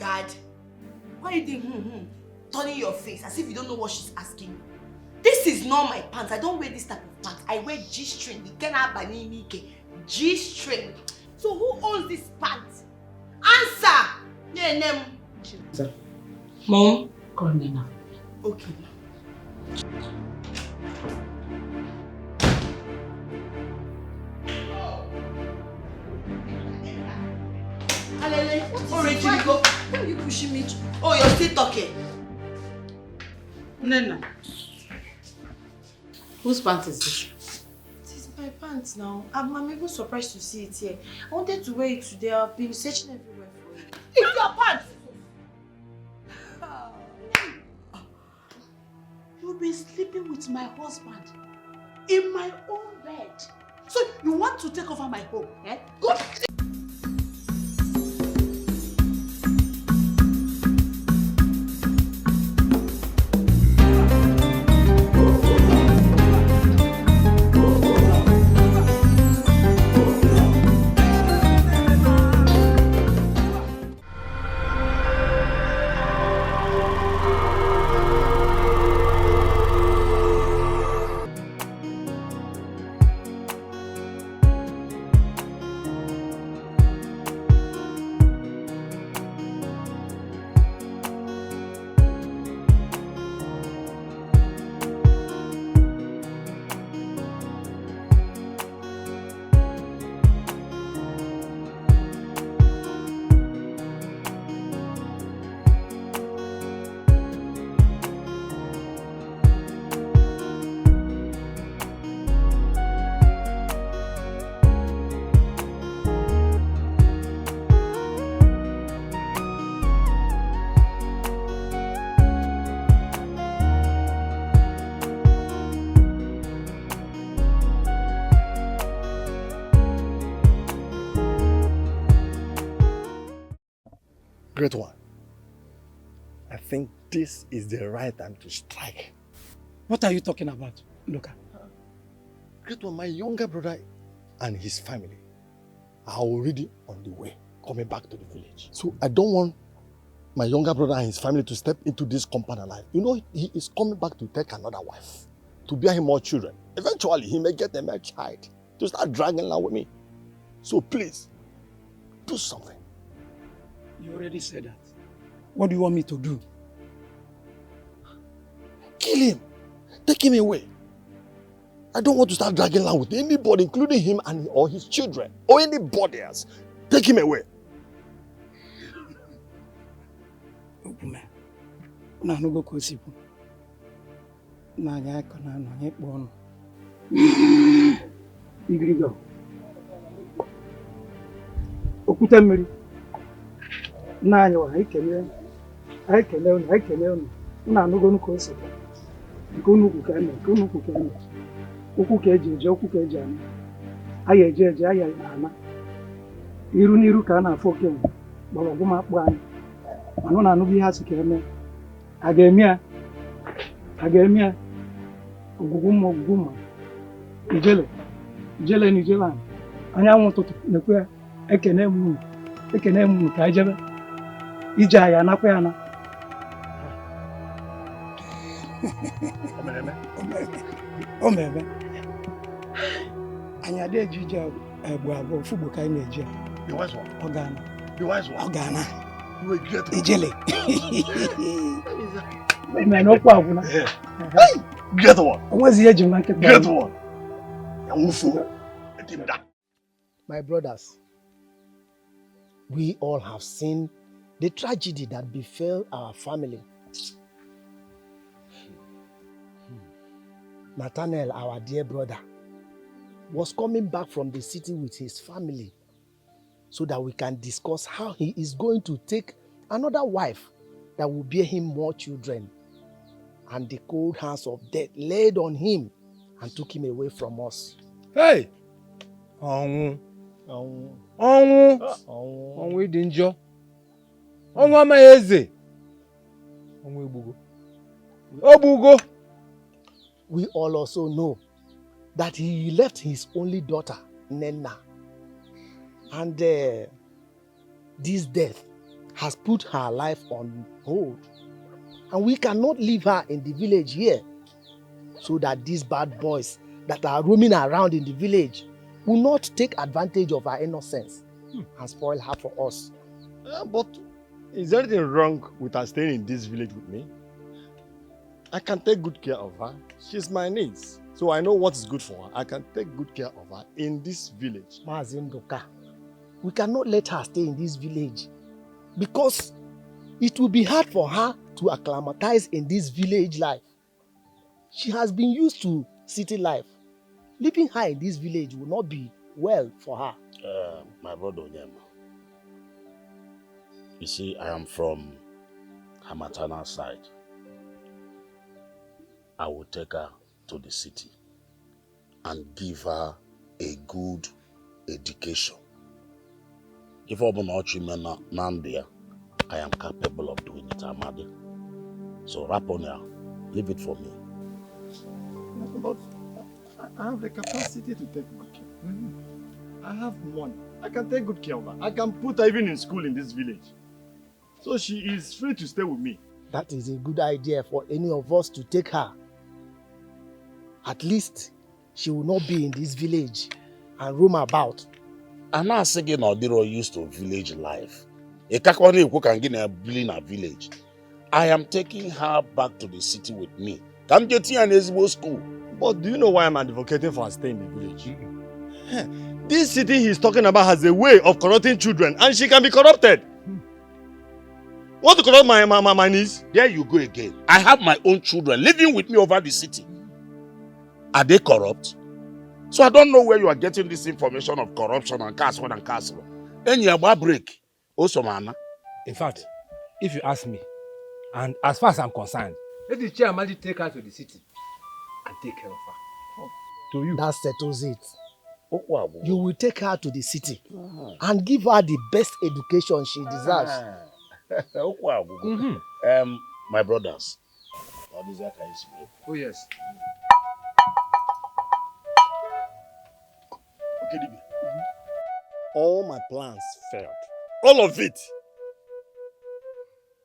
Dad, why are you doing turning your face as if you don't know what she's asking you? This is not my pants. I don't wear this type of pants. I wear G-string. G-string. So who owns this pants? Answer! Yeah, Sir. Mom, call Neva. Okay. Why are you pushing me? Oh, you're still talking. Nena. Whose pants is this? It is my pants now. I'm even surprised to see it here. I wanted to wear it today. I've been searching everywhere for it. It's your pants! You've been sleeping with my husband in my own bed. So you want to take over my home, eh? Go. Great one. I think this is the right time to strike. What are you talking about, Luca? Great one, my younger brother and his family are already on the way, coming back to the village. So I don't want my younger brother and his family to step into this compound alive. You know, he is coming back to take another wife, to bear him more children. Eventually, he may get a male child to start dragging along with me. So please, do something. You already said that. What do you want me to do? Kill him. Take him away. I don't want to start dragging along with anybody, including him and or his children, or anybody else. Take him away. Obume. Na no go kosipu. Na nya ko na no nye kpo no. Igrigo. Okuta mmiri. Na anya wa ikele unu. Na no go nuko osipu. Nke unu ku ka na, nke unu ku ka na. Okwu ka eji eje, okwu ka eji ana. Aya eje eje, aya ana. Iru n'iru ka a na-afọ okenye gbara ọgwụm akpụ anyị. Mana na anụghị ihe asị ka eme. A ga-eme ya. Ogwugwu mma. Ijele na ijele ahụ. Anyanwụ ụtụtụ na-ekwe ya. Ekene m ka ijebe. Ije aya anakwa ya na. Omeme. Anyị adị eji ije egbu abụọ fugbo ka anyị na-eji. The wise one. Ọgana. The wise one. Ọgana. You will get one. Ijele. Man, okwu agwụna. Get one. Onwezi ihe eji nwa nkịta. Get one. Let him die. My brothers, we all have seen the tragedy that befell our family. Nathaniel, our dear brother, was coming back from the city with his family so that we can discuss how he is going to take another wife that will bear him more children. And the cold hands of death laid on him and took him away from us. Hey! Ọnwụ dị njọ. Ọnwụ amaghị eze. Ọnwụ egbugo. Ogbugo. We all also know that he left his only daughter, Nena. And this death has put her life on hold. And we cannot leave her in the village here so that these bad boys that are roaming around in the village will not take advantage of her innocence and spoil her for us. But is there anything wrong with her staying in this village with me? I can take good care of her. She's my niece. So I know what is good for her. I can take good care of her in this village. Mazindoka, we cannot let her stay in this village because it will be hard for her to acclimatize in this village life. She has been used to city life. Leaving her in this village will not be well for her. My brother Onyema, you see, I am from her maternal side. I will take her to the city and give her a good education. If I am capable of doing it, Amadi. So Raponia, leave it for me. But I have the capacity to take good care. I have money. I can take good care of her. I can put her even in school in this village. So she is free to stay with me. That is a good idea for any of us to take her. At least she will not be in this village and roam about. I'm not saying Odiro used to village life. In a village. I am taking her back to the city with me. Come get here in Ezbo school. But do you know why I'm advocating for her staying in the village? This city he's talking about has a way of corrupting children, and she can be corrupted. Want to corrupt my niece? There you go again. I have my own children living with me over the city. Are they corrupt? So I don't know where you are getting this information of corruption and caste one and caste one. Then you have break. Also, man. In fact, if you ask me, and as far as I'm concerned, let the chairman take her to the city and take care of her. To you. That settles it. You will take her to the city and give her the best education she deserves. My brothers. Oh yes. Okay, all my plans failed. All of it.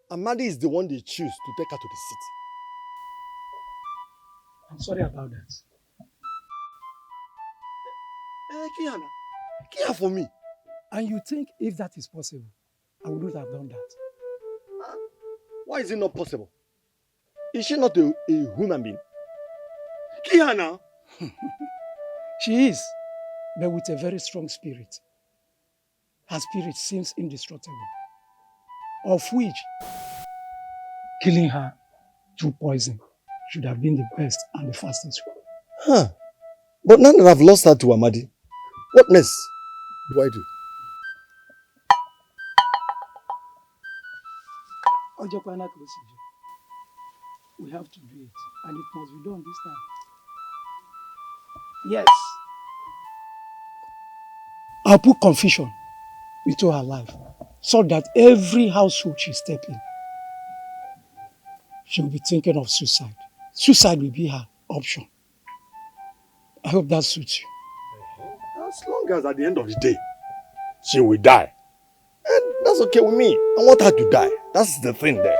Amadi is the one they choose to take her to the city. I'm sorry about that. Kiana, care for me. And you think if that is possible, I wouldn't have done that. Why is it not possible? Is she not a human being? Kiana! She is, but with a very strong spirit. Her spirit seems indestructible, of which killing her through poison should have been the best and the fastest way. Huh. But now that I've lost her to Amadi, what next do I do? We have to do it, and it must be done this time. Yes. I'll put confusion into her life so that every household she steps in, she will be thinking of suicide. Suicide will be her option. I hope that suits you. As long as at the end of the day, she will die. And that's okay with me. I want her to die. That's the thing there.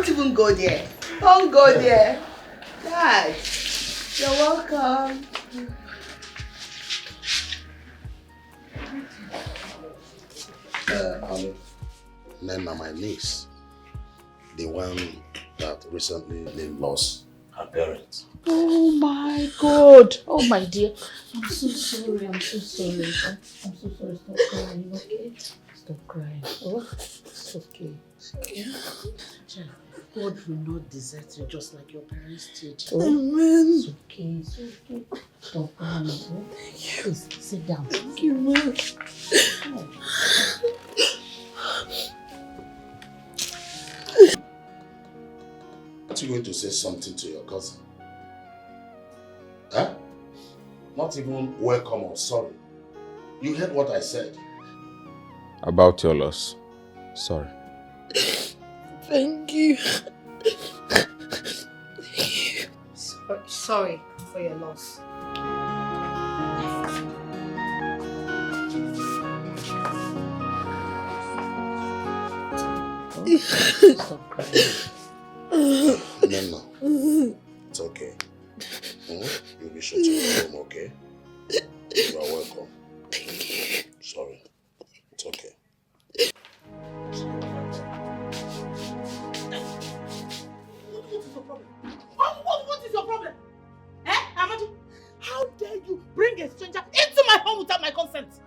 Don't even go there. Don't go there. Dad, you're welcome. Nena, my niece, the one that recently lost her parents. Oh my God. Oh my dear. I'm so sorry. I'm so sorry. I'm so sorry. Stop crying, okay? Stop crying. Oh, it's okay. It's okay. God will not desert you just like your parents did. Oh, Amen. it's okay. It's okay. Stop crying. Oh. Please sit down. Thank you, man. Oh. Aren't you going to say something to your cousin? Huh? Not even welcome or sorry. You heard what I said. About your loss. Sorry. Thank you. Sorry for your loss. Stop crying. No. It's okay. You'll be sure to go home, okay? You are welcome. Thank you. Sorry. It's okay. What is your problem? Eh, Amadi? How dare you bring a stranger into my home without my consent?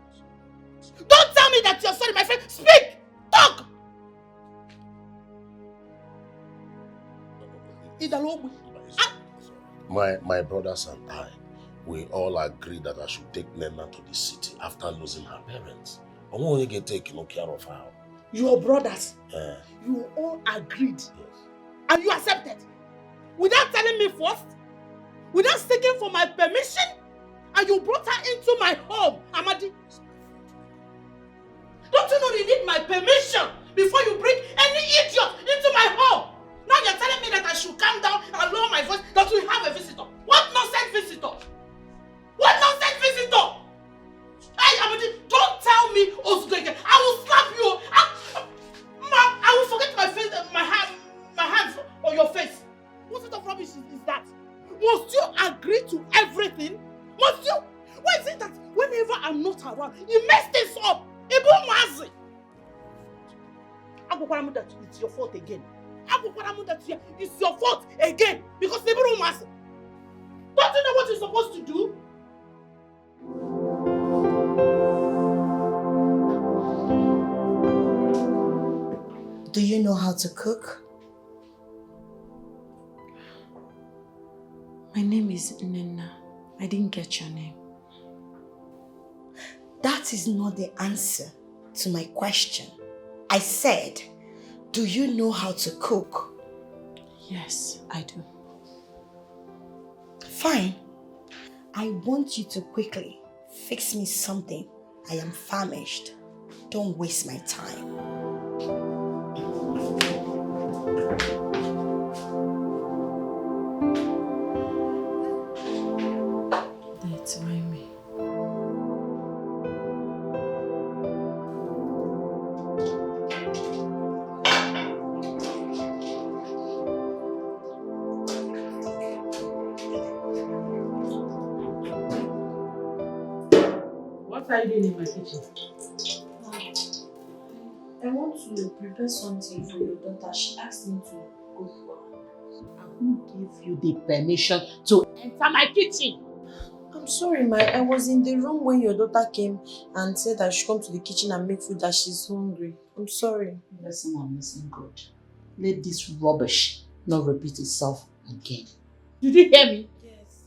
Don't tell me that you're sorry, my friend. Speak! Talk! My brothers and I, we all agreed that I should take Nena to the city after losing her parents. I won't only get taken care of her. Your brothers, you all agreed. Yes. And you accepted. Without telling me first, without seeking for my permission, and you brought her into my home, Amadi. Don't you know you need my permission before you bring any idiot into my home? Now you're telling me that I should calm down and lower my voice, that we have a visitor. What nonsense visitor? What nonsense visitor? Hey, Amadi, don't tell me Osudo again. I will slap you. I will forget my face, my hands on your face. What sort of rubbish is that? Must you agree to everything? Must you? Why is it that whenever I'm not around, you mess this up? Ibu Mazi. That it's your fault again. That it's your fault again because Ibu Mazi. Don't you know what you're supposed to do? Do you know how to cook? My name is Nena. I didn't get your name. That is not the answer to my question. I said, do you know how to cook? Yes, I do. Fine. I want you to quickly fix me something. I am famished. Don't waste my time. That's why me. What are you doing in my kitchen? I want to prepare something for your daughter. She asked me to cook for her. Who gave you the permission to enter my kitchen? I'm sorry, I was in the room when your daughter came and said that she should come to the kitchen and make food, that she's hungry. I'm sorry. Listen, I'm listening good. Let this rubbish not repeat itself again. Did you hear me? Yes.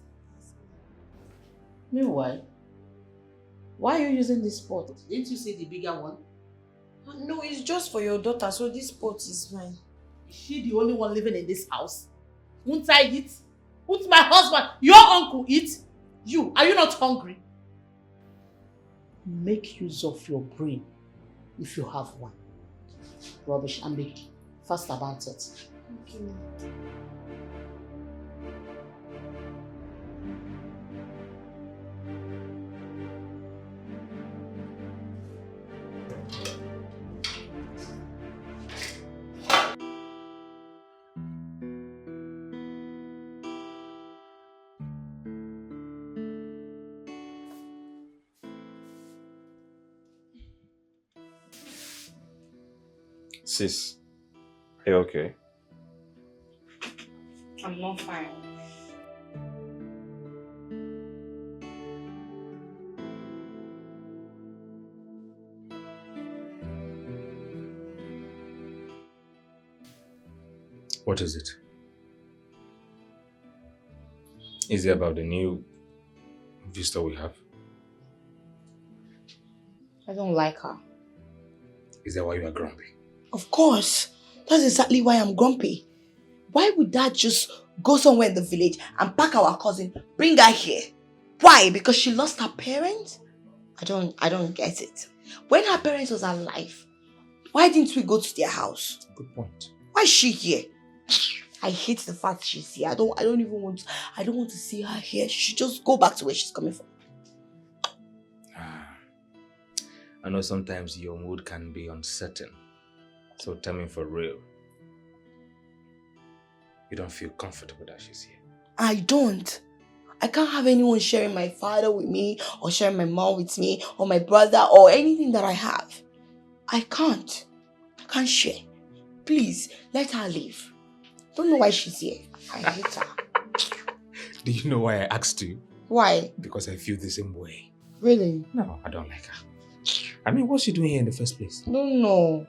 Meanwhile, why are you using this pot? Didn't you see the bigger one? No, it's just for your daughter, so this pot is fine. Is she the only one living in this house? Won't I eat? Won't my husband, your uncle, eat? You, are you not hungry? Make use of your brain if you have one. Rubbish, and be fast about it. Thank you. Sis, are you okay? I'm not fine. What is it? Is it about the new visitor we have? I don't like her. Is that why you are grumpy? Of course. That's exactly why I'm grumpy. Why would Dad just go somewhere in the village and pack our cousin, bring her here? Why? Because she lost her parents? I don't get it. When her parents was alive, why didn't we go to their house? Good point. Why is she here? I hate the fact she's here. I don't want to see her here. She should just go back to where she's coming from. I know sometimes your mood can be uncertain. So tell me for real. You don't feel comfortable that she's here? I don't. I can't have anyone sharing my father with me or sharing my mom with me or my brother or anything that I have. I can't. I can't share. Please, let her leave. Don't know why she's here. I hate her. Do you know why I asked you? Why? Because I feel the same way. Really? No, I don't like her. I mean, what's she doing here in the first place? Don't know.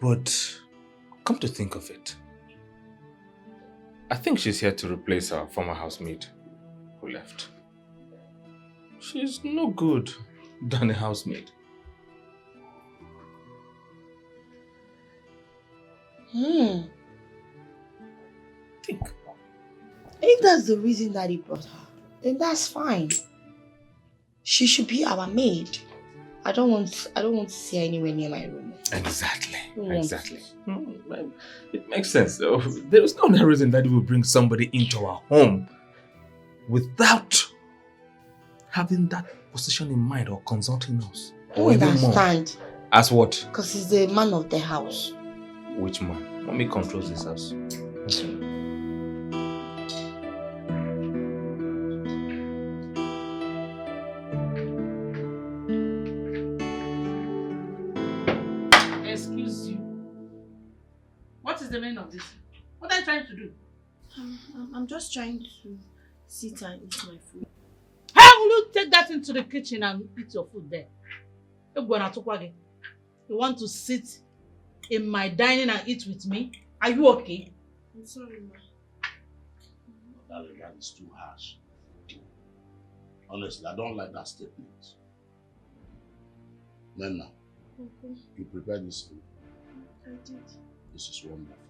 But come to think of it, I think she's here to replace our former housemaid who left. She's no good than a housemaid. Think. If that's the reason that he brought her, then that's fine. She should be our maid. I don't want to see her anywhere near my room. Exactly. It makes sense though. There is no reason that we will bring somebody into our home without having that position in mind or consulting us. I understand. As what? Because he's the man of the house. Which man? Mommy controls this house. Excuse you. What is the meaning of this? What are you trying to do? I'm just trying to sit and eat my food. How will you take that into the kitchen and eat your food there? You want to sit in my dining and eat with me? Are you okay? I'm sorry, ma. That is too harsh. Honestly, I don't like that statement. Nana, you prepared this food? I did. This is wonderful.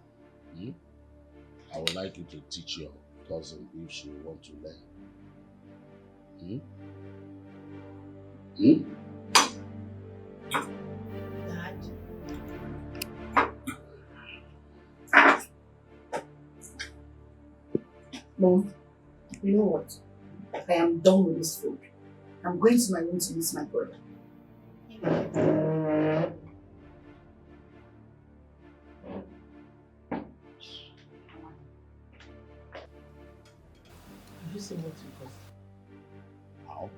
I would like you to teach your cousin if she wants to learn. Dad. Mom, you know what? I am done with this food. I'm going to my room to meet my brother. You say what you cause. How?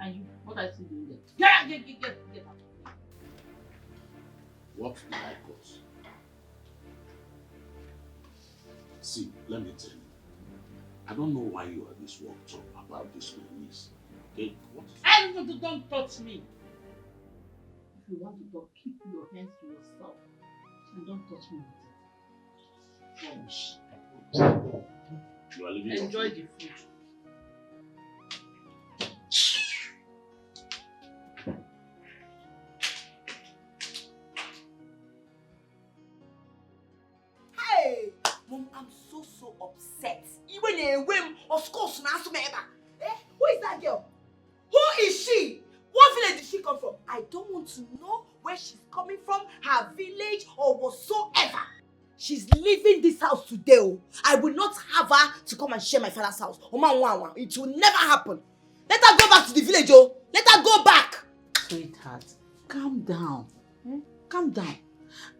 And you, what are you doing there? Get out. What did I cause? See, let me tell you. I don't know why you are this worked up about this my niece. Okay? What? Don't touch me. If you want to talk, keep your hands to yourself. And don't touch me with it. You are leaving. Enjoy the food. Hey! Mom, I'm so upset. Even a whim of course now. Who is that girl? Who is she? What village did she come from? I don't want to know where she's coming from, her village or whatsoever. She's leaving this house today. I will not have her to come and share my father's house. It will never happen. Let her go back to the village. Let her go back. Sweetheart, calm down. Calm down.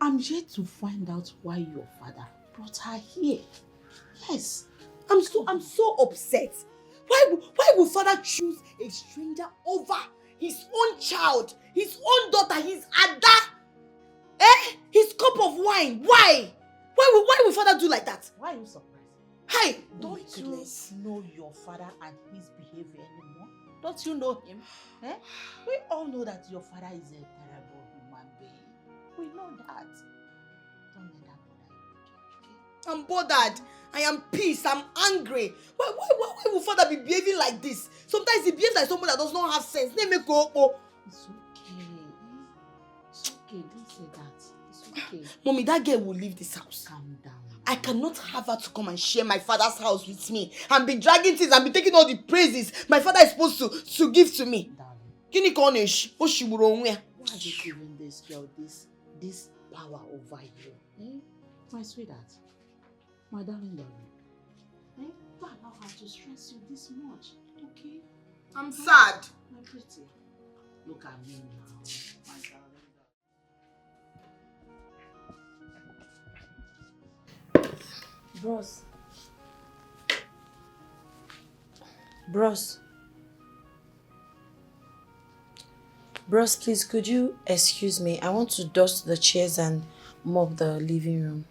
I'm here to find out why your father brought her here. Yes. I'm so upset. Why would father choose a stranger over his own child, his own daughter, his Ada? His cup of wine. Why? Why will father do like that? Why are you surprised? Hey! Don't you know your father and his behavior anymore? Don't you know him? We all know that your father is a terrible human being. We know that. Don't let that bother you, okay? I'm bothered. I am pissed. I'm angry. Why will father be behaving like this? Sometimes he behaves like someone that does not have sense. Let me go. It's okay. It's okay. Don't say that. It's okay. Mommy, that girl will leave this house. Calm down. I cannot have her to come and share my father's house with me and be dragging things and be taking all the praises my father is supposed to give to me. Darling. Why are you giving this girl this power over you? My sweetheart. My darling. Don't allow her to stress you this much. Okay? I'm sad. My pretty. Look at me now. My darling. Bros, please, could you excuse me? I want to dust the chairs and mop the living room.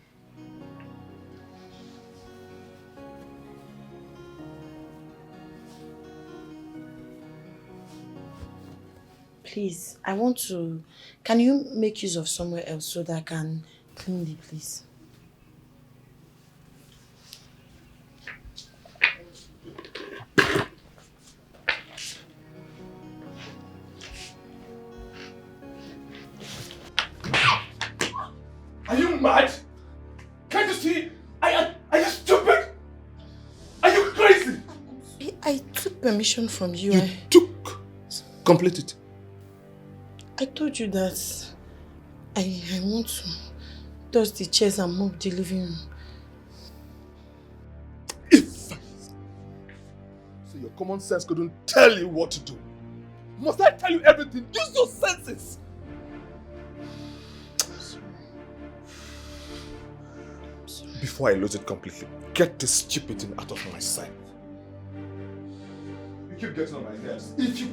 Please, I want to... Can you make use of somewhere else so that I can clean the place? Are you mad? Can't you see? Are you stupid? Are you crazy? I took permission from you. You took? Complete it. I told you that I want to dust the chairs and mop the living room. So your common sense couldn't tell you what to do. Must I tell you everything? Use your senses. Before I lose it completely, get this stupid thing out of my sight. You keep getting on my nerves. If you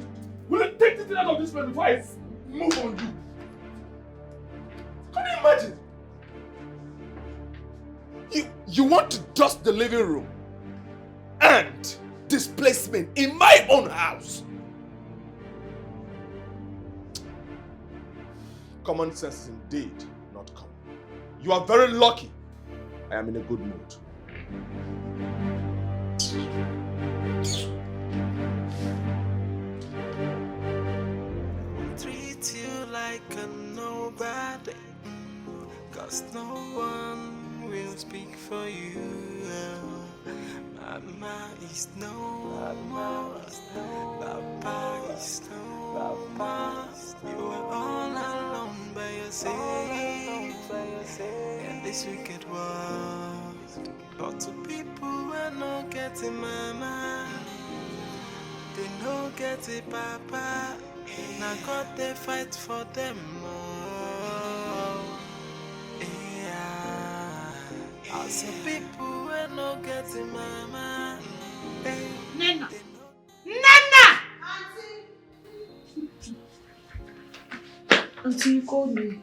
will you take this thing out of this place before I move on you. Can you imagine? You want to dust the living room and displacement in my own house. Common sense is indeed not common. You are very lucky. I am in a good mood. Treat you like a nobody, 'cause no one will speak for you. Mama is no more, Papa is no more. You are all alone by yourself in this wicked world. Lots of people are not getting mama, they no get it papa. Now God they fight for them all. Yeah, lots of people are not getting mama. Nana! Nana! Auntie, you called me.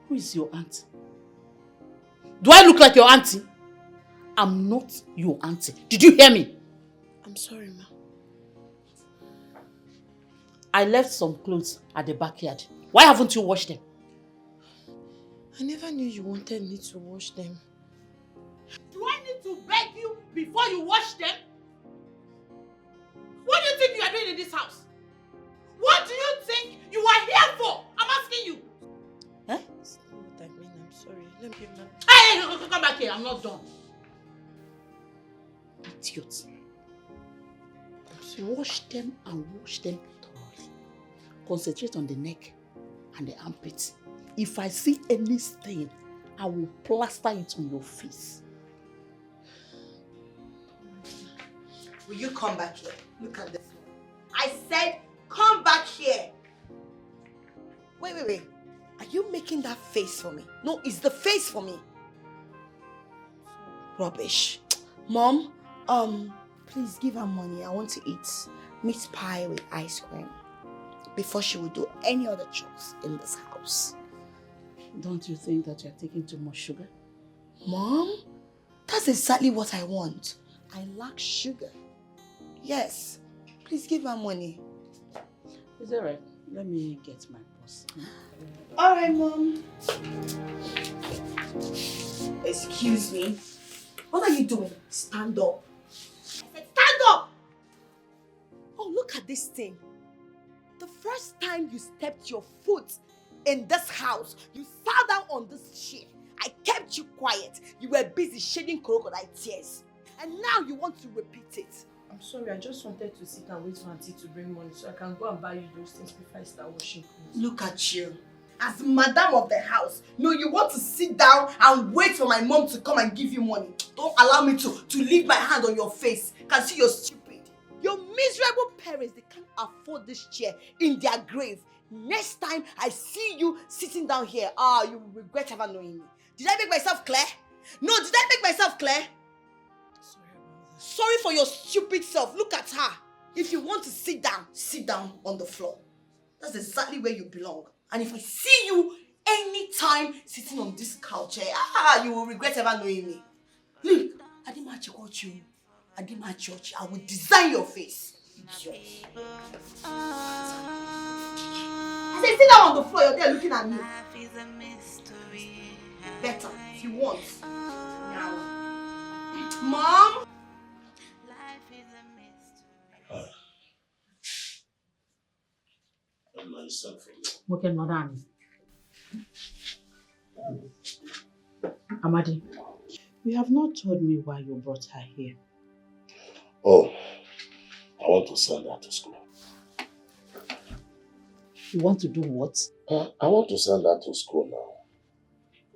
Who is your auntie? Do I look like your auntie? I'm not your auntie. Did you hear me? I'm sorry, ma. I left some clothes at the backyard. Why haven't you washed them? I never knew you wanted me to wash them. Do I need to beg you before you wash them? What do you think you are doing in this house? What do you think you are here for? I'm asking you. That's not what I mean. I'm sorry. Let me give my... Hey, come back here. I'm not done. Idiot. Wash them and wash them thoroughly. Concentrate on the neck and the armpits. If I see any stain, I will plaster it on your face. Will you come back here? Look at this one. I said, come back here. Wait. Are you making that face for me? No, it's the face for me. Rubbish. Mom, please give her money. I want to eat meat pie with ice cream. before she will do any other chores in this house. Don't you think that you're taking too much sugar? Mom, that's exactly what I want. I lack sugar. Yes. Please give her money. It's alright. Let me get my purse. Alright, Mom. Excuse me. What are you doing? Stand up. I said stand up! Oh, look at this thing. The first time you stepped your foot in this house, you sat down on this chair. I kept you quiet. You were busy shedding crocodile tears. And now you want to repeat it. I'm sorry, I just wanted to sit and wait for Auntie to bring money so I can go and buy you those things before I start washing clothes. Look at you. As madam of the house, no, you want to sit down and wait for my mom to come and give you money. Don't allow me to leave my hand on your face. Can see you're stupid. Your miserable parents, they can't afford this chair in their grave. Next time I see you sitting down here, you will regret ever knowing me. Did I make myself clear? No, did I make myself clear? Sorry for your stupid self. Look at her. If you want to sit down on the floor. That's exactly where you belong. And if I see you anytime sitting on this couch, you will regret ever knowing me. Look, I didn't match you. I didn't match you. I will design your face. Idiot. I said, sit down on the floor. You're there looking at me. Better, if you want. Mom? Okay, madam. Amadi, you have not told me why you brought her here. Oh, I want to send her to school. You want to do what? I want to send her to school now.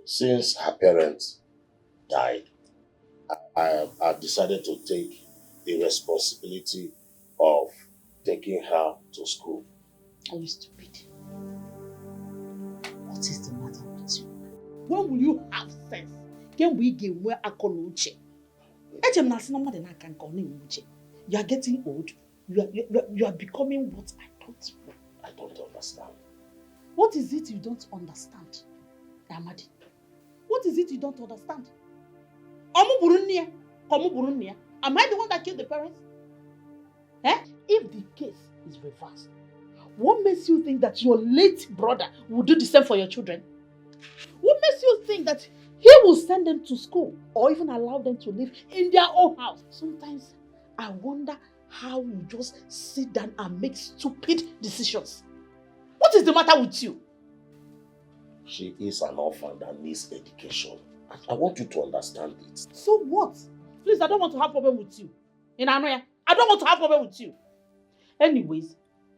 Since her parents died, I've decided to take the responsibility of taking her to school. Are you stupid? What is the matter with you? When will you have sense? Can we get where I can uche? You are getting old. You are becoming what I thought. I don't understand. What is it you don't understand, Amadi? What is it you don't understand? Am I the one that killed the parents? If the case is reversed, what makes you think that your late brother will do the same for your children? What makes you think that he will send them to school or even allow them to live in their own house? Sometimes I wonder how you just sit down and make stupid decisions. What is the matter with you? She is an orphan that needs education. I want you to understand it. So what? Please, I don't want to have problem with you. I don't want to have problem with you. Anyways,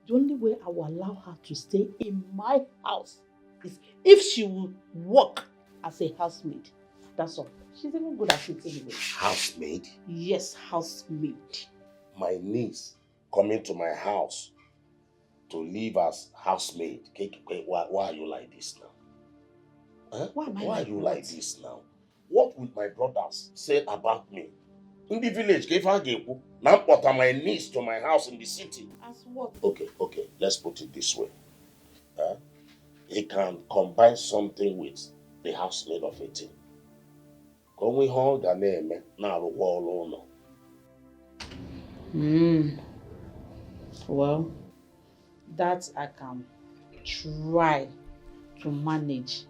the only way I will allow her to stay in my house is if she will work as a housemaid. That's all. She's even good at it anyway. Housemaid? Yes, housemaid. My niece coming to my house to live as housemaid. Why are you like this now? Huh? Why are you like this now? What would my brothers say about me? In the village, now put my niece to my house in the city. As what? Okay, let's put it this way. He can combine something with the housemaid of 18. Going home, the name now wall. Well, that I can try to manage.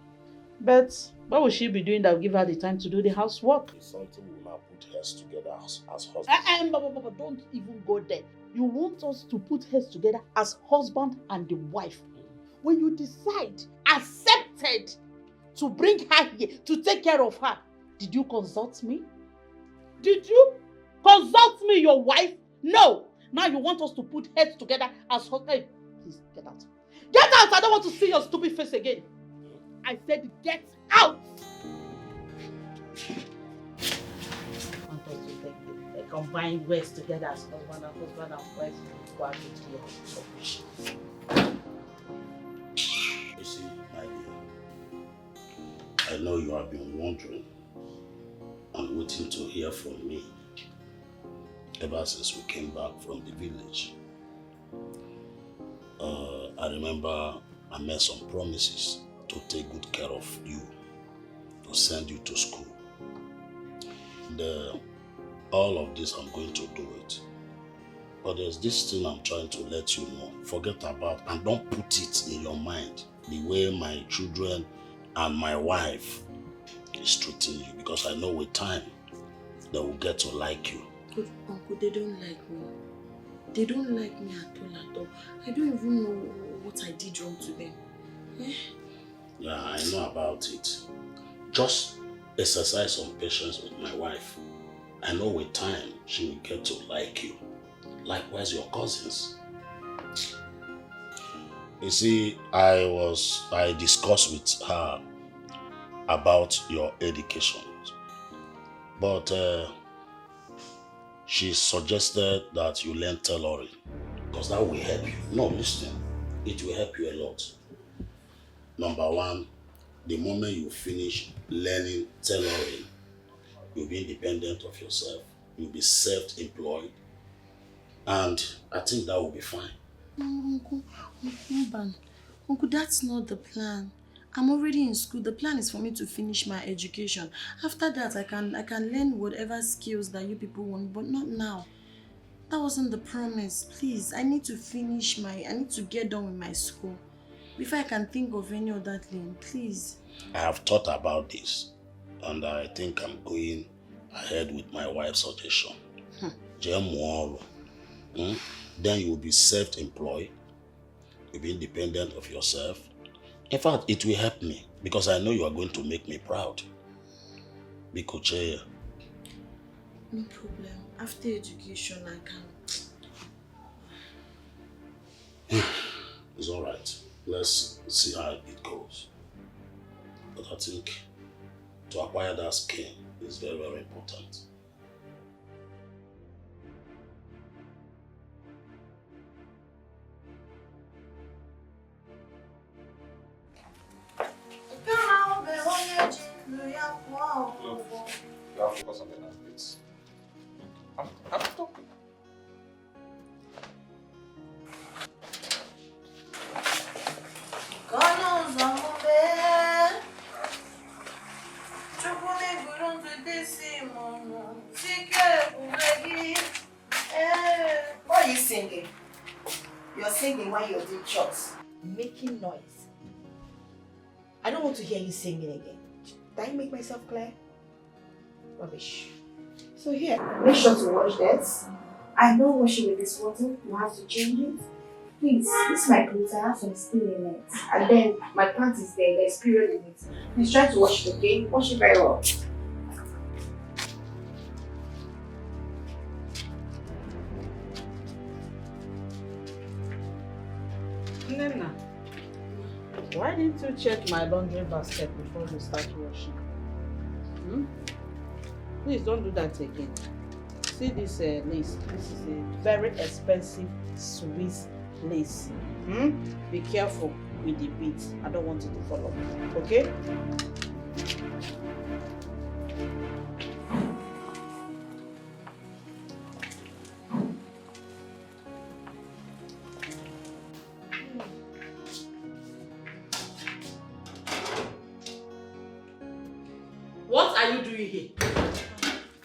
But what will she be doing that will give her the time to do the housework? It's something we'll now put heads together as husband. Don't even go there. You want us to put heads together as husband and the wife. When you decide, accepted to bring her here, to take care of her, did you consult me? Did you consult me, your wife? No. Now you want us to put heads together as husband. Hey, please, get out. Get out! I don't want to see your stupid face again. I said, get out! I want us to take the combined words together as husband and wife. Go out into your You see, my dear, I know you have been wondering and waiting to hear from me ever since we came back from the village. I remember I made some promises to take good care of you, to send you to school. All of this, I'm going to do it. But there's this thing I'm trying to let you know. Forget about, and don't put it in your mind the way my children and my wife is treating you, because I know with time they will get to like you. But Uncle, they don't like me. They don't like me at all. I don't even know what I did wrong to them. Eh? Yeah, I know about it. Just exercise some patience with my wife. I know with time she will get to like you. Likewise your cousins. You see, I discussed with her about your education. But she suggested that you learn tailoring, because that will help you. No, listen, it will help you a lot. Number one, the moment you finish learning tailoring, you'll be independent of yourself. You'll be self-employed. And I think that will be fine. Uncle, that's not the plan. I'm already in school. The plan is for me to finish my education. After that, I can learn whatever skills that you people want, but not now. That wasn't the promise. Please, I need to get done with my school before I can think of any other thing. Please. I have thought about this, and I think I'm going ahead with my wife's suggestion. Then you will be self-employed. You'll be independent of yourself. In fact, it will help me, because I know you are going to make me proud. Bikoche. No problem. After education, I can. It's all right. Let's see how it goes. But I think to acquire that skill is very, very important. Look, you have to focus on the now, please. I'm talking. Why are you singing? You're singing while you're doing shots. Making noise. I don't want to hear you singing again. Did I make myself clear? Rubbish. So here, make sure to wash this. I don't wash it with this water. You have to change it. Please, this is my clothes. I have some stain in it. And then my pants is there. There's period in it. Please try to wash it, okay? Wash it very well. Nena, why didn't you check my laundry basket before you start washing? Please don't do that again. See this lace. This is a very expensive Swiss lace. Be careful with the beads. I don't want it to fall off. Okay? What are you doing here?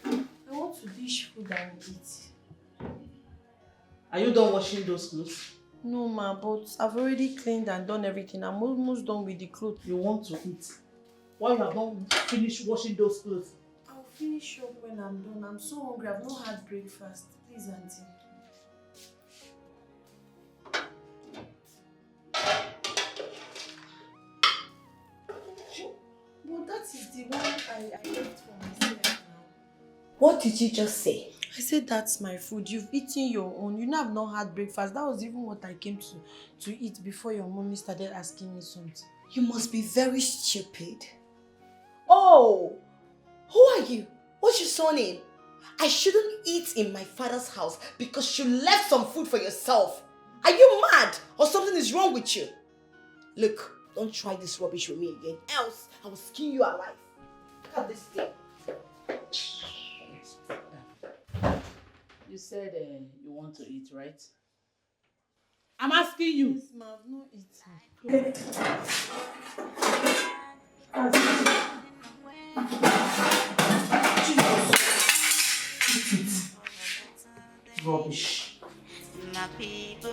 I want to dish food and eat. Are you done washing those clothes? No, ma, but I've already cleaned and done everything. I'm almost done with the clothes. You want to eat? Why you have not finished washing those clothes? I'll finish up when I'm done. I'm so hungry. I've not had breakfast. Please, auntie. But that is the one I left for myself now. What did you just say? I said that's my food. You've eaten your own. You know I've not had breakfast. That was even what I came to eat before your mommy started asking me something. You must be very stupid. Oh! Who are you? What's your surname? I shouldn't eat in my father's house because you left some food for yourself. Are you mad? Or something is wrong with you? Look, don't try this rubbish with me again. Else, I will skin you alive. Look at this thing. You said you want to eat, right? I'm asking you. Yes, ma, I've not eaten. Rubbish. My people,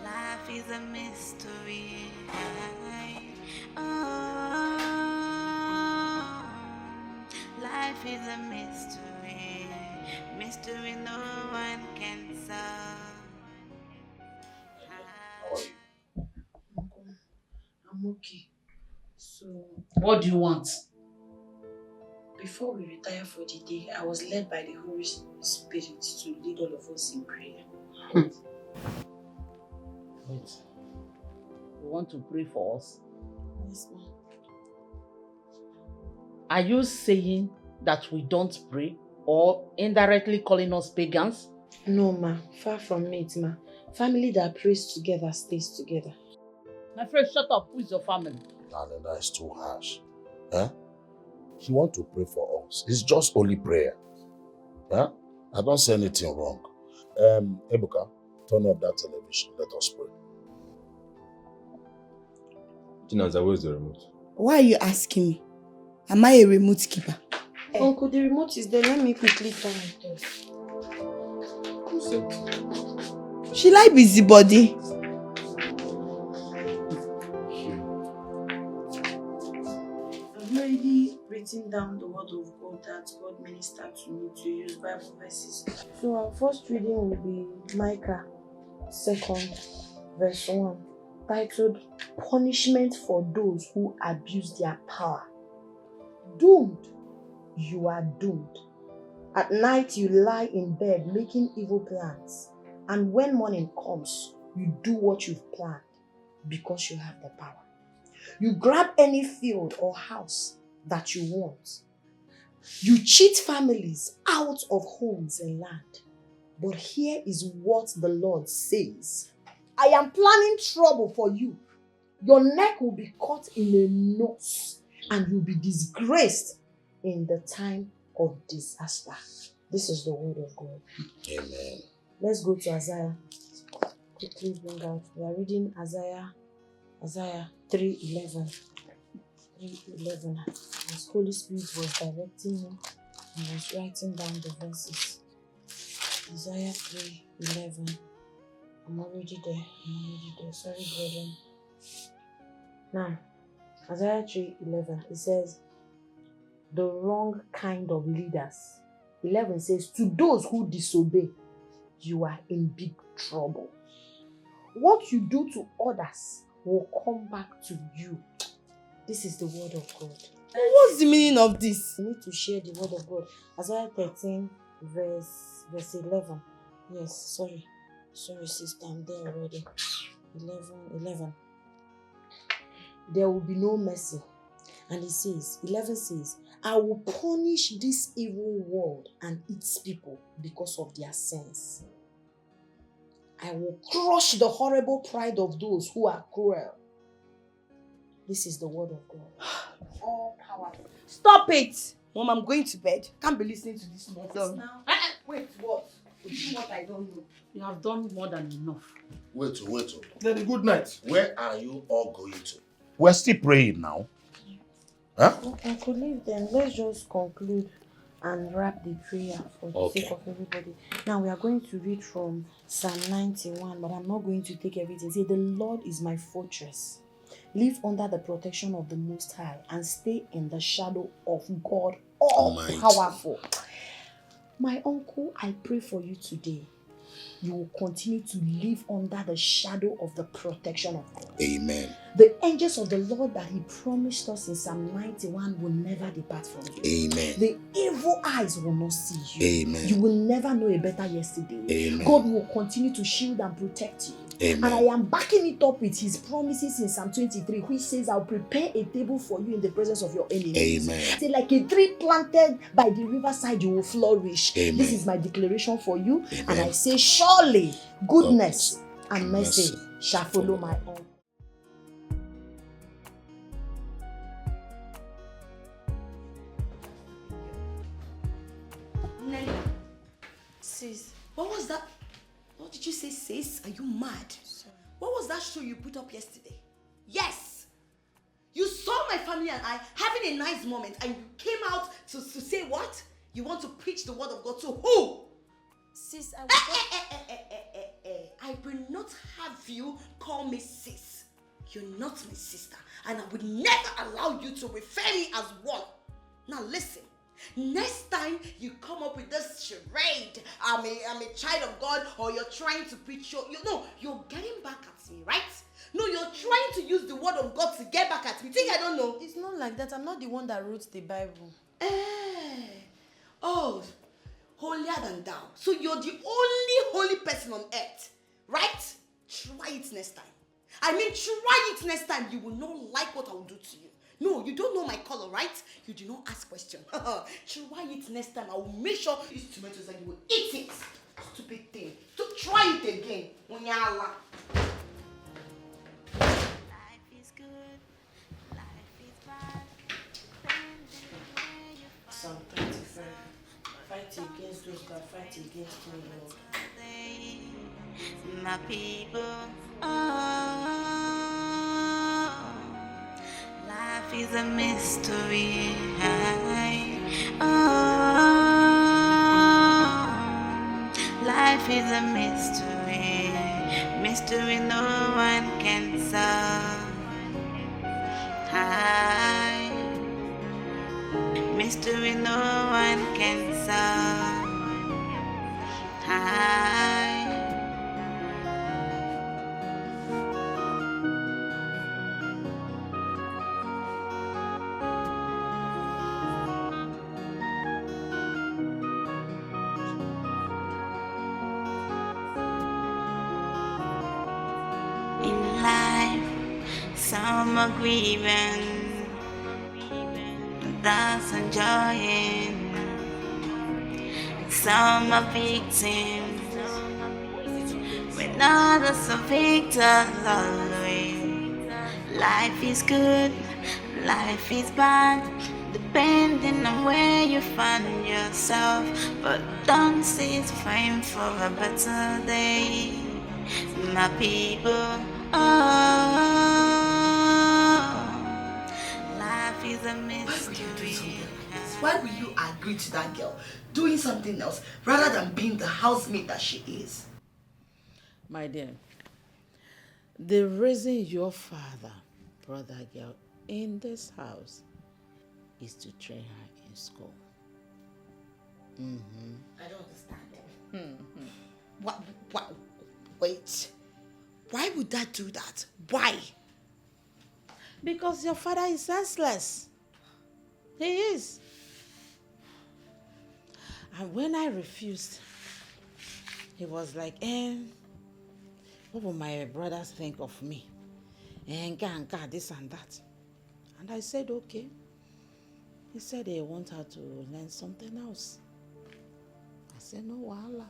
life is a mystery. Life is a mystery. Mystery no one can solve. I'm okay. So, What do you want? before we retire for the day, I was led by the Holy Spirit to lead all of us in prayer. Wait. You want to pray for us? Yes, ma'am. Are you saying that we don't pray or indirectly calling us pagans? No, ma. Far from it, ma. Family that prays together stays together. My friend, shut up. Who is your family? Darling, that is too harsh. Huh? He want to pray for us. It's just only prayer. Huh? I don't say anything wrong. Ebuka, turn off that television. Let us pray. Chinaza, where's the remote? Why are you asking me? Am I a remote keeper? Uncle, the remote is there. Let me quickly turn it off. Who said? She like busybody. I've already written down the word of God that God ministered to me to use Bible verses. So our first reading will be Micah 2 verse 1, titled Punishment for Those Who Abuse Their Power. Doomed. You are doomed. At night you lie in bed making evil plans, and when morning comes, you do what you've planned because you have the power. You grab any field or house that you want. You cheat families out of homes and land. But here is what the Lord says. I am planning trouble for you. Your neck will be caught in a noose and you'll be disgraced in the time of disaster. This is the word of God. Amen. Let's go to Isaiah. Quickly bring out. We are reading Isaiah 3:11. 3:11. As Holy Spirit was directing me, I was writing down the verses. Isaiah 3:11. I'm already there. Sorry, brethren. Now, Isaiah 3:11. It says, the wrong kind of leaders. 11 says, to those who disobey, you are in big trouble. What you do to others will come back to you. This is the word of God. What's the meaning of this? You need to share the word of God. Isaiah 13 verse 11. Yes, sorry sister, I'm there already. 11. There will be no mercy. And it says, 11 says, I will punish this evil world and its people because of their sins. I will crush the horrible pride of those who are cruel. This is the word of God. All power. Stop it! Mom, I'm going to bed. Can't be listening to this nonsense. Wait, what? Do what I don't know. You have done more than enough. Wait. Daddy, good night. Where are you all going to? We're still praying now. Huh? I could leave them. Let's just conclude and wrap the prayer for the sake of everybody. Now we are going to read from Psalm 91, but I'm not going to take everything. Say, the Lord is my fortress. Live under the protection of the Most High and stay in the shadow of God all-powerful. My uncle, I pray for you today. You will continue to live under the shadow of the protection of God. Amen. The angels of the Lord that He promised us in Psalm 91 will never depart from you. Amen. The evil eyes will not see you. Amen. You will never know a better yesterday. Amen. God will continue to shield and protect you. Amen. And I am backing it up with His promises in Psalm 23, which says, I'll prepare a table for you in the presence of your enemies. Amen. Say, like a tree planted by the riverside, you will flourish. Amen. This is my declaration for you. Amen. And I say, surely goodness and mercy shall follow my own. sis. What was that? What did you say, sis? Are you mad? Sorry. What was that show you put up yesterday? Yes! You saw my family and I having a nice moment and you came out to say what? You want to preach the word of God to who? Sis, I I will not have you call me sis. You're not my sister and I would never allow you to refer me as one. Now listen. Next time you come up with this charade, I'm a child of God, or you're trying to preach you're getting back at me, right? No, you're trying to use the word of God to get back at me. Think I don't know? It's not like that. I'm not the one that wrote the Bible. Oh, holier than thou. So you're the only holy person on earth, right? Try it next time. I mean, try it next time. You will not like what I will do to you. No, you don't know my color, right? You do not ask questions. Try it next time. I will make sure these tomatoes and you will eat it. Stupid thing. So try it again. Onyala. Life is good, life is bad. Psalm 25. Fight against those that fight against me, Lord. My people, life is a mystery. Life is a mystery. Mystery no one can solve. Mystery no one can solve. In life, some are grieving, that's enjoying. Some are victims, when others are victors always. Life is good, life is bad, depending on where you find yourself. But don't cease praying for a better day, my people. Life is a mystery. Why will you agree to that girl doing something else rather than being the housemaid that she is? My dear, the reason your father brought that girl in this house is to train her in school. I don't understand it. Wait. Why would that do that? Why? Because your father is senseless. He is. And when I refused, he was like, what will my brothers think of me? And this and that. And I said, okay. He said they want her to learn something else. I said, no, wahala.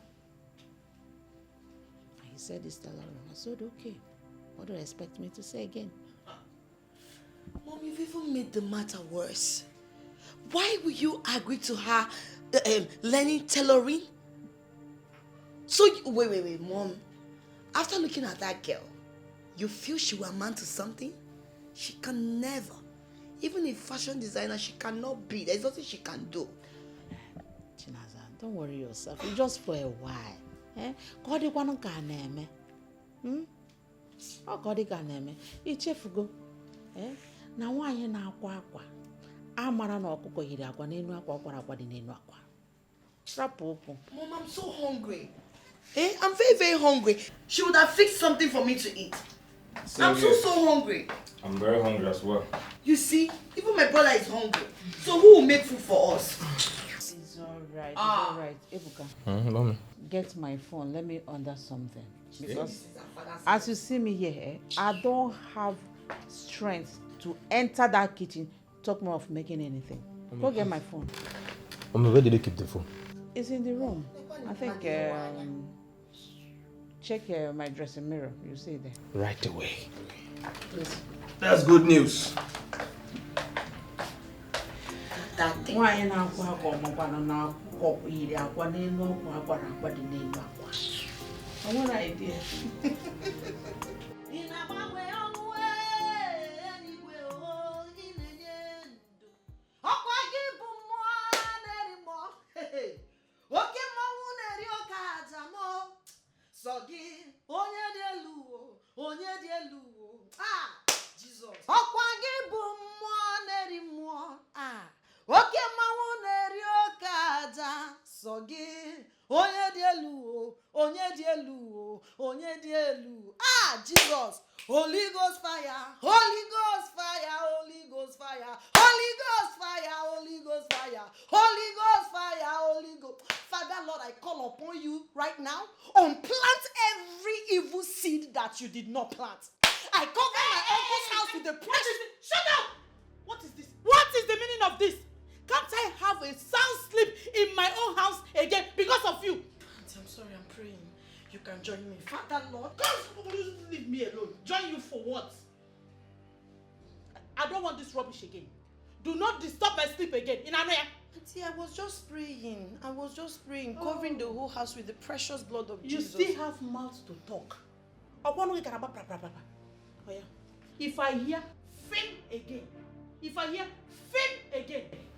And he said, it's tailoring. I said, okay. What do you expect me to say again? Mom, you've even made the matter worse. Why will you agree to her learning tailoring? So, wait, Mom. After looking at that girl, you feel she will amount to something? She can never. Even a fashion designer, she cannot be. There's nothing she can do. Chinaza, don't worry yourself. It's just for a while. God, you want to go. Oh, God, you can It's go. Now, why you na akwa? Amara no ọkụkọ yiri akwa n'enu akwa ọkwara akwa dị n'enu akwa. Mom, I'm so hungry. I'm very, very hungry. She would have fixed something for me to eat. I'm so hungry. I'm very hungry as well. You see, even my brother is hungry. So who will make food for us? It's alright. It's alright. Ebuka, Mommy. get my phone. Let me order something. Because as you see me here, I don't have strength to enter that kitchen. Talk more of making anything. Go get my phone. Mommy, where did they keep the phone? It's in the room. I think, check my dressing mirror. You see it there. Right away. Please. That's good news. That thing. Why now? What idea? Oke mmanwụ na-eri oke aja mọ sọ gị onye dị elu onye dị elu Jizọs ọkwa gị bụ mmụọ na-eri mmụọ oke mmanwụ na-eri oke aja sọ gị onye dị elu onye dị elu onye dị elu Jizọs Holy Ghost fire Holy Ghost fire Holy Ghost fire Holy Ghost fire Holy Ghost fire Holy Ghost fire Holy Ghost Father Lord, I call upon you right now. Unplant every evil seed that you did not plant. I cover my uncle's house with the precious. Shut up! What is this? What is the meaning of this? Can't I have a sound sleep in my own house again because of you? Auntie, I'm sorry, I'm praying. You can join me. Father Lord, Don't leave me alone. Join you for what? I don't want this rubbish again. Do not disturb my sleep again. In Anaya. Auntie, I was just praying. Covering the whole house with the precious blood of You Jesus. still have mouth to talk. If I hear film again,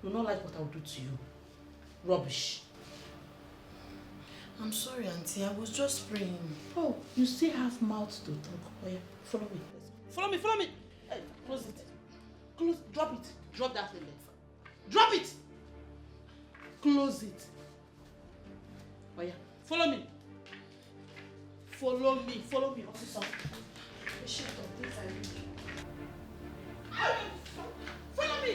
you don't like what I'll do to you. Rubbish. I'm sorry, Auntie. I was just praying. Oh, you still have mouth to talk. Oh yeah, follow me. Follow me. Hey, close it. Drop it. Drop that thing. Drop it. Close it. Oh yeah, follow me. Follow me. Officer. Shut up, this I read. Follow me.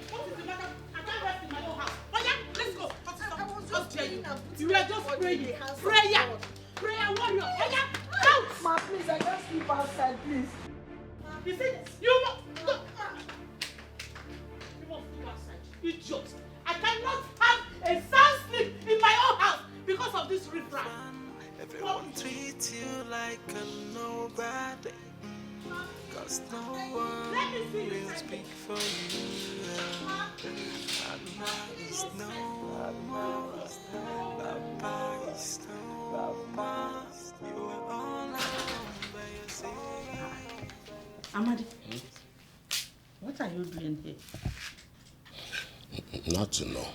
What is the matter? I can't rest in my own house. Oh yeah, let's go. Officer, you were just praying. Prayer warrior. Oh yeah, out. Ma, please, I can't sleep outside, please. You see, you must sleep outside. Idiot. I cannot have a sound sleep in my own house because of this riffraff. Everyone treats you like a nobody, cause no one will speak for you. Mama is no more, Papa is no more. You are all alone by yourself. Amadi, what are you doing here? Not to know.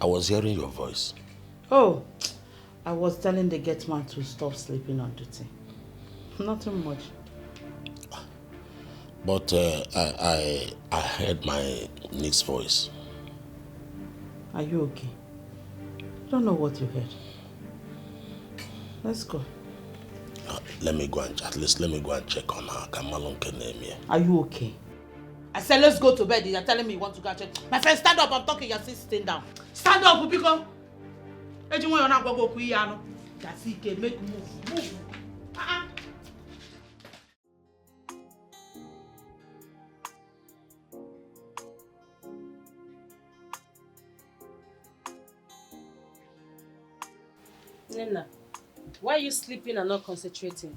I was hearing your voice. Oh, I was telling the gate man to stop sleeping on duty. Nothing much. But I heard my niece's voice. Are you okay? I don't know what you heard. Let's go. Let me go and check on her. Are you okay? I said, let's go to bed. You're telling me you want to go and check. My friend, stand up. I'm talking. You're still sitting down. Stand up, Upiko. Make move. Nena, why are you sleeping and not concentrating?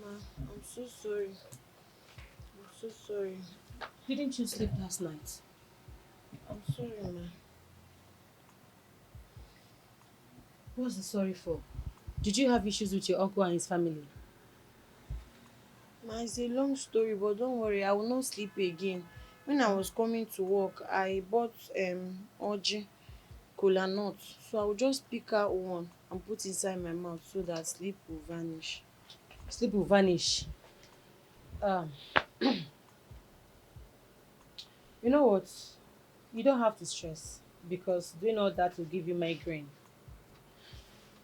Ma, I'm so sorry. Didn't you sleep last night? I'm sorry, ma. What's the sorry for? Did you have issues with your uncle and his family? Ma, it's a long story, but don't worry, I will not sleep again. When I was coming to work, I bought orgy, cola nut. So I will just pick out one and put inside my mouth so that sleep will vanish. Sleep will vanish. You know what? You don't have to stress because doing all that will give you migraine.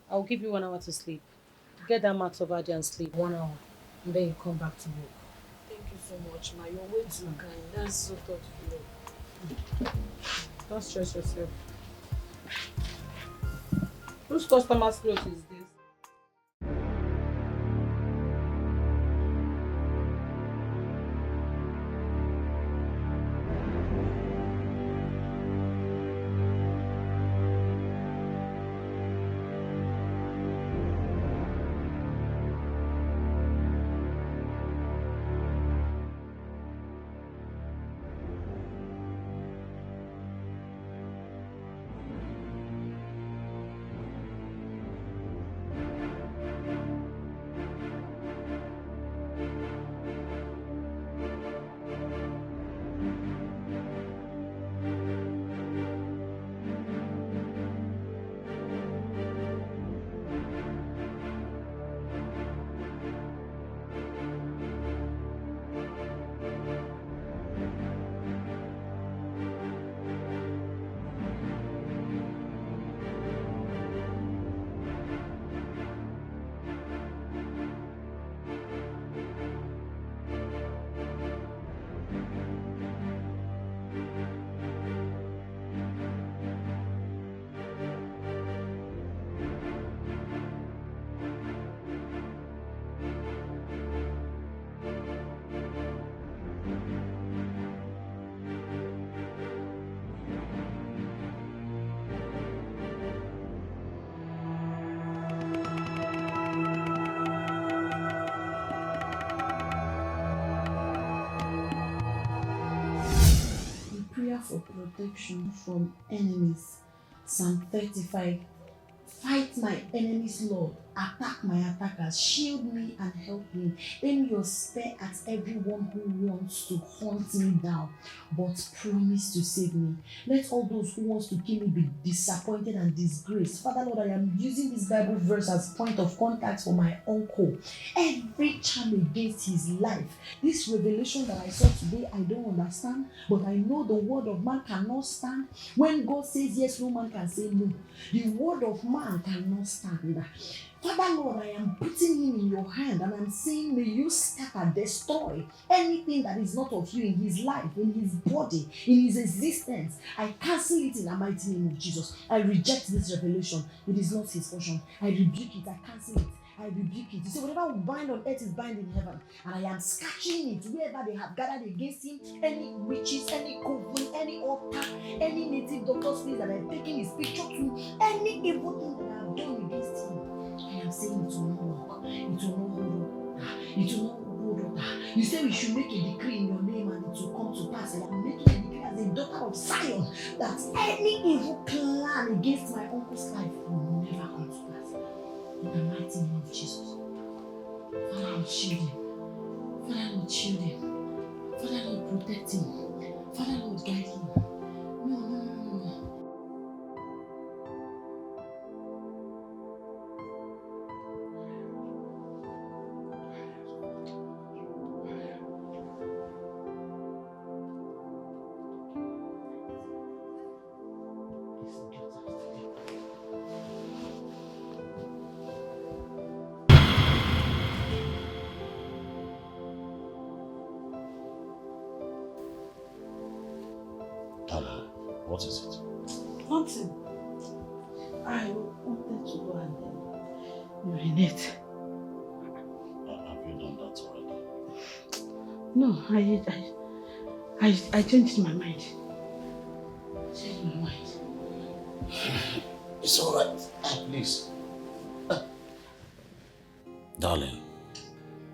I'll give you 1 hour to sleep. Get that mat over there and sleep 1 hour. And then you come back to work. Thank you so much, ma. You're way too kind. That's so thoughtful. Don't stress yourself. Whose customer's clothes is this? for protection from enemies. Psalm 35. Fight my enemies, Lord. Attack my attackers. Shield me and help me. Aim your spear at everyone who wants to hunt me down, but promise to save me. Let all those who want to kill me be disappointed and disgraced. Father Lord, I am using this Bible verse as point of contact for my uncle. Every charm against his life. This revelation that I saw today, I don't understand, but I know the word of man cannot stand. When God says yes, no man can say no. The word of man cannot stand. Father Lord, I am putting him in your hand and I'm saying, may you scatter, destroy anything that is not of you in his life, in his body, in his existence. I cancel it in the mighty name of Jesus. I reject this revelation. It is not his portion. I rebuke it. I cancel it. I rebuke it. You see, whatever we bind on earth is bind in heaven. And I am scratching it wherever they have gathered against him. Any witches, any coven, any altar, any native doctor's place that I've taken his picture to, any evil thing that I have done against him. I am saying it will not work. It will not hold up. It will not hold up. You say we should make a decree in your name and it will come to pass. And I'm making a decree as a daughter of Zion that any evil plan against my uncle's life will never come to pass. In the mighty name of Jesus. Father Lord, shield him. Father Lord, shield him. Father Lord, protect him. Father Lord, guide him. No. What is it? Nothing. I wanted to go and urinate. Have you done that already? No, I changed my mind. Changed my mind. It's alright. Please. Darling,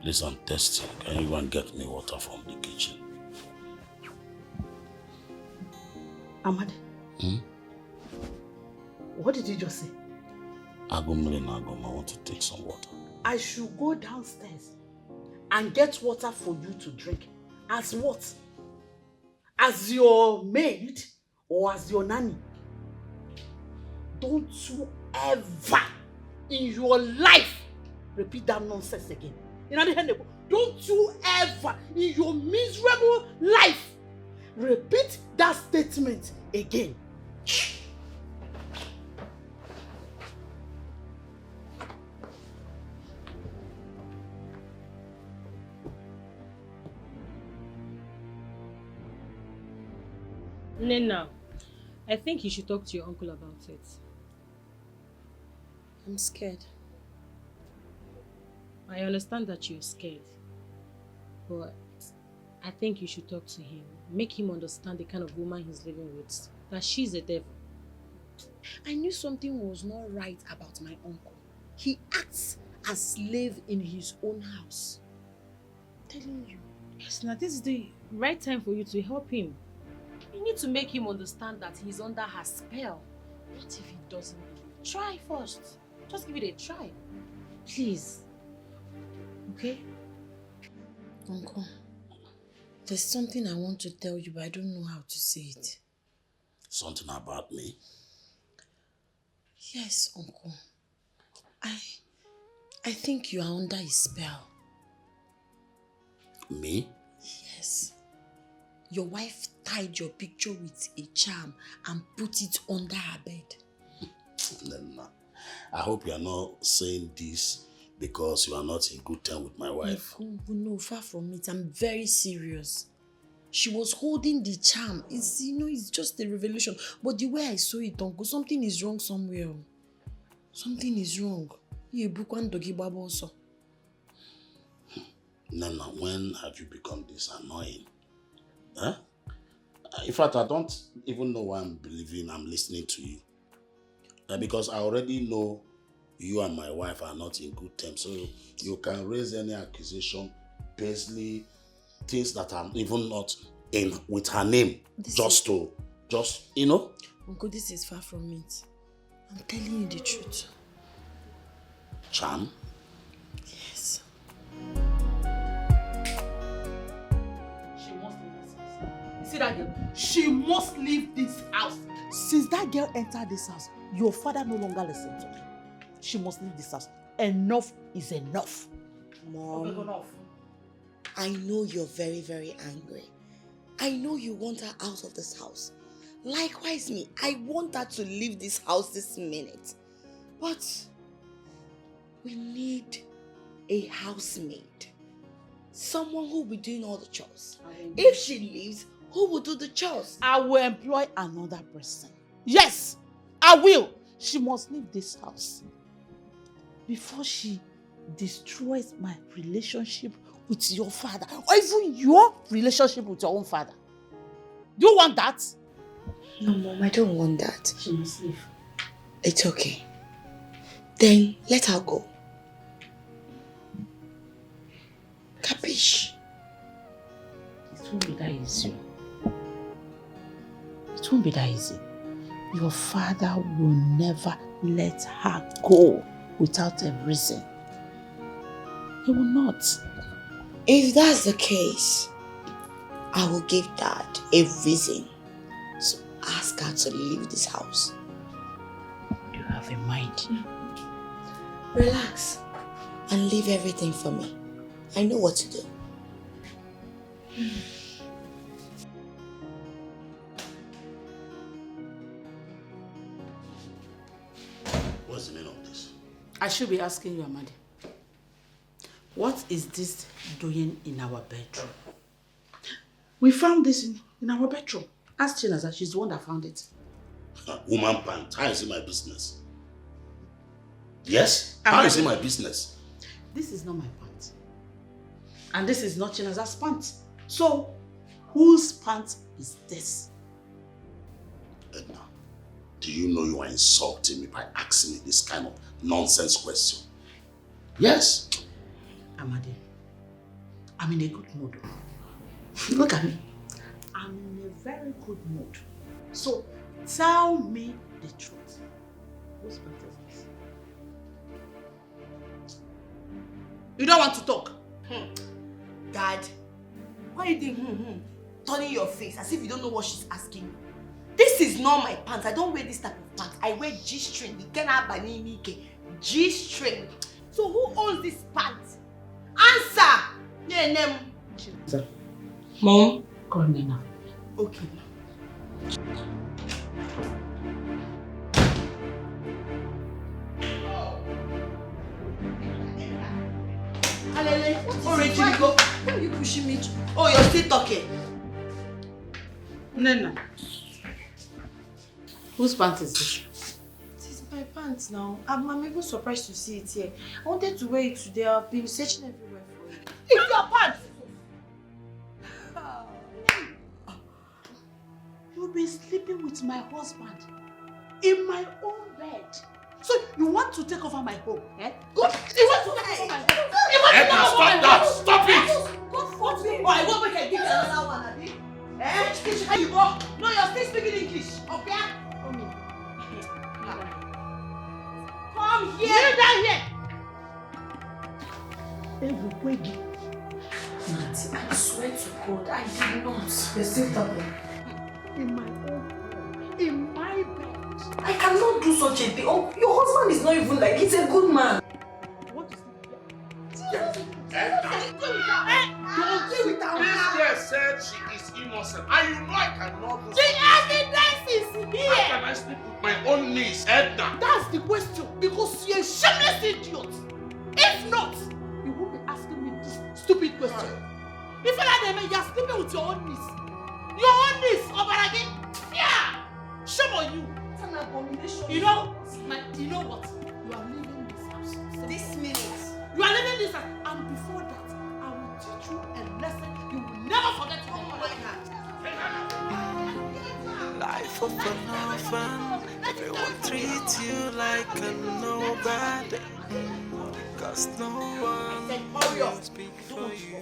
please, I'm thirsty. Can you go and get me water from the kitchen? Ahmad, what did you just say? I want to take some water. I should go downstairs and get water for you to drink. As what? As your maid or as your nanny? Don't you ever in your life repeat that nonsense again. Don't you ever in your miserable life repeat that statement again. Nena, I think you should talk to your uncle about it. I'm scared. I understand that you're scared, but I think you should talk to him. Make him understand the kind of woman he's living with. That she's a devil. I knew something was not right about my uncle. He acts as slave in his own house. I'm telling you. Yes, now this is the right time for you to help him. You need to make him understand that he's under her spell. What if he doesn't believe? Try first. Just give it a try. Please. Okay? Uncle, there's something I want to tell you, but I don't know how to say it. Something about me? Yes, Uncle. I think you are under his spell. Me? Yes. Your wife tied your picture with a charm and put it under her bed. Nena, I hope you are not saying this because you are not in good time with my wife. No, far from it. I'm very serious. She was holding the charm. It's just a revelation. But the way I saw it, Uncle, something is wrong somewhere. Something is wrong. Nana, when have you become this annoying? Huh? In fact, I don't even know why I'm listening to you. Because I already know you and my wife are not in good terms. So you can raise any accusation, basically things that are even not in with her name just you know. Uncle, this is far from it. I'm telling you the truth. Charm? Yes. She must leave this house. You see that girl? She must leave this house. Since that girl entered this house, your father no longer listens to her. She must leave this house. Enough is enough. Mom, Okay, enough. I know you're very, very angry. I know you want her out of this house. Likewise me, I want her to leave this house this minute. But we need a housemaid. Someone who will be doing all the chores. If she leaves, who will do the chores? I will employ another person. Yes, I will. She must leave this house before she destroys my relationship with your father, or even your relationship with your own father. Do you want that? No, Mom, I don't want that. She must leave. It's okay. Then let her go. Capiche? It won't be that easy. It won't be that easy. Your father will never let her go without a reason. He will not. If that's the case, I will give Dad a reason to ask her to leave this house. You have a mind. Relax and leave everything for me. I know what to do. What's the meaning of this? I should be asking you, Amadi. What is this doing in our bedroom? We found this in our bedroom. Ask Chinaza, she's the one that found it. Woman pant, how is it my business? Yes? How is it my business? This is not my pant. And this is not Chinaza's pant. So, whose pant is this? Edna, do you know you are insulting me by asking me this kind of nonsense question? Yes. Amadi, I'm in a good mood. Look at me. I'm in a very good mood. So, tell me the truth. Whose pant is this? You don't want to talk? Dad, why are you doing turning your face as if you don't know what she's asking you? This is not my pants. I don't wear this type of pants. I wear G-string. G-string. So who owns this pants? Answer! Sir. Mom? Call me now. Okay. Why are you pushing me? Oh, you're still talking. Nena. Whose pants is this? It is my pants now. I'm even surprised to see it here. I wanted to wear it today. I've been searching everywhere for it. It's your pants! You've been sleeping with my husband in my own bed. So you want to take over my home, eh? Go! You want to take over my home? Edna, stop that! Stop it! What me? Oh, I won't make a give you another one, Abi. Eh? Teach how you go. No, you're still speaking English. Okay? Come here. Come here. Kneel down here. Nancy, I swear to God, I did not. You're still talking. In my own home, in my bed. I cannot do such a thing. Oh, your husband is not even like, he's a good man. What is Edna! Don't deal with her. This girl said she is innocent. And you know I cannot do The evidence is here. How can I sleep with my own niece, Edna? That's the question. Because you're a shameless idiot. If not, you won't be asking me this stupid question. If you're sleeping with your own niece. Your own niece, Obaragi. Yeah. Shame on you. It's an abomination. You know what? You are leaving this house. This minute. You are leaving this house. And before that, I will teach you a lesson you will never forget. Life of an orphan, everyone treats you like a nobody. Cause no one will speak for you.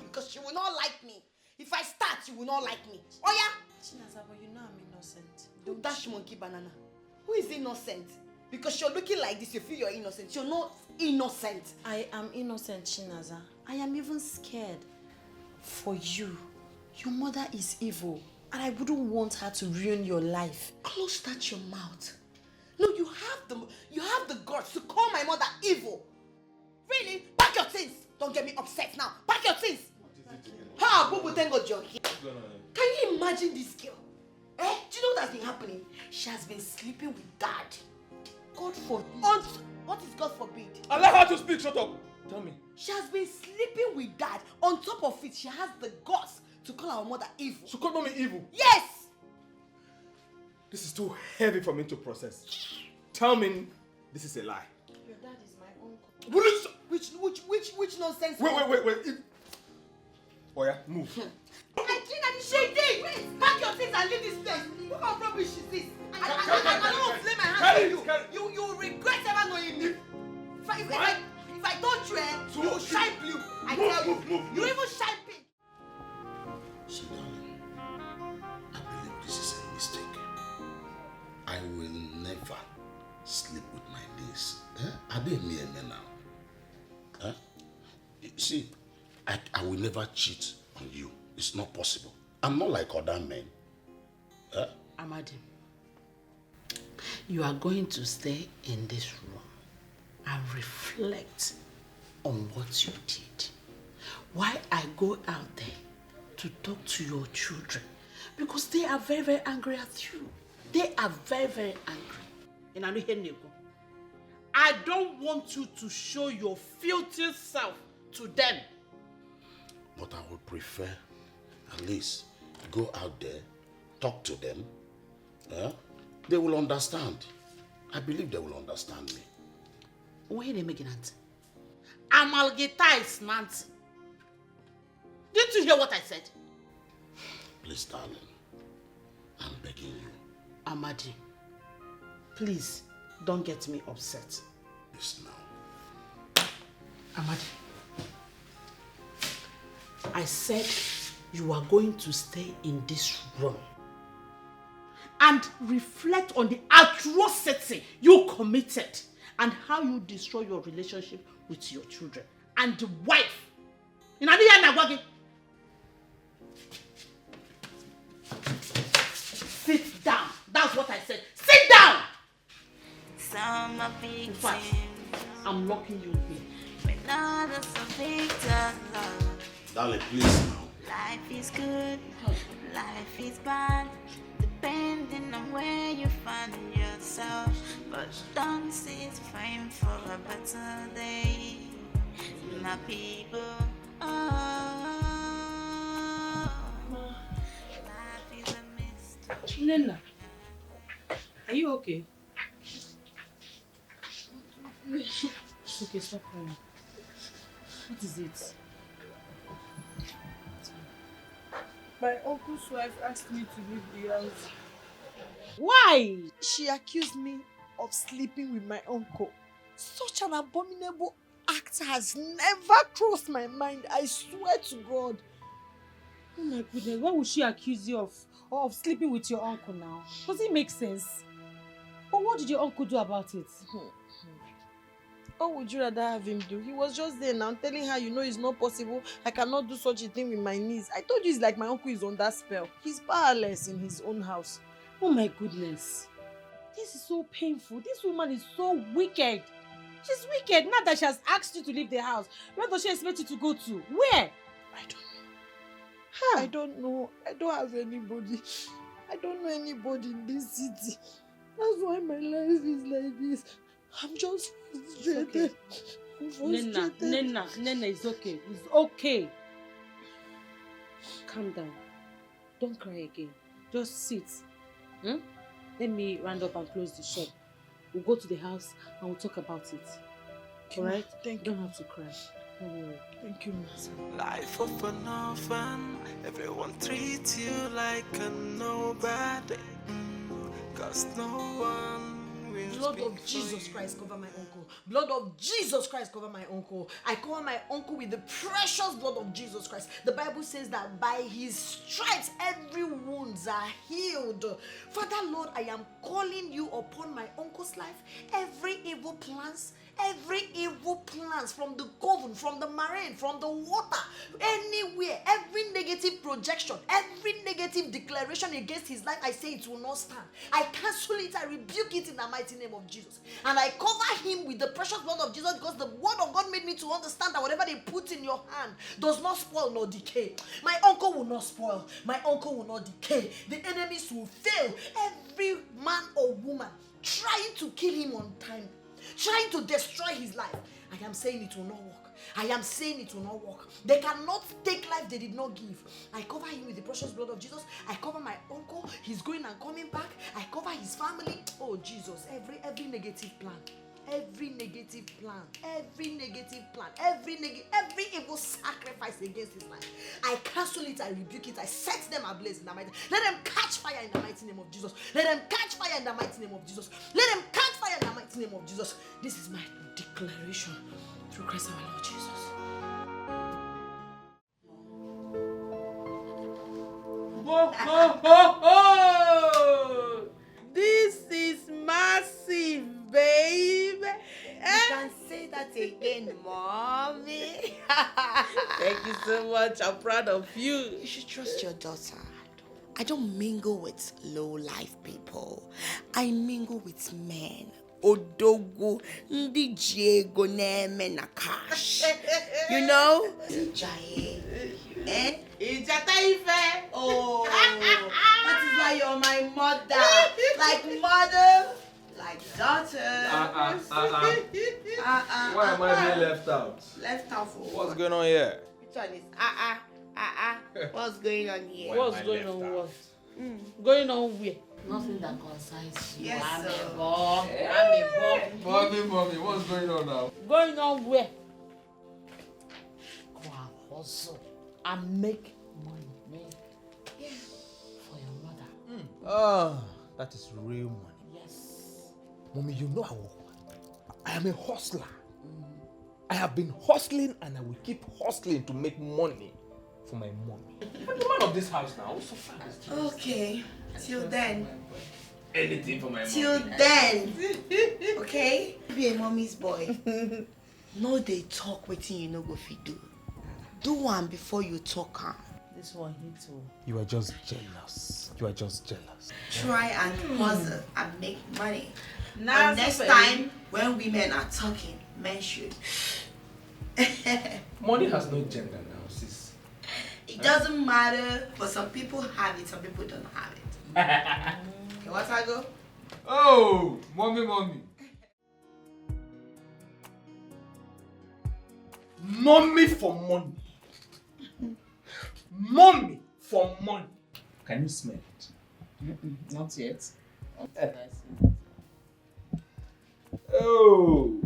Because she will not like me. If I start, you will not like me. Oh yeah? Chinaza, but you know I'm innocent. Don't dash monkey banana. Who is innocent? Because you're looking like this, you feel you're innocent. You're not innocent. I am innocent, Chinaza. I am even scared. For you. Your mother is evil. And I wouldn't want her to ruin your life. Close that your mouth. No, you have the guts to call my mother evil. Really? Pack your things. Don't get me upset now. Pack your things. Ha, Bubu, thank God you're here. Can you imagine this girl? Eh? Do you know what's been happening? She has been sleeping with Dad. God forbid. What is God forbid? Allow her to speak. Shut up. Tell me. She has been sleeping with Dad. On top of it, she has the guts to call our mother evil. She called mommy evil? Yes! This is too heavy for me to process. Tell me this is a lie. Your dad is my uncle. Which nonsense? Wait. Oh yeah, move. I think that she did. Pack your things and leave this place. What kind of rubbish is this? I don't want to lay my hands on you. You will regret ever knowing me. If I don't you, you will shine blue. I tell you. You even shine pink. See, darling, I believe this is a mistake. I will never sleep with my niece. Are they near me now? See, I will never cheat on you. It's not possible. I'm not like other men. Amadi, you are going to stay in this room and reflect on what you did. Why I go out there to talk to your children, because they are very, very angry at you. They are very, very angry. I don't want you to show your filthy self to them. But I would prefer at least go out there, talk to them. They will understand. I believe they will understand me. Wait a minute. Amalgata is Nancy. Did you hear what I said? Please, darling, I'm begging you. Amadi, please don't get me upset. Yes, now. Amadi, I said you are going to stay in this room and reflect on the atrocity you committed and how you destroy your relationship with your children and the wife. Sit down. That's what I said. Sit down! In fact, I'm locking you in. Darling, please now. Life is good, life is bad, depending on where you find yourself. But don't sit praying for a better day, my people. Life is a mist. Nena, are you okay? It's okay, stop crying. What is it? My uncle's wife asked me to leave the house. Why? She accused me of sleeping with my uncle. Such an abominable act has never crossed my mind. I swear to God. Oh my goodness, why would she accuse you of sleeping with your uncle now? Does it make sense? But what did your uncle do about it? What would you rather have him do? He was just there now telling her, you know, it's not possible. I cannot do such a thing with my niece. I told you it's like my uncle is on that spell. He's powerless in his own house. Oh my goodness. This is so painful. This woman is so wicked. She's wicked. Now that she has asked you to leave the house, where does she expect you to go to? Where? I don't know. I don't know. I don't have anybody. I don't know anybody in this city. That's why my life is like this. I'm just frustrated. Nena, it's okay. It's okay. Calm down. Don't cry again. Just sit. Let me round up and close the shop. We'll go to the house and we'll talk about it. Alright? Thank you. Don't have to cry. Don't worry. Thank you, Life of an orphan, everyone treats you like a nobody. Cause no one will Blood speak of Jesus Christ cover my uncle. uncle. Blood of Jesus Christ cover my uncle. I cover my uncle with the precious blood of Jesus Christ. The Bible says that by his stripes every wounds are healed. Father Lord, I am calling you upon my uncle's life. Every evil plans from the coven, from the marine, from the water, anywhere, every negative projection, every negative declaration against his life, I say it will not stand. I cancel it, I rebuke it in the mighty name of Jesus. And I cover him with the precious blood of Jesus, because the word of God made me to understand that whatever they put in your hand does not spoil nor decay. My uncle will not spoil. My uncle will not decay. The enemies will fail. Every man or woman trying to kill him on time, trying to destroy his life, I am saying it will not work. I am saying it will not work. They cannot take life they did not give. I cover him with the precious blood of Jesus. I cover my uncle. He's going and coming back. I cover his family. Oh Jesus, every negative plan. Every negative plan, every evil sacrifice against his life, I cancel it, I rebuke it, I set them ablaze in the mighty. Let them catch fire in the mighty name of Jesus. Let them catch fire in the mighty name of Jesus. Let them catch fire in the mighty name of Jesus. This is my declaration through Christ our Lord Jesus. Ho, ho, ho, ho! This is massive, babe. You can say that again, mommy. Thank you so much. I'm proud of you. You should trust your daughter. I don't mingle with low-life people. I mingle with men. Odogo, ndi Diego neme na cash. You know? Ijaye. Eh? Ijataife. Oh, that is why you're my mother. Like mother, like daughter. Why am I being left out? Left out for What's what? going on here? Which one is What's going on here? What's going on? What? Going on where? Nothing that concerns you. Yes, I'm sir. a bomb. Mommy, what's going on now? Going on where? Go and hustle and make money. For your mother. Ah, that is real money. Yes. Mommy, you know I am a hustler. I have been hustling and I will keep hustling to make money for my mommy. I'm the man of this house now. What's so fast? Okay, till then. Anything for my Till mommy. then. Okay? Be a mommy's boy. No, they talk wetin you no go fit do. Do one before you talk am. This one hits you. You are just jealous. You are just jealous. Try and hustle and make money. Now, But next time, when women are talking, men should. Money has no gender now, sis. It doesn't matter, but some people have it, some people don't have it. Okay, what I go? Oh, mommy. Mommy for money. Mommy for money. Can you smell it? Not yet. Oh.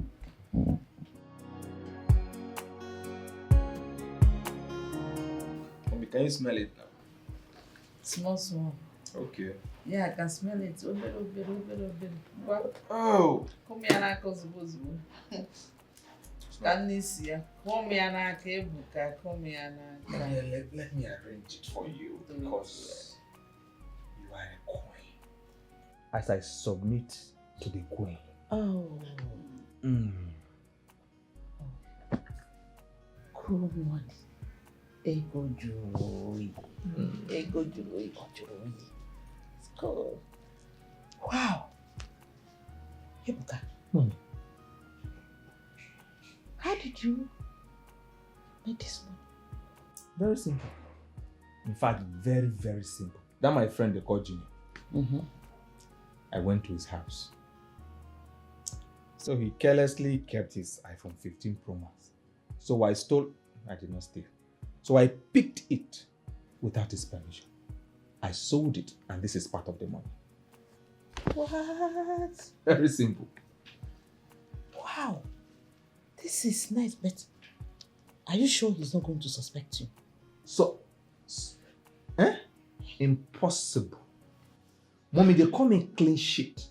Mommy, can you smell it now? Small. Okay. Yeah, I can smell it. A little bit. But Oh. come here and Zubu. Can you see? Come here and Kebuka. Come here and Let me arrange it for you because you are a queen. As I submit to the queen. Oh. Cool one. Ego joy. Ego joy. It's cool. Wow. Kebuka. How did you make this money? Very simple. In fact, very, very simple. That my friend they called Jimmy. I went to his house. So he carelessly kept his iPhone 15 Pro Max. So I did not steal. So I picked it without his permission. I sold it and this is part of the money. What? Very simple. Wow. This is nice, but are you sure he's not going to suspect you? So, impossible. Mommy, they call me clean sheet.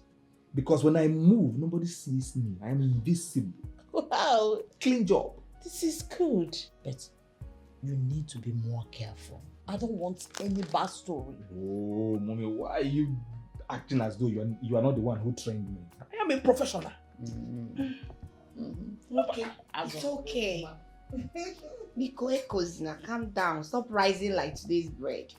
Because when I move, nobody sees me. I am invisible. Wow, Clean job. this is good. But you need to be more careful. I don't want any bad story. Oh, mommy, why are you acting as though you are not the one who trained me? I am a professional. Okay, it's okay. Biko Ekozina, calm down. Stop rising like today's bread.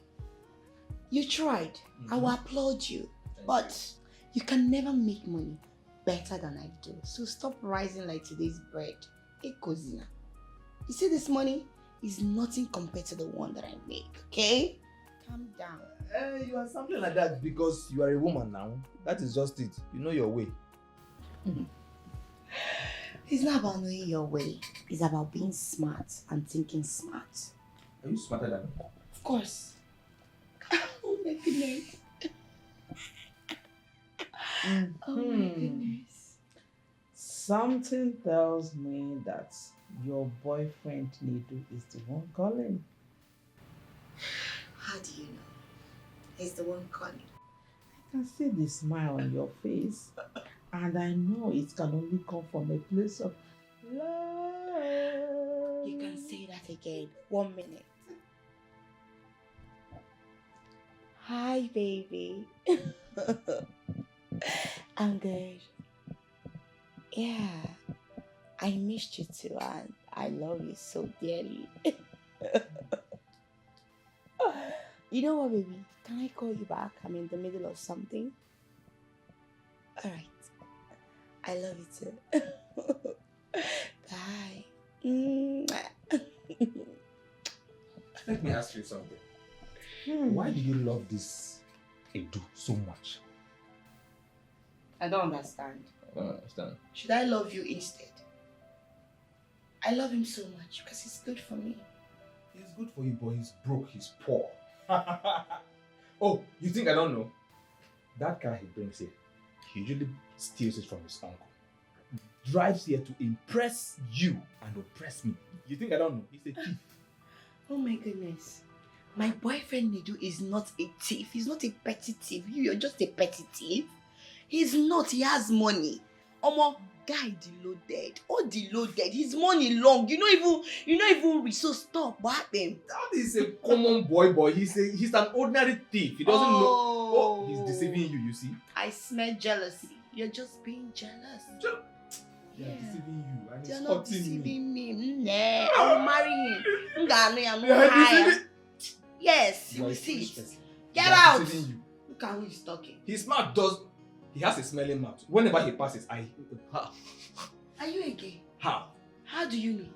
You tried. I will applaud you. But you can never make money better than I do. So stop rising like today's bread. Ekozina. You see this money is nothing compared to the one that I make, okay? Calm down. You are something like that because you are a woman now. That is just it. You know your way. It's not about knowing your way. It's about being smart and thinking smart. Are you smarter than me? Of course. Oh my goodness. Oh my goodness. Something tells me that your boyfriend Nidu is the one calling. How do you know? He's the one calling. I can see the smile on your face, and I know it can only come from a place of love. You can say that again. 1 minute. Hi, baby. I'm good. Yeah, I missed you too, and I love you so dearly. You know what, baby? Can I call you back? I'm in the middle of something. All right. I love you too. Bye. Let me ask you something. Why do you love this Edu so much? I don't understand. I don't understand. Should I love you instead? I love him so much because he's good for me. He's good for you, but he's broke, he's poor. Oh, you think I don't know? That car he brings here, he usually steals it from his uncle. Drives here to impress you and oppress me. You think I don't know? He's a thief. Oh my goodness. My boyfriend Nidu is not a thief. He's not a petty thief. You're just a petty thief. He's not. He has money. Omo, guy deloaded. Oh, deloaded. His money long. You know even rich. So stop. What happened? That is a common boy. He's an ordinary thief. He doesn't know. Oh, he's deceiving you, you see? I smell jealousy. You're just being jealous. Yeah, deceiving you. And You're he's not hurting deceiving me. me. Nah, I will marry him. Yes, you will see it. Get out. You. Look at who he's talking. His mouth does. He has a smelling mouth. Whenever he passes, Are you a gay? How? How do you know?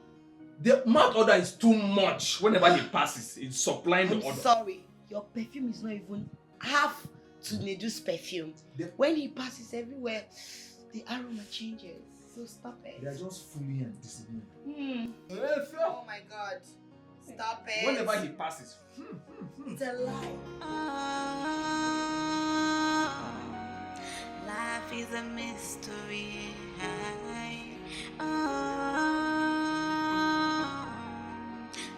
The mouth odor is too much. Whenever he passes, it's supplying the I'm odor. sorry. Your perfume is not even half to Nedu's perfume. When he passes everywhere, the aroma changes. So stop it. They are just fooling and deceiving you. Oh my God. Stop it. Whenever he passes. It's a lie. Life is a mystery.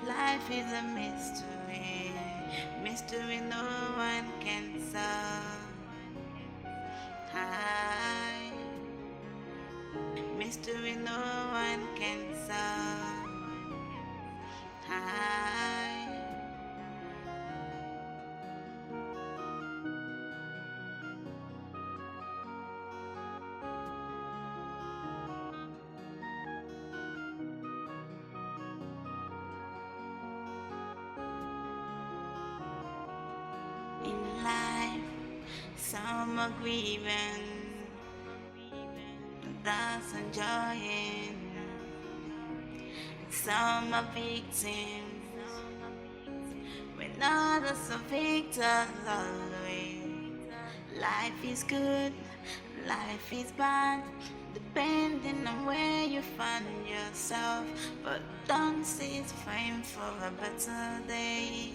Life is a mystery. Mystery no one can solve. Mystery no one can solve. In life, some are grieving, that's enjoying. Some are victims, when others are victors always. Life is good, life is bad, depending on where you find yourself. But don't cease praying for a better day,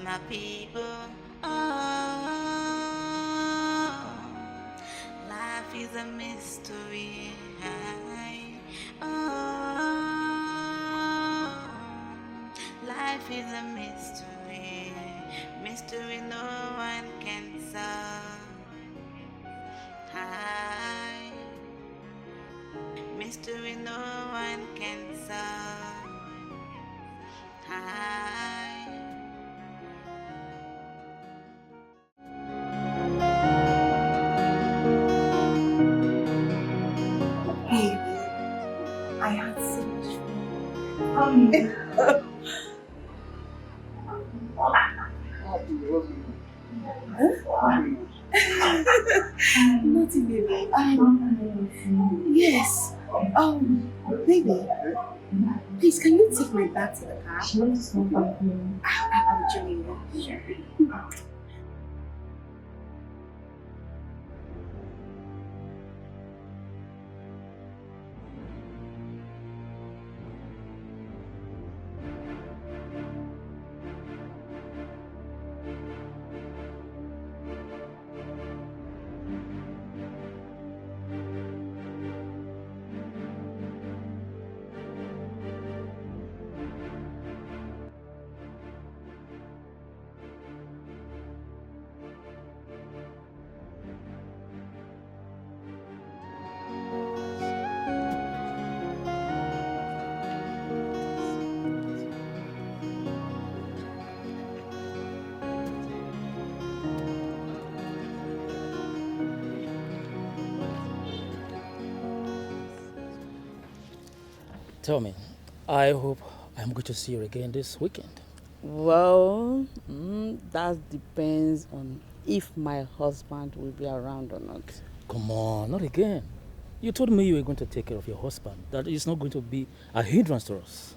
my people. Life is a mystery. Life is a mystery. Mystery no one can solve. High mystery no one can solve. High. Baby, I had so much fun. Nothing, baby. Yes. Baby, please, can you take my bag to the car? I'm joining you. Sure. Tell me, I hope I'm going to see you again this weekend. Well, that depends on if my husband will be around or not. Come on, not again. You told me you were going to take care of your husband. That is not going to be a hindrance to us.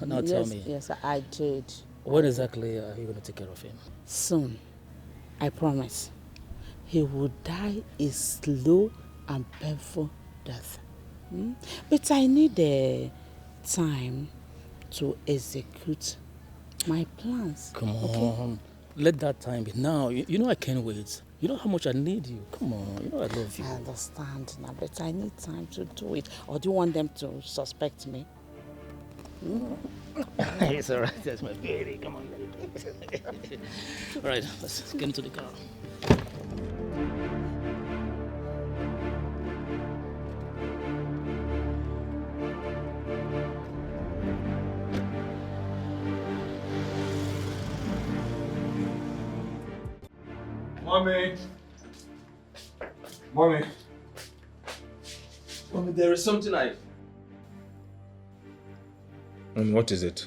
Now tell me. Yes, I did. When exactly are you going to take care of him? Soon. I promise. He will die a slow and painful death. But I need time to execute my plans. Come on. Okay? Let that time be now. You know I can't wait. You know how much I need you. Come on. You know I love you. I understand now, but I need time to do it. Or do you want them to suspect me? It's all right. That's my baby. Come on. All right. Let's get into the car. Mommy! Mommy! Mommy, there is something Mommy, what is it?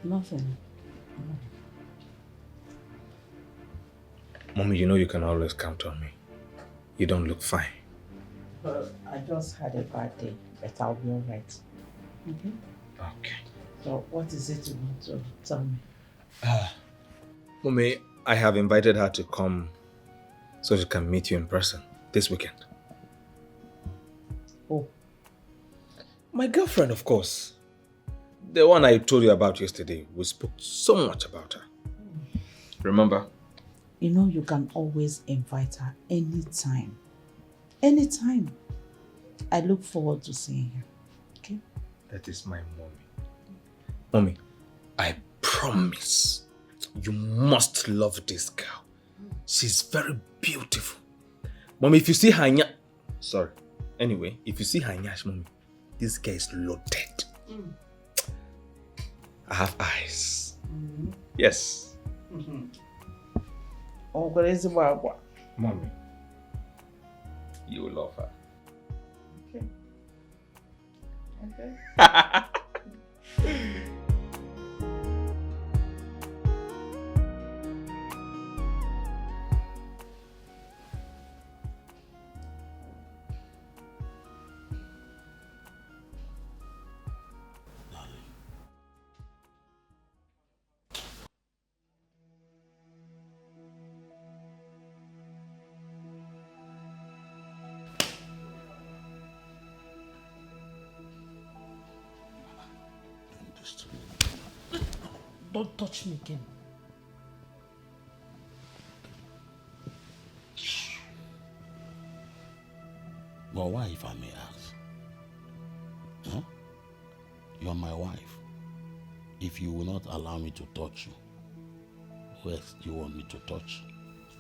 Nothing. Mommy, you know you can always count on me. You don't look fine. I just had a bad day, but I'll be all right. Okay? Okay. So what is it you want to tell me? Mommy, I have invited her to come so she can meet you in person this weekend. Oh. My girlfriend, of course. The one I told you about yesterday. We spoke so much about her. Remember? You know you can always invite her anytime. Anytime. I look forward to seeing her. Okay? That is my mommy. Mommy, I promise you must love this girl. She's very beautiful. Mommy, if you see her sorry. Anyway, if you see her nyash, Mommy, this girl is loaded. I have eyes. Yes. Oh, Mommy, you will love her. Okay. Okay. Don't touch me again. But why, if I may ask? Huh? You're my wife. If you will not allow me to touch you, who else do you want me to touch?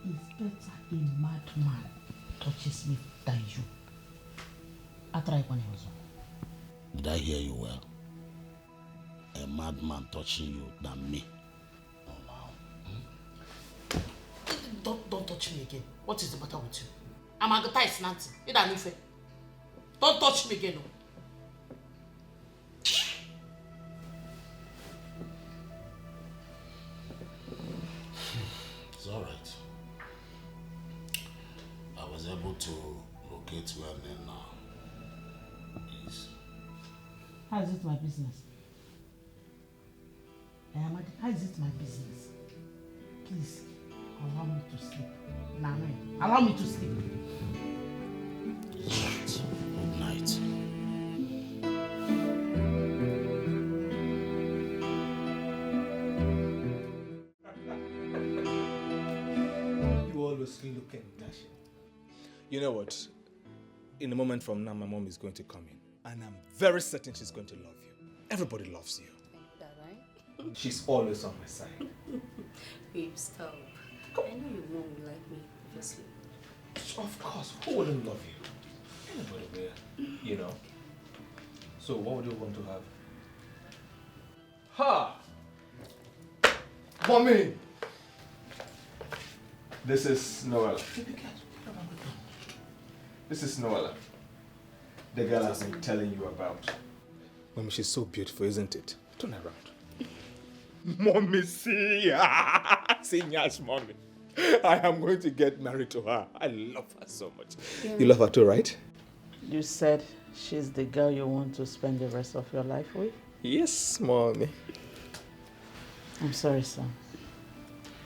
It's better a madman touches me than you. I try one else. Did I hear you well? A madman touching you than me. Don't touch me again. What is the matter with you? I'm Agatha Nancy. Don't touch me again. No. It's all right. I was able to locate where Nena is. How is it my business? How is it my business? Please, allow me to sleep. Nana, allow me to sleep. Good night. You always looking dashing. You know what? In a moment from now, my mom is going to come in. And I'm very certain she's going to love you. Everybody loves you. That, right? She's always on my side. Babe, stop. I know your mom will like me, obviously. Of course, who wouldn't love you? Anybody will, you know. So what would you want to have? Ha! Mommy! This is Noella. This is Noella. The girl I've been telling you about. Mommy, she's so beautiful, isn't it? Turn around. Mommy, see! See, yes, Mommy. I am going to get married to her. I love her so much. Yeah. You love her too, right? You said she's the girl you want to spend the rest of your life with? Yes, Mommy. I'm sorry, son.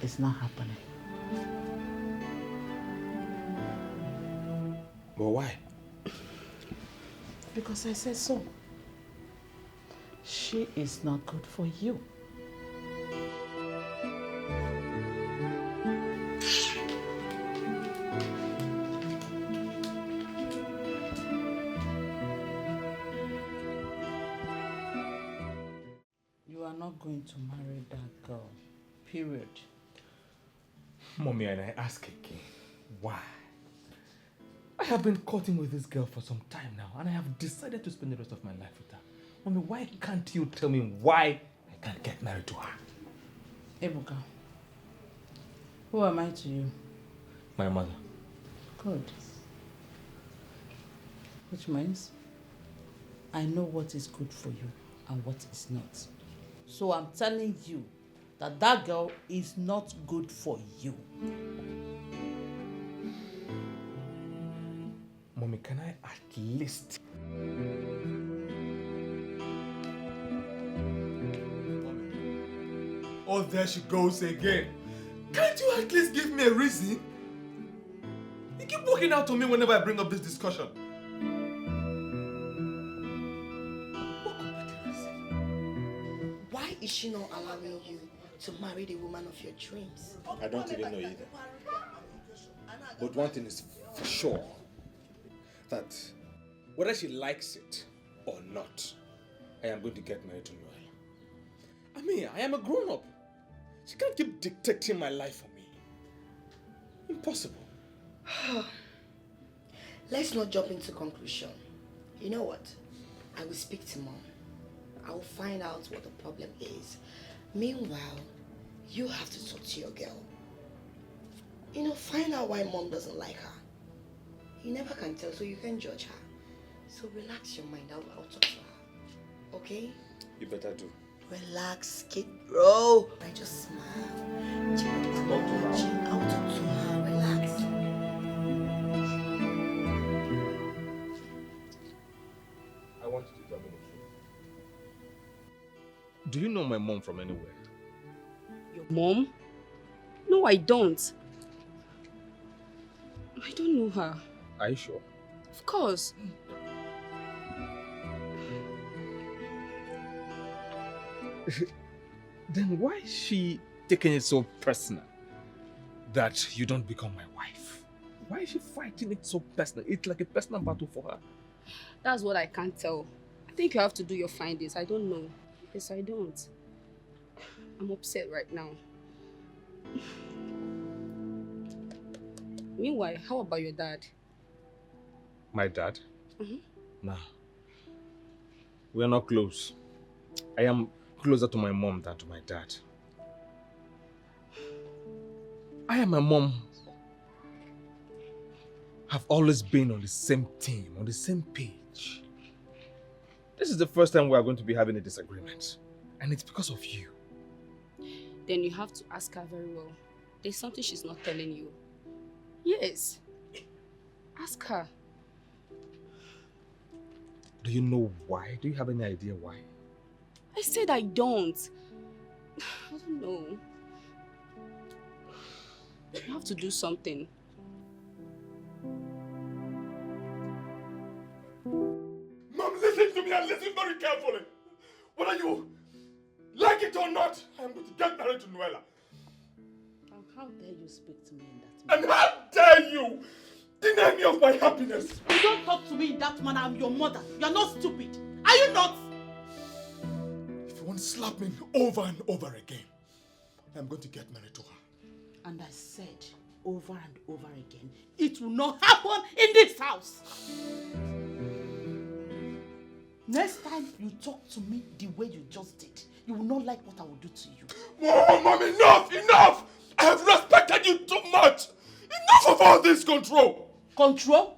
It's not happening. But why? Because I said so. She is not good for you. You are not going to marry that girl. Period. Mommy, and I ask again, why? I have been courting with this girl for some time now, and I have decided to spend the rest of my life with her. Mommy, why can't you tell me why I can't get married to her? Ebuka, who am I to you? My mother. Good. Which means I know what is good for you and what is not. So I'm telling you that that girl is not good for you. Mommy, can I at least... Oh, there she goes again. Can't you at least give me a reason? You keep walking out to me whenever I bring up this discussion. What could be the reason? Why is she not allowing you to marry the woman of your dreams? I don't even know either. But one thing is for sure, that whether she likes it or not, I am going to get married to Noella. I mean, I am a grown-up. She can't keep dictating my life for me. Impossible. Let's not jump into conclusion. You know what? I will speak to Mom. I will find out what the problem is. Meanwhile, you have to talk to your girl. You know, find out why Mom doesn't like her. You never can tell, so you can judge her. So relax your mind. I'll talk to her. Okay? You better do. Relax, kid, bro. I just smile. I'll talk to her. Relax. I want you to tell me the truth. Do you know my mom from anywhere? Your mom? No, I don't. I don't know her. Are you sure? Of course. Then why is she taking it so personal that you don't become my wife? Why is she fighting it so personal? It's like a personal battle for her. That's what I can't tell. I think you have to do your findings. I don't know. Yes, I don't. I'm upset right now. Meanwhile, how about your dad? My dad? Mhm. Nah. We are not close. I am closer to my mom than to my dad. I and my mom have always been on the same team, on the same page. This is the first time we are going to be having a disagreement. And it's because of you. Then you have to ask her very well. There's something she's not telling you. Yes. Ask her. Do you know why? Do you have any idea why? I said I don't. I don't know. You have to do something. Mom, listen to me and listen very carefully. Whether you like it or not, I am going to get married to Noella. How dare you speak to me in that And how dare you deny me of my happiness? You don't talk to me in that manner. I'm your mother. You're not stupid. Are you not? If you want to slap me over and over again, I'm going to get married to her. And I said over and over again, it will not happen in this house. Next time you talk to me the way you just did, you will not like what I will do to you. Mom, enough! Enough! I have respected you too much! Enough of all this control! Control?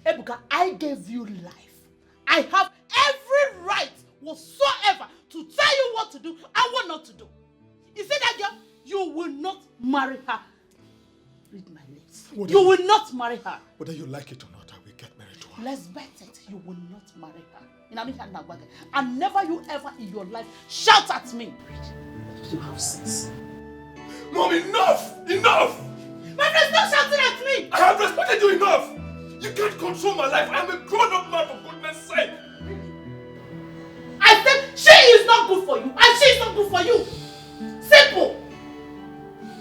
Ebuka, I gave you life. I have every right whatsoever to tell you what to do and what not to do. You see that girl? You will not marry her. Read my lips. You will not marry her. Whether you like it or not, I will get married to her. Let's bet it. You will not marry her. And never you ever in your life shout at me. You have sense. Mom, enough! Enough! My friend's not shouting at me! I have respected you enough! You can't control my life. I am a grown-up man, for goodness sake! I said she is not good for you and she is not good for you. Simple!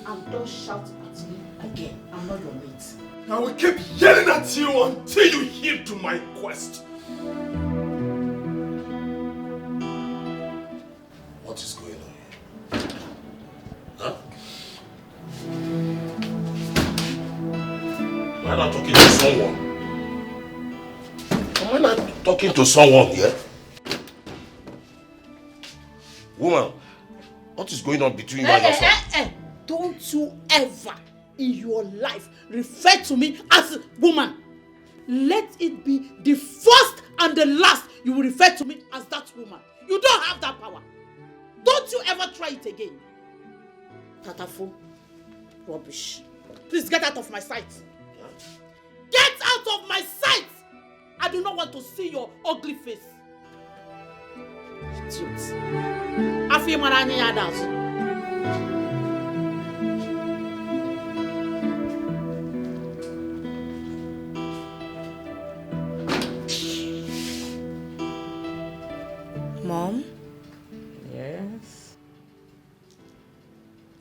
And don't shout at me again. I'm not your mate. I will keep yelling at you until you heed to my quest. What is going on here? Huh? Am I not talking to someone? Am I not talking to someone here? Woman, what is going on between you and your son? Don't you ever in your life refer to me as a woman. Let it be the first and the last you will refer to me as that woman. You don't have that power. Don't you ever try it again. Tatafo. Rubbish. Please get out of my sight. Get out of my sight! I do not want to see your ugly face. Idiot. Afi marani adults. Mom? Yes?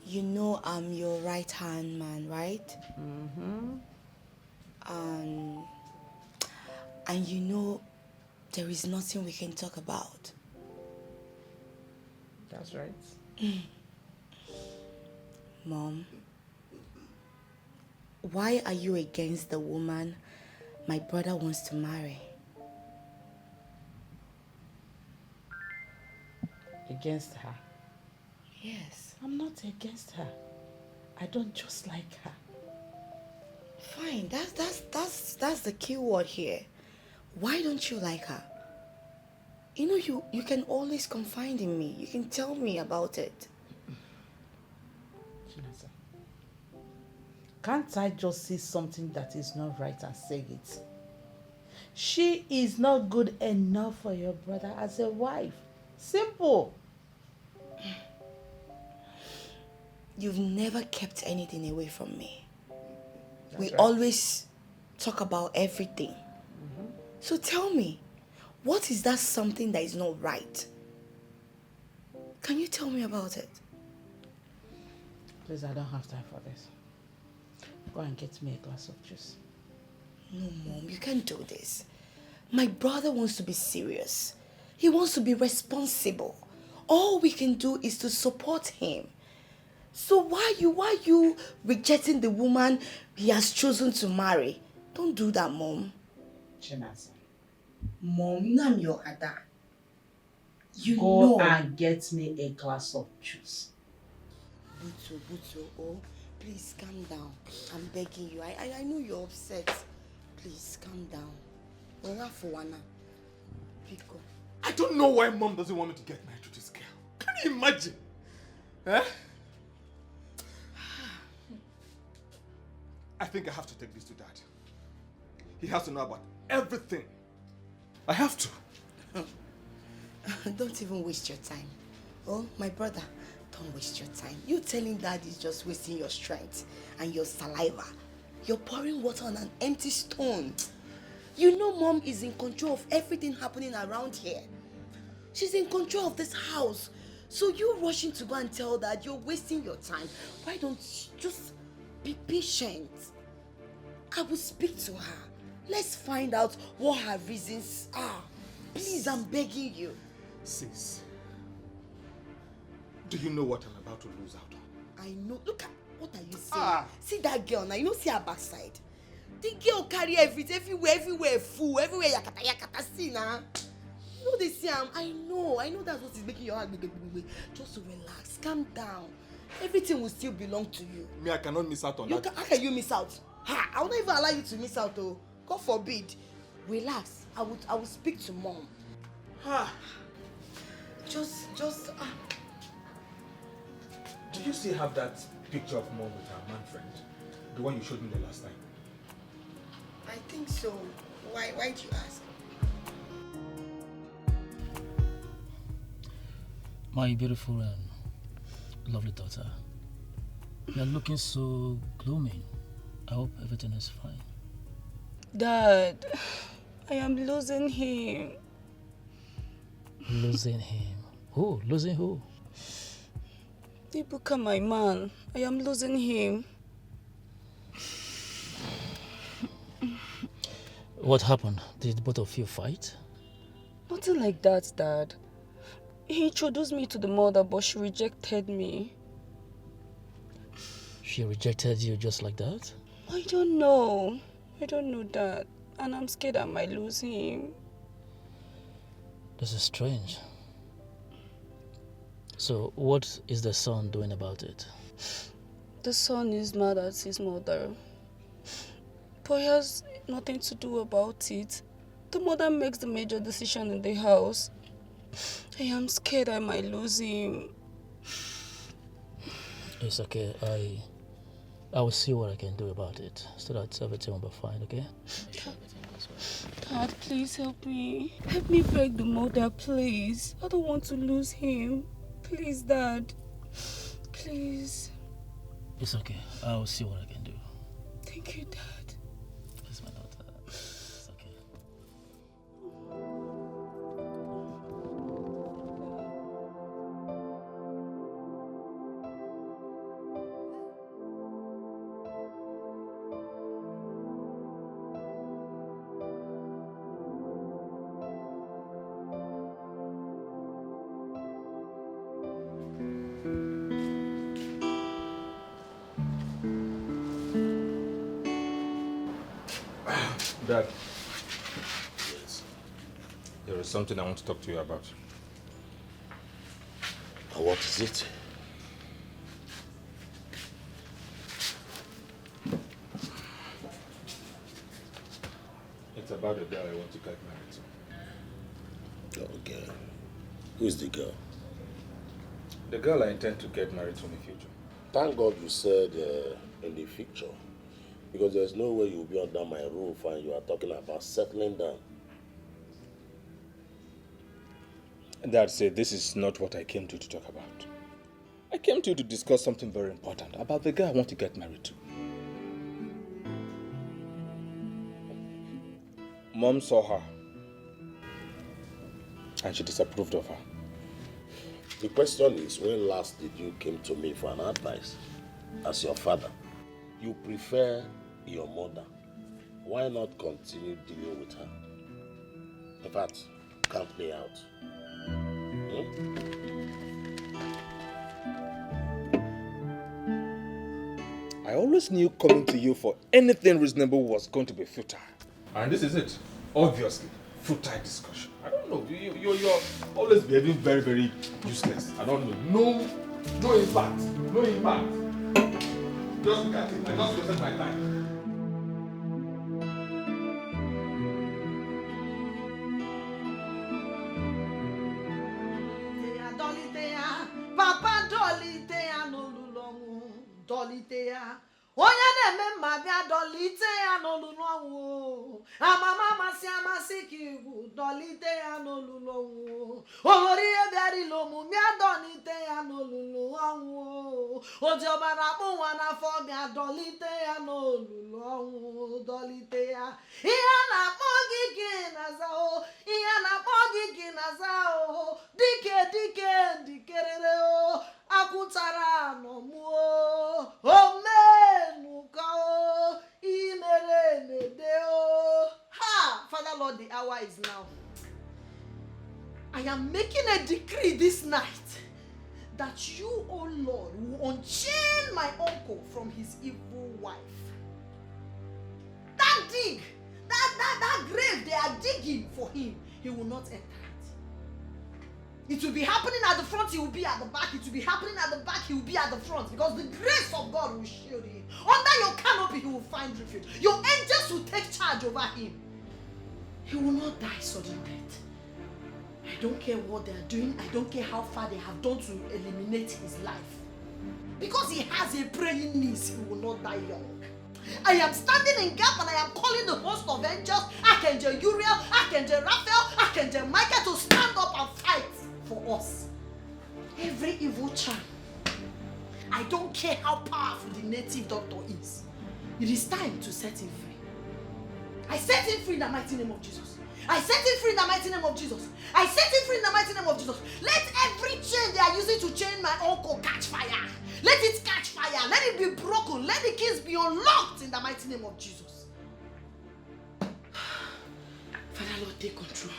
You know I'm your right-hand man, right? Mm-hmm. And you know there is nothing we can talk about. That's right. Mom, why are you against the woman my brother wants to marry? Against her? Yes. I'm not against her. I don't just like her. Fine, that's the key word here. Why don't you like her? You know, you can always confide in me. You can tell me about it. Can't I just see something that is not right and say it? She is not good enough for your brother as a wife. Simple. You've never kept anything away from me. We right. always talk about everything. So tell me, what is that something that is not right? Can you tell me about it? Please, I don't have time for this. Go and get me a glass of juice. No, Mom, you can't do this. My brother wants to be serious. He wants to be responsible. All we can do is to support him. So why you rejecting the woman he has chosen to marry? Don't do that, Mom. Chinasa, Mom, you know I'm your Ada. You go know. and get me a glass of juice. Buto, oh, please calm down. I'm begging you. I know you're upset. Please calm down. I don't know why Mom doesn't want me to get married to this girl. Can you imagine? Eh? I think I have to take this to Dad. He has to know about everything. I have to. Don't even waste your time. Oh, my brother, don't waste your time. You telling Dad is just wasting your strength and your saliva. You're pouring water on an empty stone. You know Mom is in control of everything happening around here. She's in control of this house. So you rushing to go and tell Dad you're wasting your time. Why don't you just be patient? I will speak to her. Let's find out what her reasons are. Please, I'm begging you. Sis, do you know what I'm about to lose out on? I know. Look at, what are you saying? See that girl now, you know, see her backside. The girl carry everything, everywhere full, everywhere yakata, see now. You know they see him. I know that's what is making your heart big. Just relax, calm down. Everything will still belong to you. Me, I cannot miss out on that. How can you miss out? I will not even allow you to miss out, oh. God forbid. Relax. I will speak to Mom. Just. Do you still have that picture of Mom with her man friend? The one you showed me the last time? I think so. Why do you ask? My beautiful and lovely daughter, you're looking so gloomy. I hope everything is fine. Dad, I am losing him. Losing him? Who? Losing who? Ibuka, my man. I am losing him. What happened? Did both of you fight? Nothing like that, Dad. He introduced me to the mother, but she rejected me. She rejected you just like that? I don't know, Dad. And I'm scared I might lose him. This is strange. So, what is the son doing about it? The son is mad at his mother. But he has nothing to do about it. The mother makes the major decision in the house. I am scared I might lose him. It's okay. I will see what I can do about it so that everything will be fine, okay? Dad, please help me. Help me beg the mother, please. I don't want to lose him. Please, Dad. Please. It's okay. I will see what I can do. Thank you, Dad. It's my daughter. It's okay. Dad. Yes. There is something I want to talk to you about. What is it? It's about a girl I want to get married to. Oh, girl. Who is the girl? The girl I intend to get married to in the future. Thank God you said in the future. Because there's no way you'll be under my roof and you are talking about settling down. Dad said this is not what I came to talk about. I came to discuss something very important about the girl I want to get married to. Mom saw her and she disapproved of her. The question is, when last did you came to me for an advice? As your father, you prefer your mother. Why not continue dealing with her? In fact, count me out. I always knew coming to you for anything reasonable was going to be futile. And this is it. Obviously, futile discussion. I don't know. You're always behaving very, very useless. I don't know. No impact. No impact. Just look at it. I just wasted my time. Papa dolitea n'olulonwu, dolitea. Onye na-eme mma bịa dolitea n'olulonwu. Amama amasị amasị ka iwu dolitea n'olulonwu. Olori ihe bịara ilomu bịa dolitea n'olulonwu. Ojiọba na-akpụ nwa n'afọ bịa dolitea n'olulonwu, dolitea. Ihe na-akpọ gị gị na-aza o, ihe na-akpọ gị na-aza o. Dike dikerere o, akwụtara n'ọmụọ, omenuka o, imere nede o. Ha! Father Lord, the hour is now. I am making a decree this night that you, O Lord, will unchain my uncle from his evil wife. That dig, that grave they are digging for him, he will not enter. It will be happening at the front, he will be at the back. It will be happening at the back, he will be at the front. Because the grace of God will shield him. Under your canopy, he will find refuge. Your angels will take charge over him. He will not die sudden death. I don't care what they are doing. I don't care how far they have done to eliminate his life. Because he has a praying niece, he will not die young. I am standing in gap and I am calling the host of angels, Archangel Uriel, Archangel Raphael, Archangel Michael to stand up and fight for us. Every evil charm. I don't care how powerful the native doctor is. It is time to set him free. I set him free in the mighty name of Jesus. I set him free in the mighty name of Jesus. I set him free in the mighty name of Jesus. Let every chain they are using to chain my uncle catch fire. Let it catch fire. Let it be broken. Let the keys be unlocked in the mighty name of Jesus. Father Lord, take control.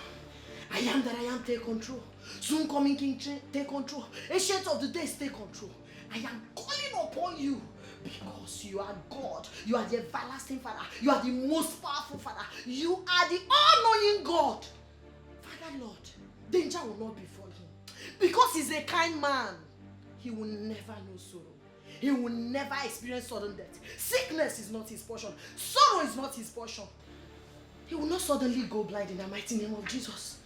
I am that I am, take control. Soon coming King, take control. Ancient of the days, take control. I am calling upon you because you are God. You are the everlasting Father. You are the most powerful Father. You are the all-knowing God. Father Lord, danger will not befall him. Because he's a kind man, he will never know sorrow. He will never experience sudden death. Sickness is not his portion. Sorrow is not his portion. He will not suddenly go blind in the mighty name of Jesus.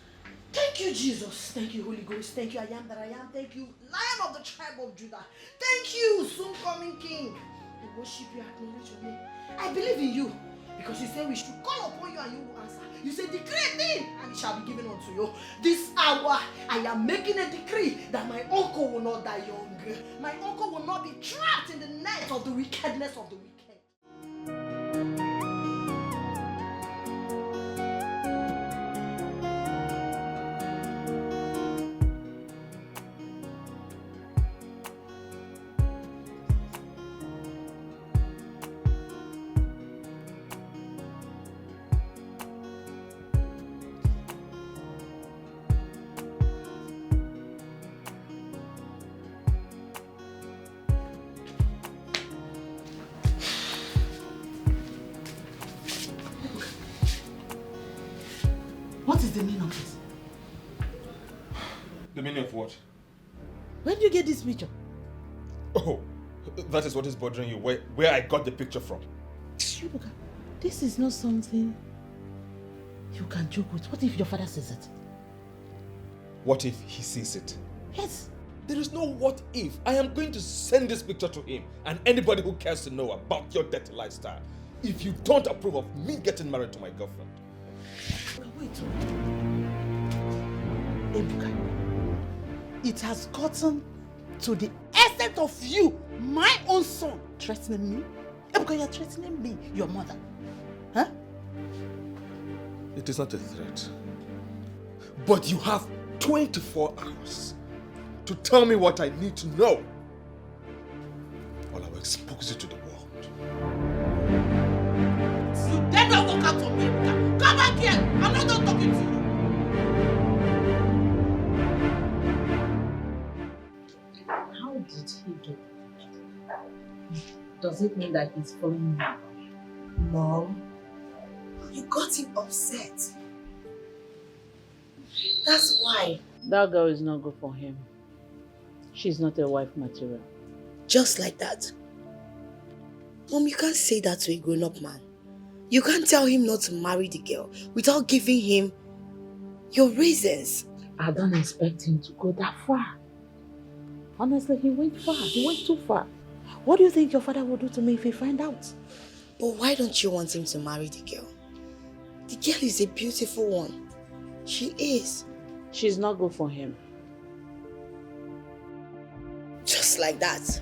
Thank you, Jesus. Thank you, Holy Ghost. Thank you, I am that I am. Thank you, Lion of the tribe of Judah. Thank you, soon coming King. I worship you, I acknowledge your name. I believe in you because you say we should call upon you and you will answer. You say decree a thing and it shall be given unto you. This hour, I am making a decree that my uncle will not die young. My uncle will not be trapped in the net of the wickedness of the wicked. What is the meaning of this? The meaning of what? Where did you get this picture? Oh, that is what is bothering you, where I got the picture from. Ebuka, this is not something you can joke with. What if your father sees it? What if he sees it? Yes. There is no what if. I am going to send this picture to him and anybody who cares to know about your dirty lifestyle. If you don't approve of me getting married to my girlfriend. Wait. Ebuka, it has gotten to the extent of you, my own son, threatening me. Ebuka, you're threatening me, your mother. Huh? It is not a threat. But you have 24 hours to tell me what I need to know, or I will expose you to the world. You dare not walk out on me, Ebuka. Come back here. I'm not done talking to you. How did he do Does it mean that he's following me? Mom, you got him upset. That's why. That girl is not good for him. She's not a wife material. Just like that. Mom, you can't say that to a grown-up man. You can't tell him not to marry the girl without giving him your reasons. I don't expect him to go that far. Honestly, he went far. He went too far. What do you think your father will do to me if he find out? But why don't you want him to marry the girl? The girl is a beautiful one. She is. She's not good for him. Just like that.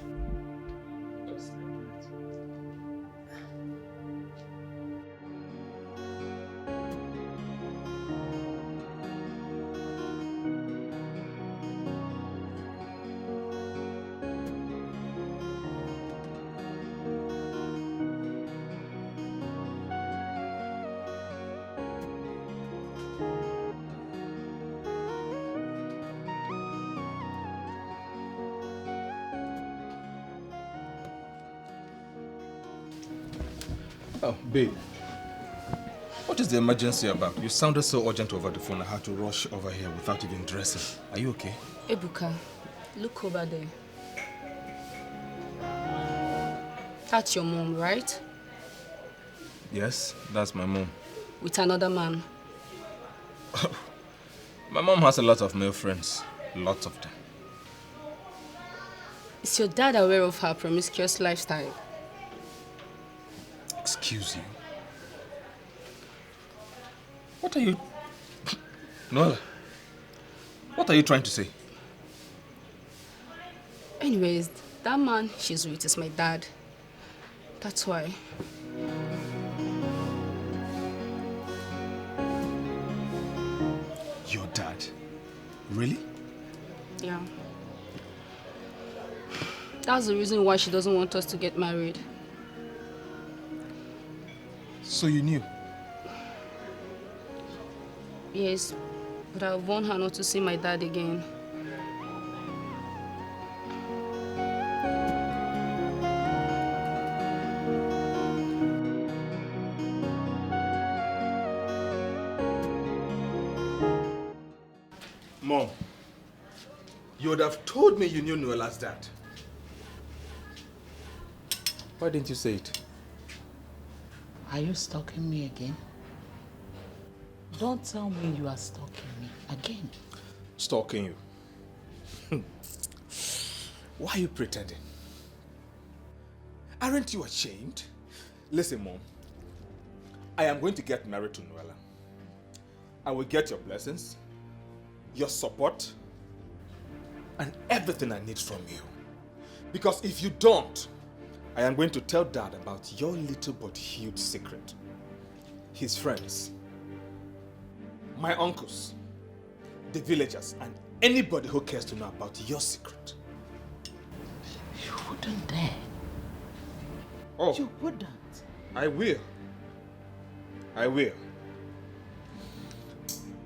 Oh, babe. What is the emergency about? You sounded so urgent over the phone. I had to rush over here without even dressing. Are you okay? Ebuka, look over there. That's your mom, right? Yes, that's my mom. With another man. My mom has a lot of male friends. Lots of them. Is your dad aware of her promiscuous lifestyle? Excuse you. What are you... Noel, what are you trying to say? Anyways, that man she's with is my dad. That's why. Your dad? Really? Yeah. That's the reason why she doesn't want us to get married. So you knew? Yes, but I've warned her not to see my dad again. Mom, you would have told me you knew Noela's dad. Why didn't you say it? Are you stalking me again? Don't tell me you are stalking me again. Stalking you? Why are you pretending? Aren't you ashamed? Listen, Mom. I am going to get married to Noela. I will get your blessings, your support, and everything I need from you. Because if you don't, I am going to tell Dad about your little but huge secret. His friends, my uncles, the villagers, and anybody who cares to know about your secret. You wouldn't dare. Oh. You wouldn't. I will. I will.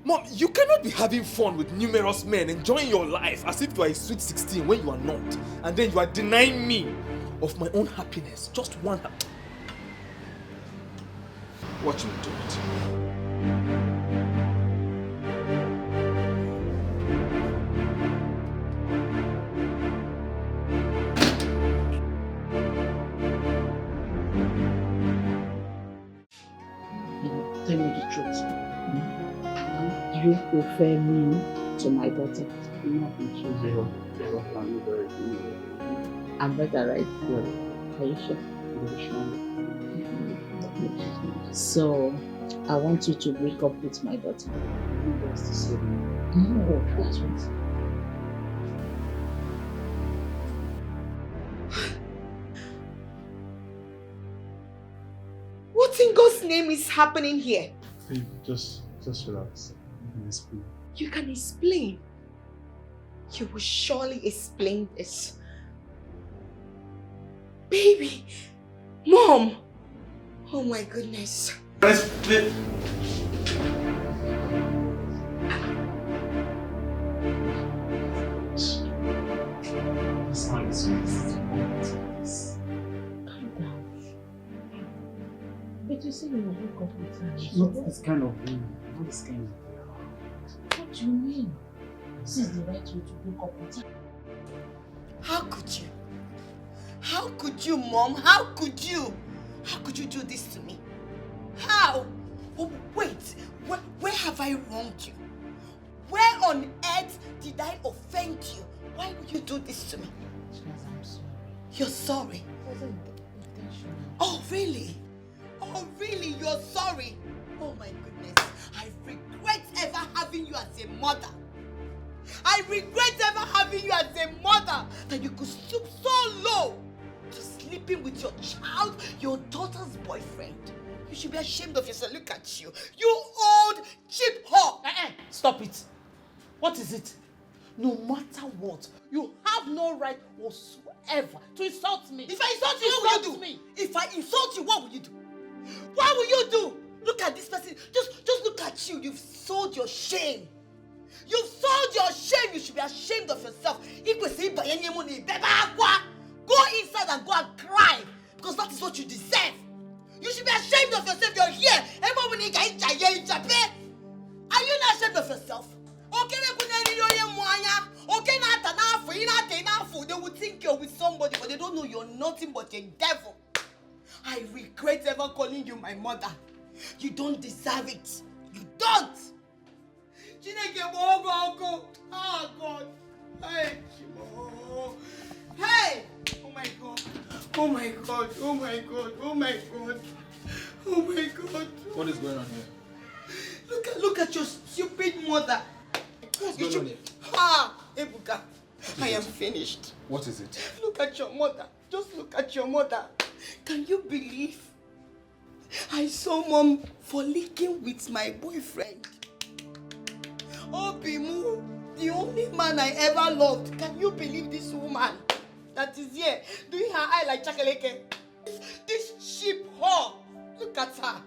Mom, you cannot be having fun with numerous men, enjoying your life as if you are a sweet 16 when you are not. And then you are denying me of my own happiness. Just one. Watch me do it. Tell me the truth. Do you prefer me to my daughter? I'm better, right? Are you sure? So, I want you to break up with my daughter. No, that's what. What in God's name is happening here? Babe, just relax. You can explain. You can explain. You will surely explain this. Baby! Mom! Oh my goodness. But you said you will break up with her. She's not this kind of woman. Not this kind of girl. What do you mean? This is the right way to break up with her. How could you? How could you, Mom? How could you? How could you do this to me? How? Oh, wait, where have I wronged you? Where on earth did I offend you? Why would you do this to me? I'm sorry. You're sorry? It wasn't intentional. Oh, really? Oh, really? You're sorry? Oh, my goodness. I regret ever having you as a mother. I regret ever having you as a mother, that you could stoop so low to sleeping with your child, your daughter's boyfriend. You should be ashamed of yourself. Look at you. You old cheap whore. Stop it. What is it? No matter what, you have no right whatsoever to insult me. If I insult you, what will you do? Me. If I insult you, what will you do? What will you do? Look at this person. Just look at you. You've sold your shame. You've sold your shame. You should be ashamed of yourself. Go inside and go and cry, because that is what you deserve. You should be ashamed of yourself. You're here. Are you not ashamed of yourself? They would think you're with somebody, but they don't know you're nothing but a devil. I regret ever calling you my mother. You don't deserve it. You don't. Oh God. Hey, Chimo. Hey. Oh my God. Oh my God. Oh my God. Oh my God. Oh my God. What is going on here? Look at your stupid mother. What's going on here? Ebuka, I am finished. What is it? Look at your mother. Just look at your mother. Can you believe I saw Mom fornicking with my boyfriend? Oh, Bimu, the only man I ever loved. Can you believe this woman that is here doing her eye like chakaleke? This sheep whore. Look at her.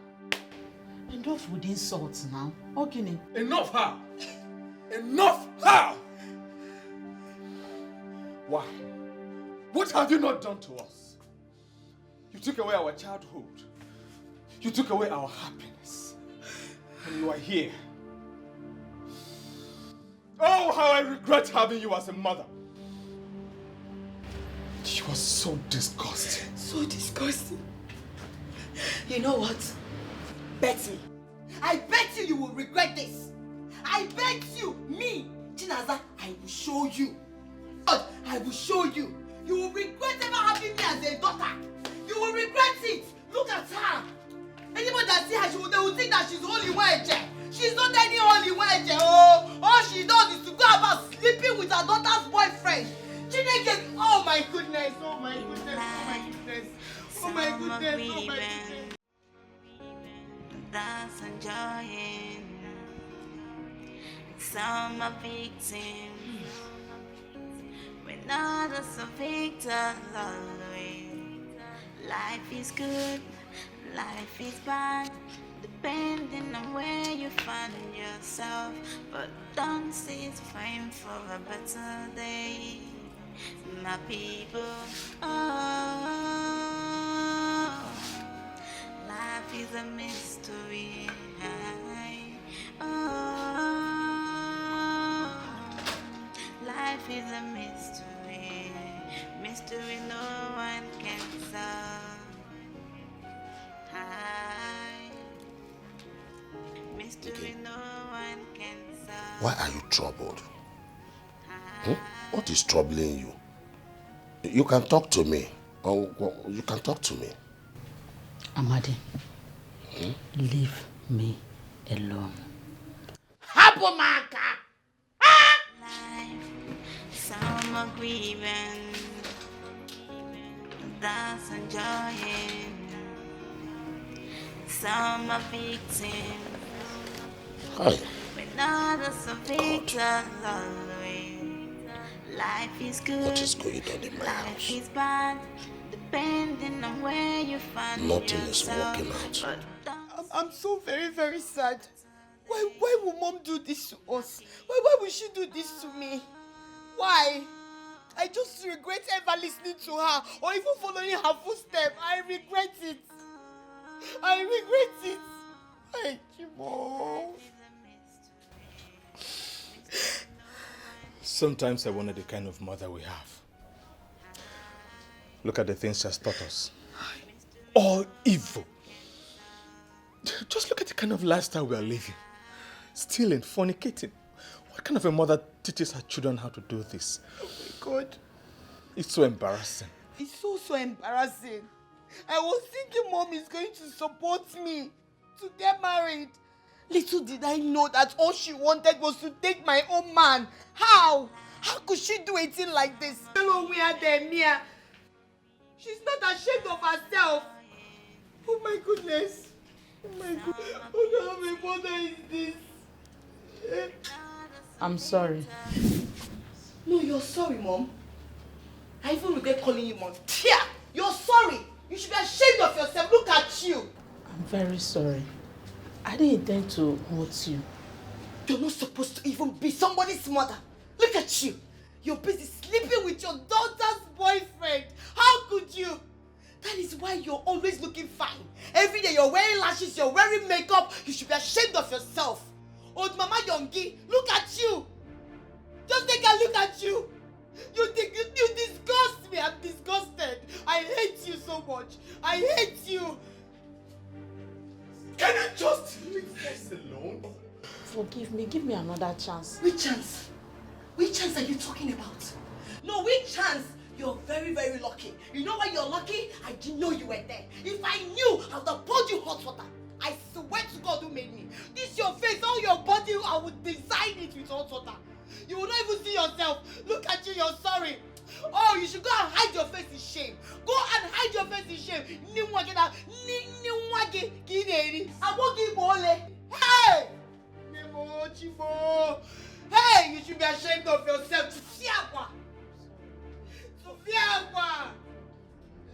Enough with insults now. Okay. Enough her! Enough her! Why? What have you not done to us? You took away our childhood. You took away our happiness. And you are here. Oh, how I regret having you as a mother. You are so disgusting. So disgusting. You know what? Bet me. I bet you will regret this. I bet you, me, Chinaza, I will show you. God, I will show you. You will regret ever having me as a daughter. You will regret it. Look at her. Anybody that see her, they will think that she's holy wedge. She's not any holy wedge. Oh, all she does is to go about sleeping with her daughter's boyfriend. Chineke, oh my goodness, oh my goodness, oh my goodness, oh my goodness, oh my goodness. That's enjoying. Some are victims, when others are victims always. Life is good, life is bad, depending on where you find yourself. But don't cease praying for a better day, my people. Oh, life is a mystery. Oh, life is a mystery. Mystery no one can solve. Mystery no one can solve. Why are you troubled? What is troubling you? You can talk to me. You can talk to me. Amadi, leave me alone. Habomaka! Life, some are grieving, that's enjoying. Some are victims, Hi. when others are victims always. Life is good, What is going on in my life house? is bad, depending on where you find Nothing is yourself. working out. I'm so very, very sad. Why would Mom do this to us? Why would she do this to me? Why? I just regret ever listening to her or even following her footsteps. I regret it. I regret it. Thank you, Mom. Sometimes I wonder the kind of mother we have. Look at the things she has taught us. All evil. Just look at the kind of lifestyle we are living. Stealing, fornicating. What kind of a mother teaches her children how to do this? Oh my God. It's so embarrassing. It's so embarrassing. I was thinking Mom is going to support me to get married. Little did I know that all she wanted was to take my own man. How? How could she do a thing like this? Hello, Mia, Mia. She's not ashamed of herself. Oh my goodness. Oh my God. What kind of a mother is this? I'm sorry. No, you're sorry, Mom. I even regret calling you Mom. Tia, you're sorry. You should be ashamed of yourself. Look at you. I'm very sorry. I didn't intend to hurt you. You're not supposed to even be somebody's mother. Look at you. You're busy sleeping with your daughter's boyfriend. How could you? That is why you're always looking fine. Every day you're wearing lashes, you're wearing makeup. You should be ashamed of yourself. Old Mama Yongi, look at you. Just take a look at you. You disgust me. I'm disgusted. I hate you so much. I hate you. Can you just leave us alone? Forgive me. Give me another chance. Which chance? Which chance are you talking about? No, which chance? You're very, very lucky. You know why you're lucky? I didn't know you were there. If I knew, I would have poured you hot water. I swear to God who made me. This your face, all your body, I would design it with hot water. You will not even see yourself. Look at you, you're sorry. Oh, you should go and hide your face in shame. Go and hide your face in shame. Hey! Hey, you should be ashamed of yourself.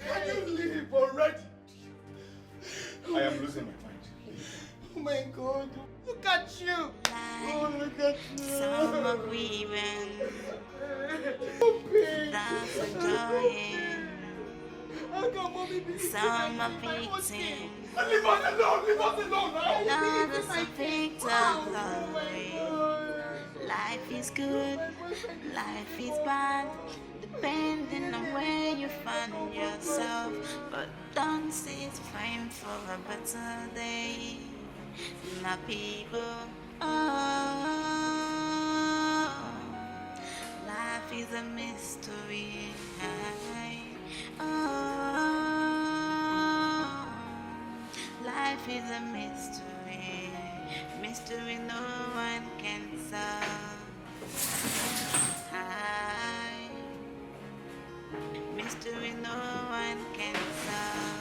Can you leave already? I am losing my mind. Oh my God. Look at you. Oh, look at you. Some are grieving. That's enjoying. Some are beating. Leave us alone. Leave us alone. Others are victims of it. Life is good. Life is bad. Depending on where you find yourself. But don't sit frame for a better day. My people, oh, life is a mystery. Oh, life is a mystery. Mystery no one can solve. Mystery no one can solve.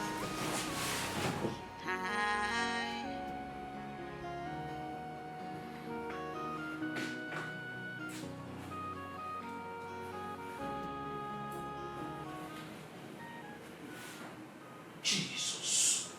Jesus.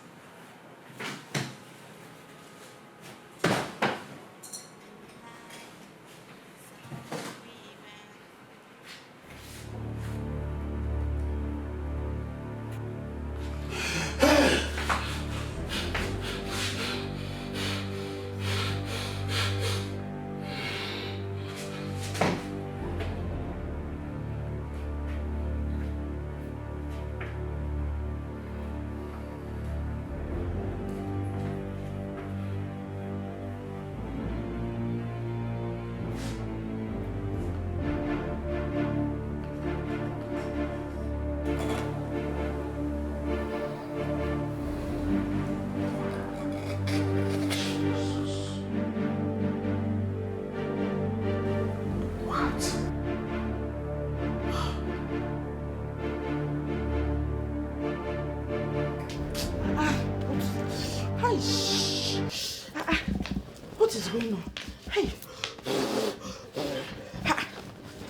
What is going on? Hey.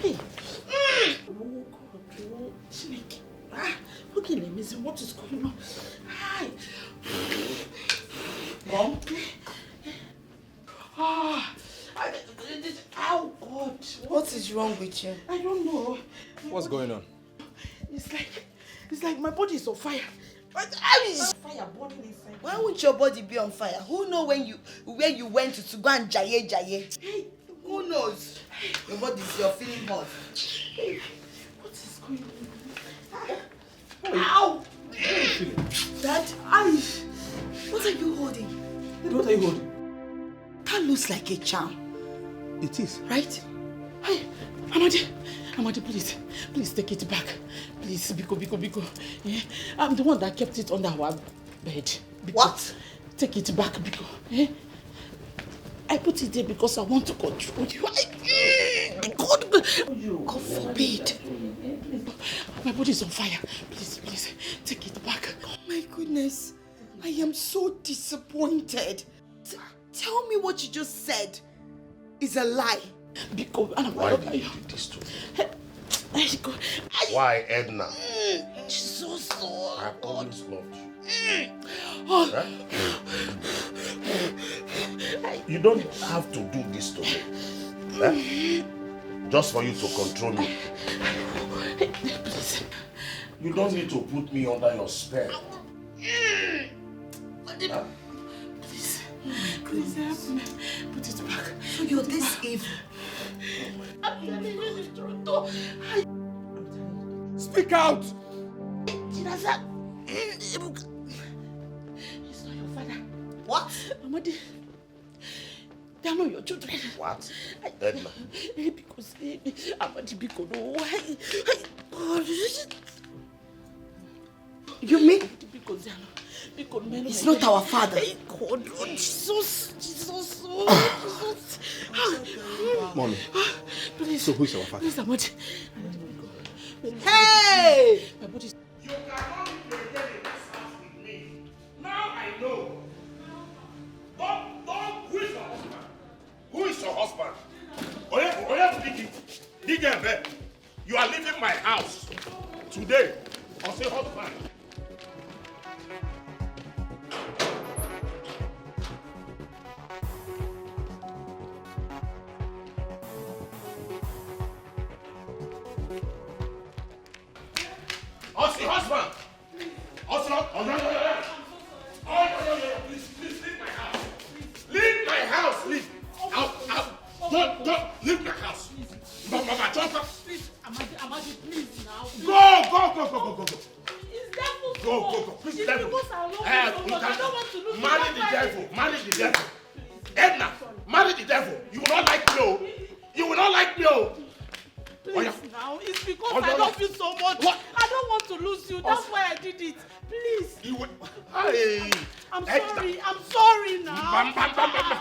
Hey. Oh God. Oh, Snake. Okay, let me see what is going on. Hi. Mom? Oh God. What is wrong with you? I don't know. What's going on? It's like my body is on fire. Fire burning inside. Why won't your body be on fire? Who know where you went to go and jaye? Who knows? Your body is you're feeling hot. What is going on? Ow! Dad, what are you holding? What are you holding? That looks like a charm. It is. Right? Hey, Amadi, please take it back. Please, Biko. Yeah? I'm the one that kept it under our bed. Biko. What? Take it back, Biko. Yeah? I put it there because I want to control you. God forbid. My body is on fire. Please, take it back. Oh my goodness. I am so disappointed. Tell me what you just said is a lie. Why did you do this to me? Why, Edna? Jesus. I always loved you. Oh. You don't have to do this to me. Just for you to control me. Please. You don't need to put me under your spell. Please help me. Put it back. So you're this evil. I'm telling you the truth. Speak out! Chinasa. He's not your father. What? Amadi. They are not your children. What? Edna. Because Amadi Biko, no. You mean? Because it's not our father. God, Jesus. Mommy. Please. So who is our father? Please, Amadi. Hey! My body is... You cannot maintain in this house with me. Now I know. Don't. Who is your husband? Who is your husband? Oye, you are leaving my house today. I'll say husband. Husband! Please, leave my house. Leave my house, leave. Don't leave my house. Mama, jump up. Please, Amadi, please now. Go. It's devil. Go. Please, devil. Because I love you so much. I don't want to lose you. Marry the devil. Edna, marry the devil. You will not like me, oh. Please now, it's because I love you so much. What? I don't want to lose you. That's why I did it. Please. I'm sorry now.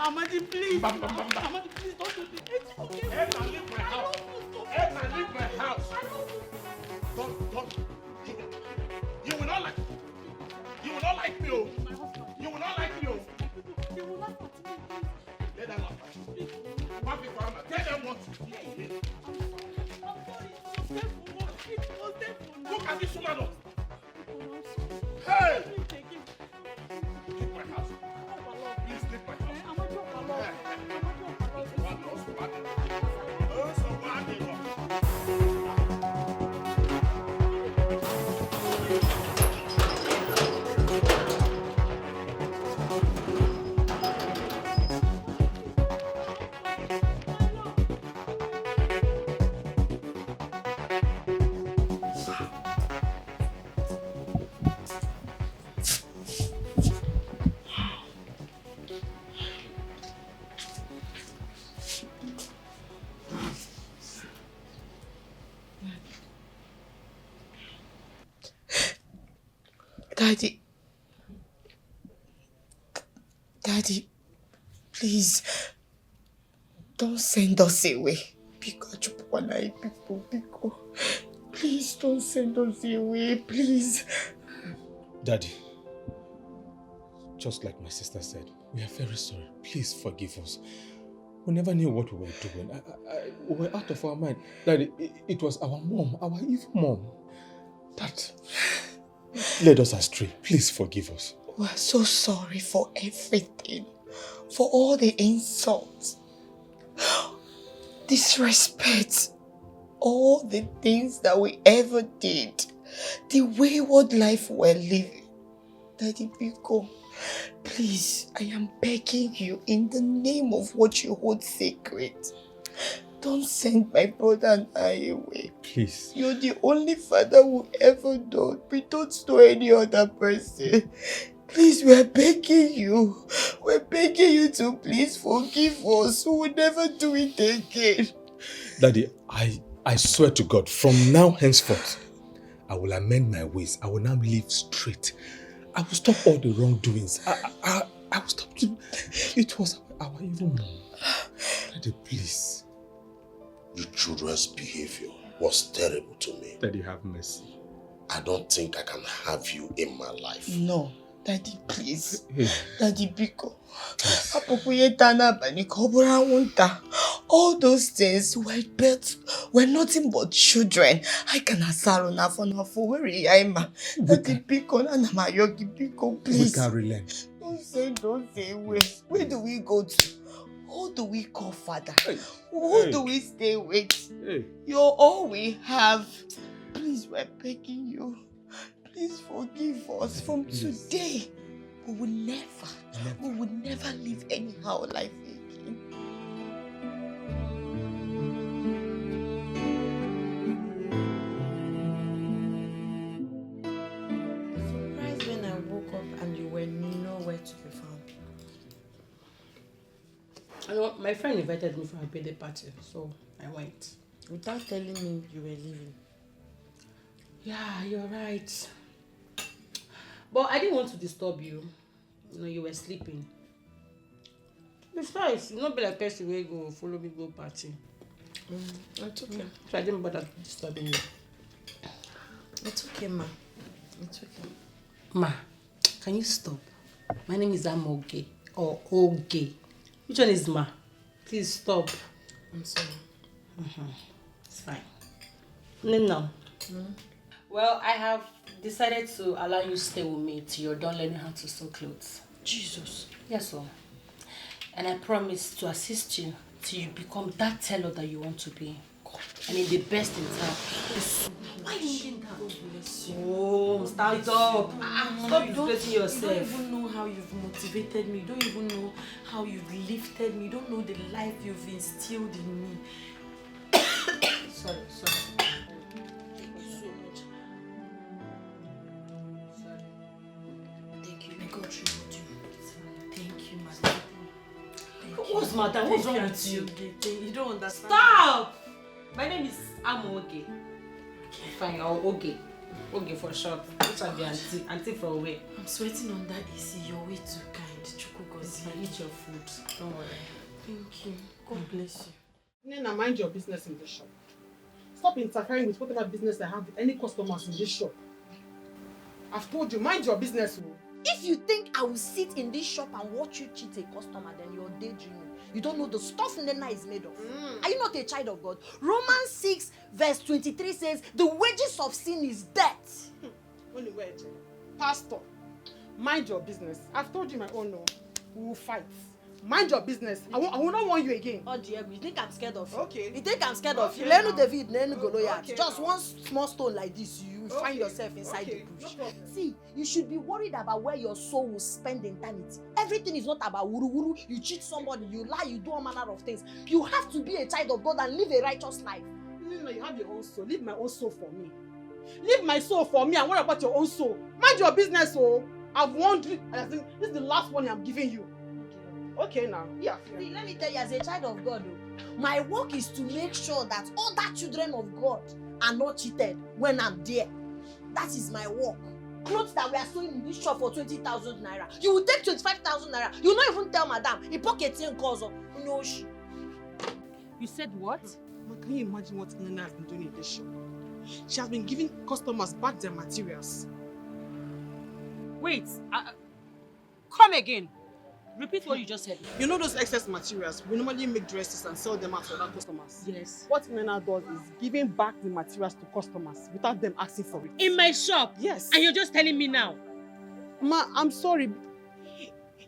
Amadi, please. Amadi, please don't do this. It's okay. Edna, leave my house. Don't. You will not like me. You will not like me, oh. You will not like me, oh. They will not continue. Let them laugh. One big farmer. Tell them what to do. Look at this woman. Hey! Leave my house. Please leave my house. Daddy, please, don't send us away. Biko. Please don't send us away, please. Daddy, just like my sister said, we are very sorry. Please forgive us. We never knew what we were doing. We were out of our mind. Daddy, it was our mom, our evil mom, that led us astray. Please forgive us. We're so sorry for everything. For all the insults, disrespect, all the things that we ever did, the wayward life we're living. Daddy Biko, please, I am begging you in the name of what you hold sacred. Don't send my brother and I away. Please. You're the only father who ever known. We don't know any other person. Please, we're begging you. We're begging you to please forgive us. We will never do it again. Daddy, I swear to God, from now henceforth, I will amend my ways. I will now live straight. I will stop all the wrongdoings. I will stop. It was our evil mom. Daddy, please. Your children's behavior was terrible to me. Daddy, have mercy. I don't think I can have you in my life. No. Daddy, please. Hey. Daddy Biko. All those things were nothing but children. I can asaro na for where I'm. Daddy Biko, Biko, please. We can relent. Don't say where do we go to? Who do we call father? Who do we stay with? You're all we have. Please, we're begging you. Please forgive us from today. We will never live anyhow life again. Surprised when I woke up and you were nowhere to be found. You know, my friend invited me for a birthday party, so I went. Without telling me you were leaving. Yeah, you're right. But I didn't want to disturb you. You know, you were sleeping. Besides, you not be like person where go follow me go party. It's okay. So I didn't bother disturbing you. It's okay, ma. It's okay. Ma, can you stop? My name is Amoge or Oge. Which one is Ma? Please stop. I'm sorry. It's fine. No. Well, I have decided to allow you stay with me till you're done learning how to sew clothes. Jesus. Yes, sir. And I promise to assist you till you become that tailor that you want to be. I mean, the best in town. Why are you doing that? Oh, stand up. Stop disgracing yourself. You don't even know how you've motivated me. You don't even know how you've lifted me. You don't know the life you've instilled in me. Sorry. Thank you so much. Sorry. Thank you. May God reward you. Thank you, madam. What's madam? What's wrong with you? You don't understand. Stop! My name is Amoge. Fine, or Oge. Oge for short. Which will be auntie. Auntie from where? I'm sweating on that AC. You're way too kind. Chukugozi. Eat your food. Don't worry. Thank you. God bless you. Nena, mind your business in this shop. Stop interfering with whatever business I have with any customers in this shop. I've told you, mind your business. If you think I will sit in this shop and watch you cheat a customer, then you're daydreaming. You don't know the stuff Nena is made of. Are you not a child of God? Romans 6 verse 23 says, the wages of sin is death. Only word. Pastor, mind your business. I've told you my own no. We will fight. Mind your business. I will not warn you again. Oh dear, you think I'm scared of you? Okay. You think I'm scared of you? Okay, Lenu now. David, Lenu Goliath. Okay, Just now. one small stone like this, you will find yourself inside the bush. No. See, you should be worried about where your soul will spend eternity. Everything is not about wuru wuru. You cheat somebody, you lie, you do all manner of things. You have to be a child of God and live a righteous life. No, you have your own soul. Leave my own soul for me. Leave my soul for me and what about your own soul? Mind your business, oh. I've warned you. I think this is the last one I'm giving you. Okay now. Yeah. See, let me tell you, as a child of God, my work is to make sure that other children of God are not cheated when I'm there. That is my work. Clothes that we are sewing in this shop for 20,000 naira. You will take 25,000 naira. You will not even tell madam. He pocket in cause of no. You said what? Ma, can you imagine what Nena has been doing in this shop? She has been giving customers back their materials. Wait. Come again. Repeat what you just said. You know those excess materials? We normally make dresses and sell them out to other customers. Yes. What Nena does is giving back the materials to customers without them asking for it. In my shop? Yes. And you're just telling me now? Ma, I'm sorry.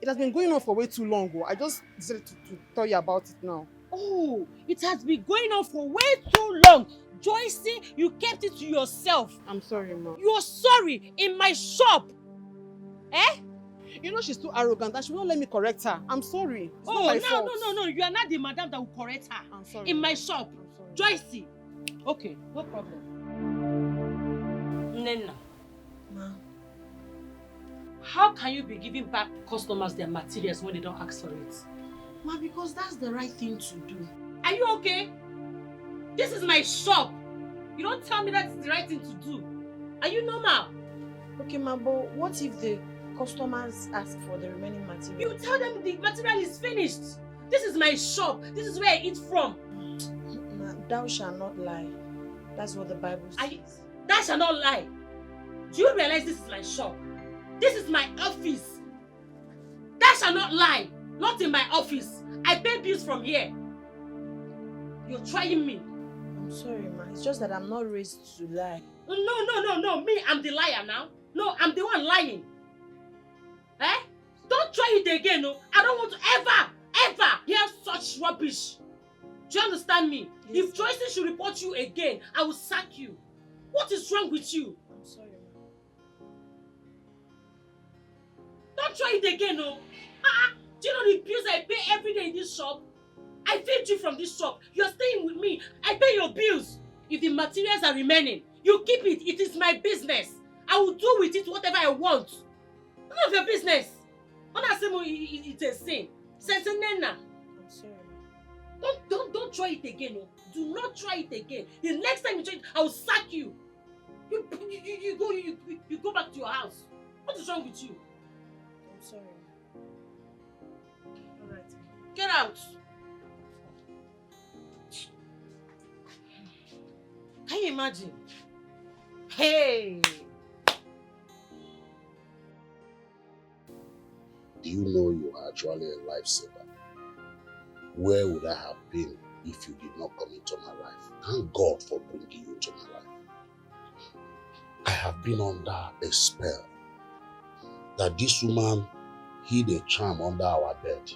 It has been going on for way too long. I just decided to tell you about it now. Oh, it has been going on for way too long. Joycey, you kept it to yourself. I'm sorry, Ma. You're sorry in my shop. Eh? You know she's too arrogant and she won't let me correct her. I'm sorry. It's not my fault. No. You are not the madam that will correct her. I'm sorry. In my shop. Joycey. Okay, no problem. Nena. Ma. How can you be giving back customers their materials when they don't ask for it? Ma, because that's the right thing to do. Are you okay? This is my shop. You don't tell me that's the right thing to do. Are you normal? Okay, ma, but what if the customers ask for the remaining material? You tell them the material is finished. This is my shop. This is where I eat from. Ma, thou shalt not lie. That's what the Bible says. Thou shalt not lie. Do you realize this is my shop? This is my office. Thou shalt not lie. Not in my office. I pay bills from here. You're trying me. I'm sorry, ma. It's just that I'm not raised to lie. No. Me, I'm the liar now. No, I'm the one lying. Eh? Don't try it again, no. I don't want to ever hear such rubbish. Do you understand me? Yes. If Joyce should report you again, I will sack you. What is wrong with you? I'm sorry, ma. Don't try it again, no. Do you know the bills I pay every day in this shop? I feed you from this shop. You're staying with me. I pay your bills. If the materials are remaining, you keep it. It is my business. I will do with it whatever I want. None of your business. It's a sin. Sensenena. I'm sorry. Don't try it again. No. Do not try it again. The next time you try it, I will sack you. You go back to your house. What is wrong with you? I'm sorry. Alright. Get out. Can you imagine? Hey! Do you know you are actually a lifesaver? Where would I have been if you did not come into my life? Thank God for bringing you into my life. I have been under a spell that this woman hid a charm under our bed.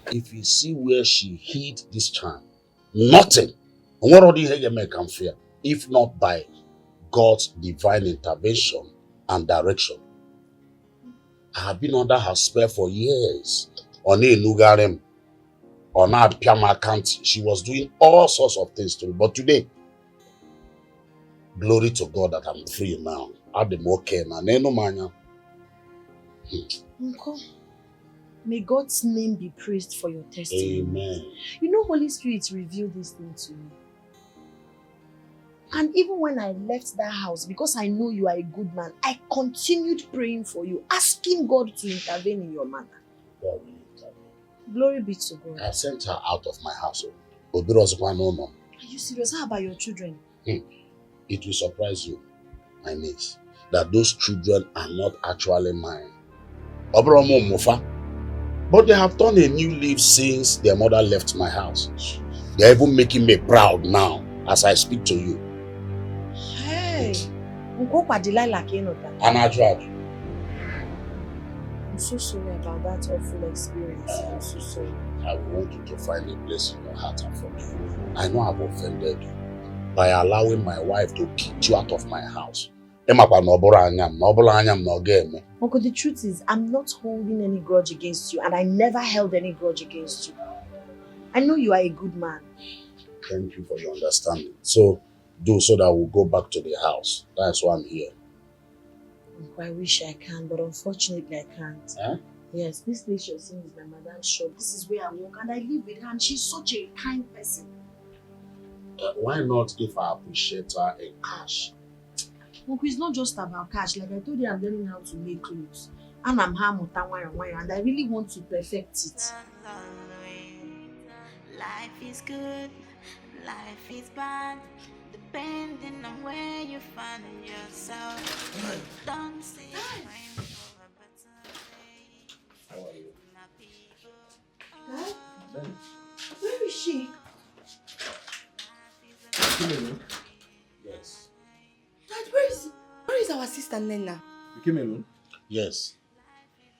If you see where she hid this charm, nothing. What are you make and fear? If not by God's divine intervention and direction. I have been under her spell for years. On a Nugarem, on our Piama County, she was doing all sorts of things to me. But today, glory to God that I'm free now. I'm okay now. Uncle, may God's name be praised for your testimony. Amen. You know, Holy Spirit revealed this thing to me. And even when I left that house, because I know you are a good man, I continued praying for you, asking God to intervene in your matter. God will intervene. Glory be to God. I sent her out of my household. Are you serious? How about your children? It will surprise you, my niece, that those children are not actually mine. But they have turned a new leaf since their mother left my house. They're even making me proud now as I speak to you. Hey, I'm so sorry about that awful experience. I'm so sorry. I want you to find a place in your heart and forgive. I know I've offended you by allowing my wife to kick you out of my house. Uncle, the truth is, I'm not holding any grudge against you, and I never held any grudge against you. I know you are a good man. Thank you for your understanding. So that we'll go back to the house. That's why I'm here. Uncle, I wish I can, but unfortunately I can't. Huh? Yes, this place you're seeing is my mother's shop. This is where I work, and I live with her, and she's such a kind person. Why not give her appreciator a cash? Uncle, it's not just about cash. Like I told you, I'm learning how to make clothes. And I'm and I really want to perfect it. Life is good, life is bad, depending on where you find yourself. Don't say time for a better day. How are you? My people. Dad? Where is she? Yes. Dad, where is our sister Nena? You came alone? Yes.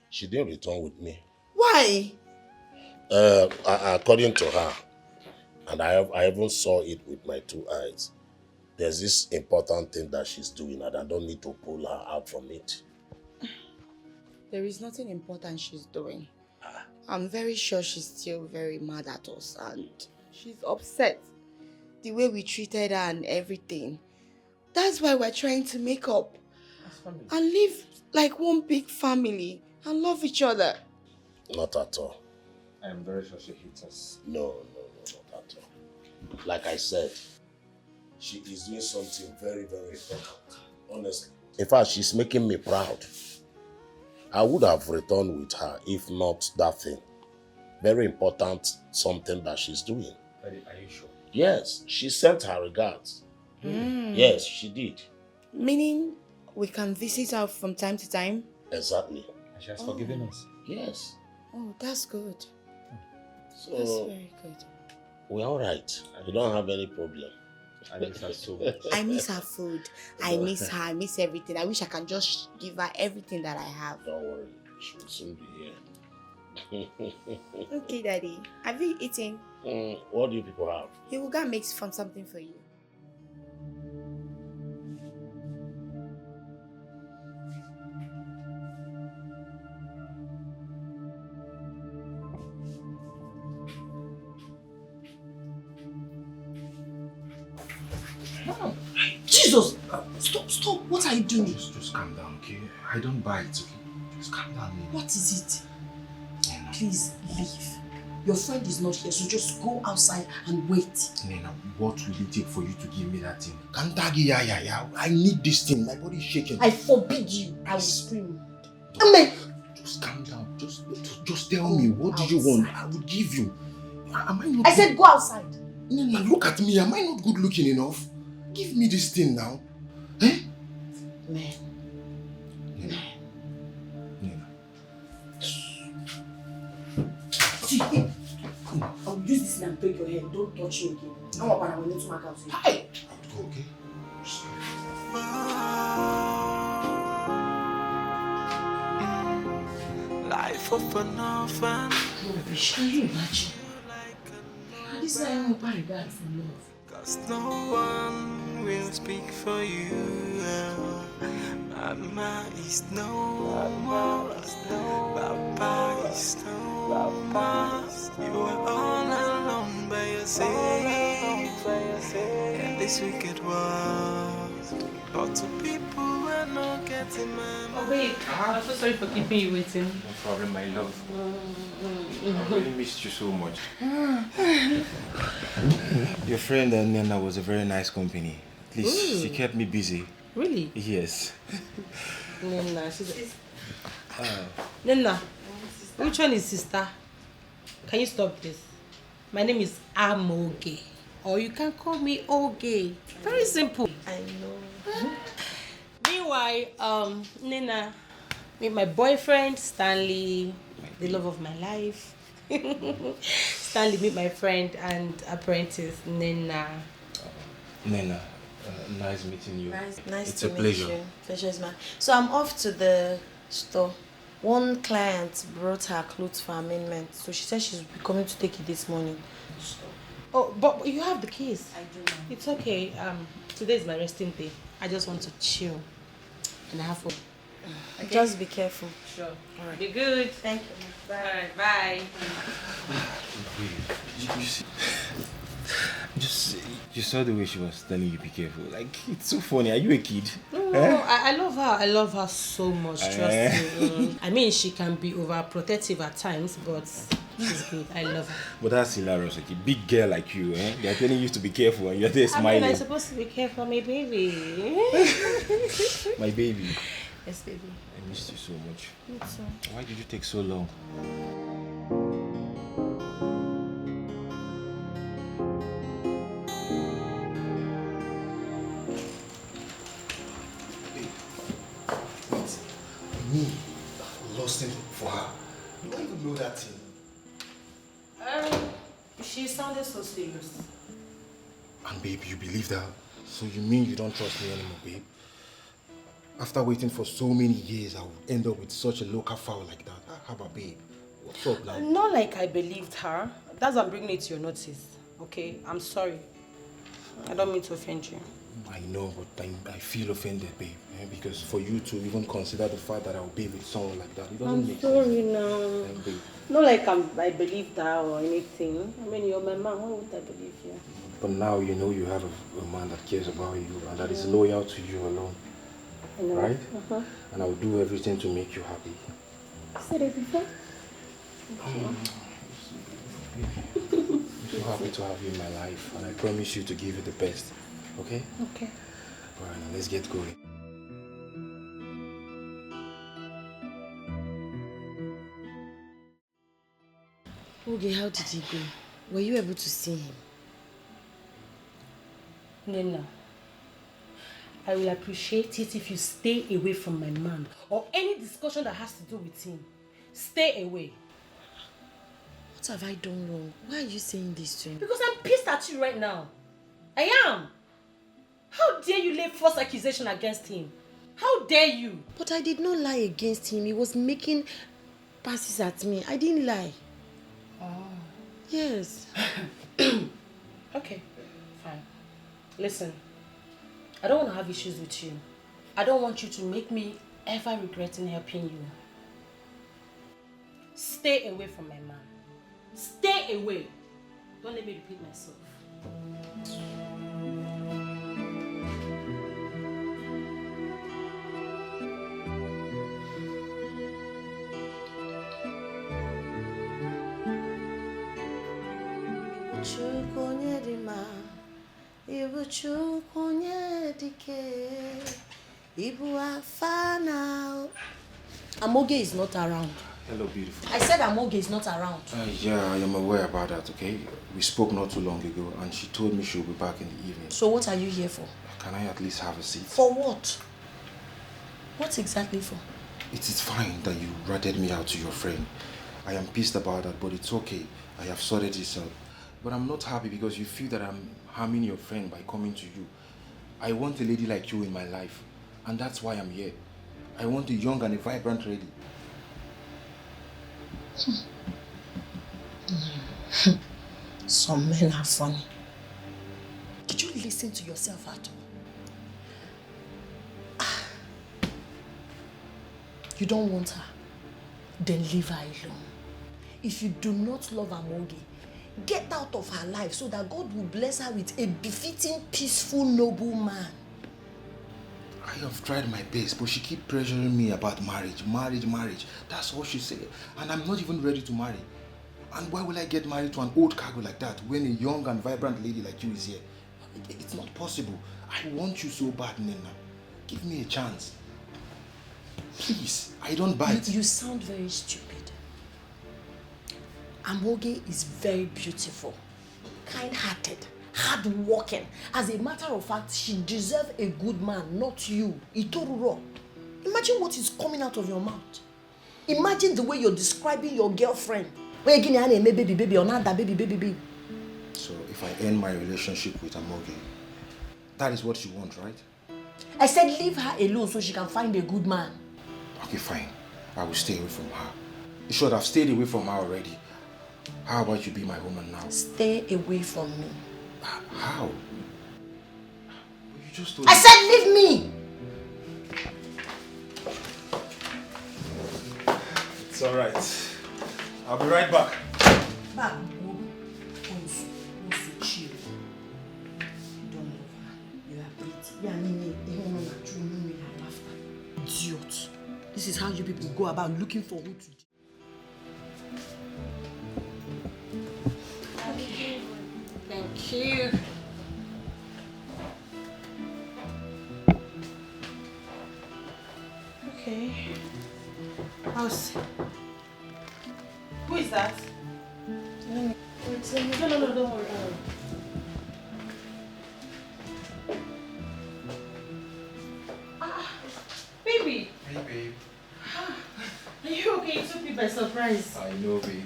She didn't return with me. Why? According to her, and I even saw it with my 2 eyes, there's this important thing that she's doing and I don't need to pull her out from it. There is nothing important she's doing. I'm very sure she's still very mad at us and she's upset. The way we treated her and everything. That's why we're trying to make up. And live like one big family and love each other. Not at all. I am very sure she hates us. No, not at all. Like I said, she is doing something very, very important. Honestly. In fact, she's making me proud. I would have returned with her if not that thing. Very important something that she's doing. Are you sure? Yes, she sent her regards. Yes, she did. Meaning we can visit her from time to time? Exactly. And she has forgiven us. Yes. Oh, that's good. So, That's very good. we're all right. We don't have any problem. I miss her so much. I miss her food. I miss her. I miss everything. I wish I can just give her everything that I have. Don't worry. She will soon be here. Okay, Daddy. Have you eaten? What do you people have? He will go and make from something for you. Jesus! Stop! What are you doing? Just calm down, okay? I don't bite, okay? Just calm down, Neva. What is it? Please leave. Your friend is not here, so just go outside and wait. Nena, what will it take for you to give me that thing? Kantagi, I need this thing. My body is shaking. I forbid you. I will scream. Amen. Just calm down. Just tell me, what do you want? I will give you. Am I not? I said go outside. Nena, look at me. Am I not good looking enough? Give me this thing now. Eh? Man. See, I'll use this and break your head. Don't touch me again. I'm up and I will need to mark out. Hi! Okay. Life of an orphan. Rubbish, can you imagine? This is why I'm not regard for love. Cause no one will speak for you. Mama is no more. Papa is no more. You are all alone by yourself in this wicked world. But to people we're not getting my Oh babe, I'm so sorry for keeping you waiting. No problem, my love. I really missed you so much. Your friend Nena was a very nice company. At least she kept me busy. Really? Yes. Nena, she's... Nena, which one is sister? Can you stop this? My name is Amoge. Or you can call me Oge. Very simple. I know. Meanwhile, Nena, meet my boyfriend, Stanley, the love of my life. Stanley, meet my friend and apprentice, Nena. Nena, nice meeting you. Nice it's to a pleasure. meet you. Pleasure is mine. So I'm off to the store. One client brought her clothes for amendment. So she said she's coming to take it this morning. Oh, but you have the keys. I do know. It's okay. Today is my resting day. I just want to chill and have fun. Okay. Just be careful. Sure. All right. Be good. Thank you. Bye. All right, bye. You saw the way she was telling you be careful. Like, it's so funny. Are you a kid? No, I love her. I love her so much. Trust me. I mean, she can be overprotective at times, but she's good. I love her. But that's hilarious. Like a big girl like you, eh? They're telling you to be careful and you're there smiling. I mean, I'm supposed to be careful, my baby. My baby. Yes, baby. I missed you so much. Me too. Why did you take so long? Me, lost him for her. You don't even know that thing. She sounded so serious. And babe, you believe that? So you mean you don't trust me anymore, babe? After waiting for so many years, I would end up with such a local fowl like that. How about babe? What's up, now? Not like I believed her. That's why I'm bringing it to your notice. Okay? I'm sorry. I don't mean to offend you. I know, but I feel offended, babe. Because for you to even consider the fact that I'll be with someone like that, it doesn't make sense. I'm sorry now. Babe. Not like I believe that or anything. I mean, you're my man. Why would I believe you? But now you know you have a man that cares about you and that is loyal to you alone. I know. Right? And I'll do everything to make you happy. You said it before? I'm so happy to have you in my life, and I promise you to give you the best. Okay? Okay. Alright, now let's get going. Okay, how did he go? Were you able to see him? Nena, I will appreciate it if you stay away from my man or any discussion that has to do with him. Stay away. What have I done wrong? Why are you saying this to him? Because I'm pissed at you right now. I am. How dare you lay false accusation against him? How dare you? But I did not lie against him. He was making passes at me. I didn't lie. Oh. Yes. Okay, fine. Listen, I don't want to have issues with you. I don't want you to make me ever regretting helping you. Stay away from my man. Stay away. Don't let me repeat myself. Amoge is not around. Hello, beautiful. I said Amoge is not around. Yeah, I am aware about that, okay? We spoke not too long ago, and she told me she'll be back in the evening. So what are you here for? Can I at least have a seat? For what? What exactly for? It is fine that you ratted me out to your friend. I am pissed about that, but it's okay. I have sorted this out. But I'm not happy because you feel that I'm harming your friend by coming to you. I want a lady like you in my life, and that's why I'm here. I want a young and a vibrant lady. Some men are funny. Did you listen to yourself at all? You don't want her? Then leave her alone. If you do not love Amoge, get out of her life so that God will bless her with a befitting, peaceful, noble man. I have tried my best, but she keeps pressuring me about marriage. That's all she said. And I'm not even ready to marry. And why will I get married to an old cargo like that when a young and vibrant lady like you is here? It's not possible. I want you so bad, Nena. Give me a chance. Please, I don't bite. You sound very stupid. Amoge is very beautiful, kind-hearted, hard-working. As a matter of fact, she deserves a good man, not you. Itoruro. Imagine what is coming out of your mouth. Imagine the way you're describing your girlfriend. So if I end my relationship with Amoge, that is what you want, right? I said leave her alone so she can find a good man. Okay, fine. I will stay away from her. You should have stayed away from her already. How about you be my woman now? Stay away from me. How? You just told I said leave me! It's alright. I'll be right back. Back. Chill. Don't love her. You are pretty. Idiot. This is how you people go about looking for who to. Okay. Thank you. Okay. Who is that? No, don't worry. Baby. Hey, babe. Are you okay? You took me by surprise. I know, baby.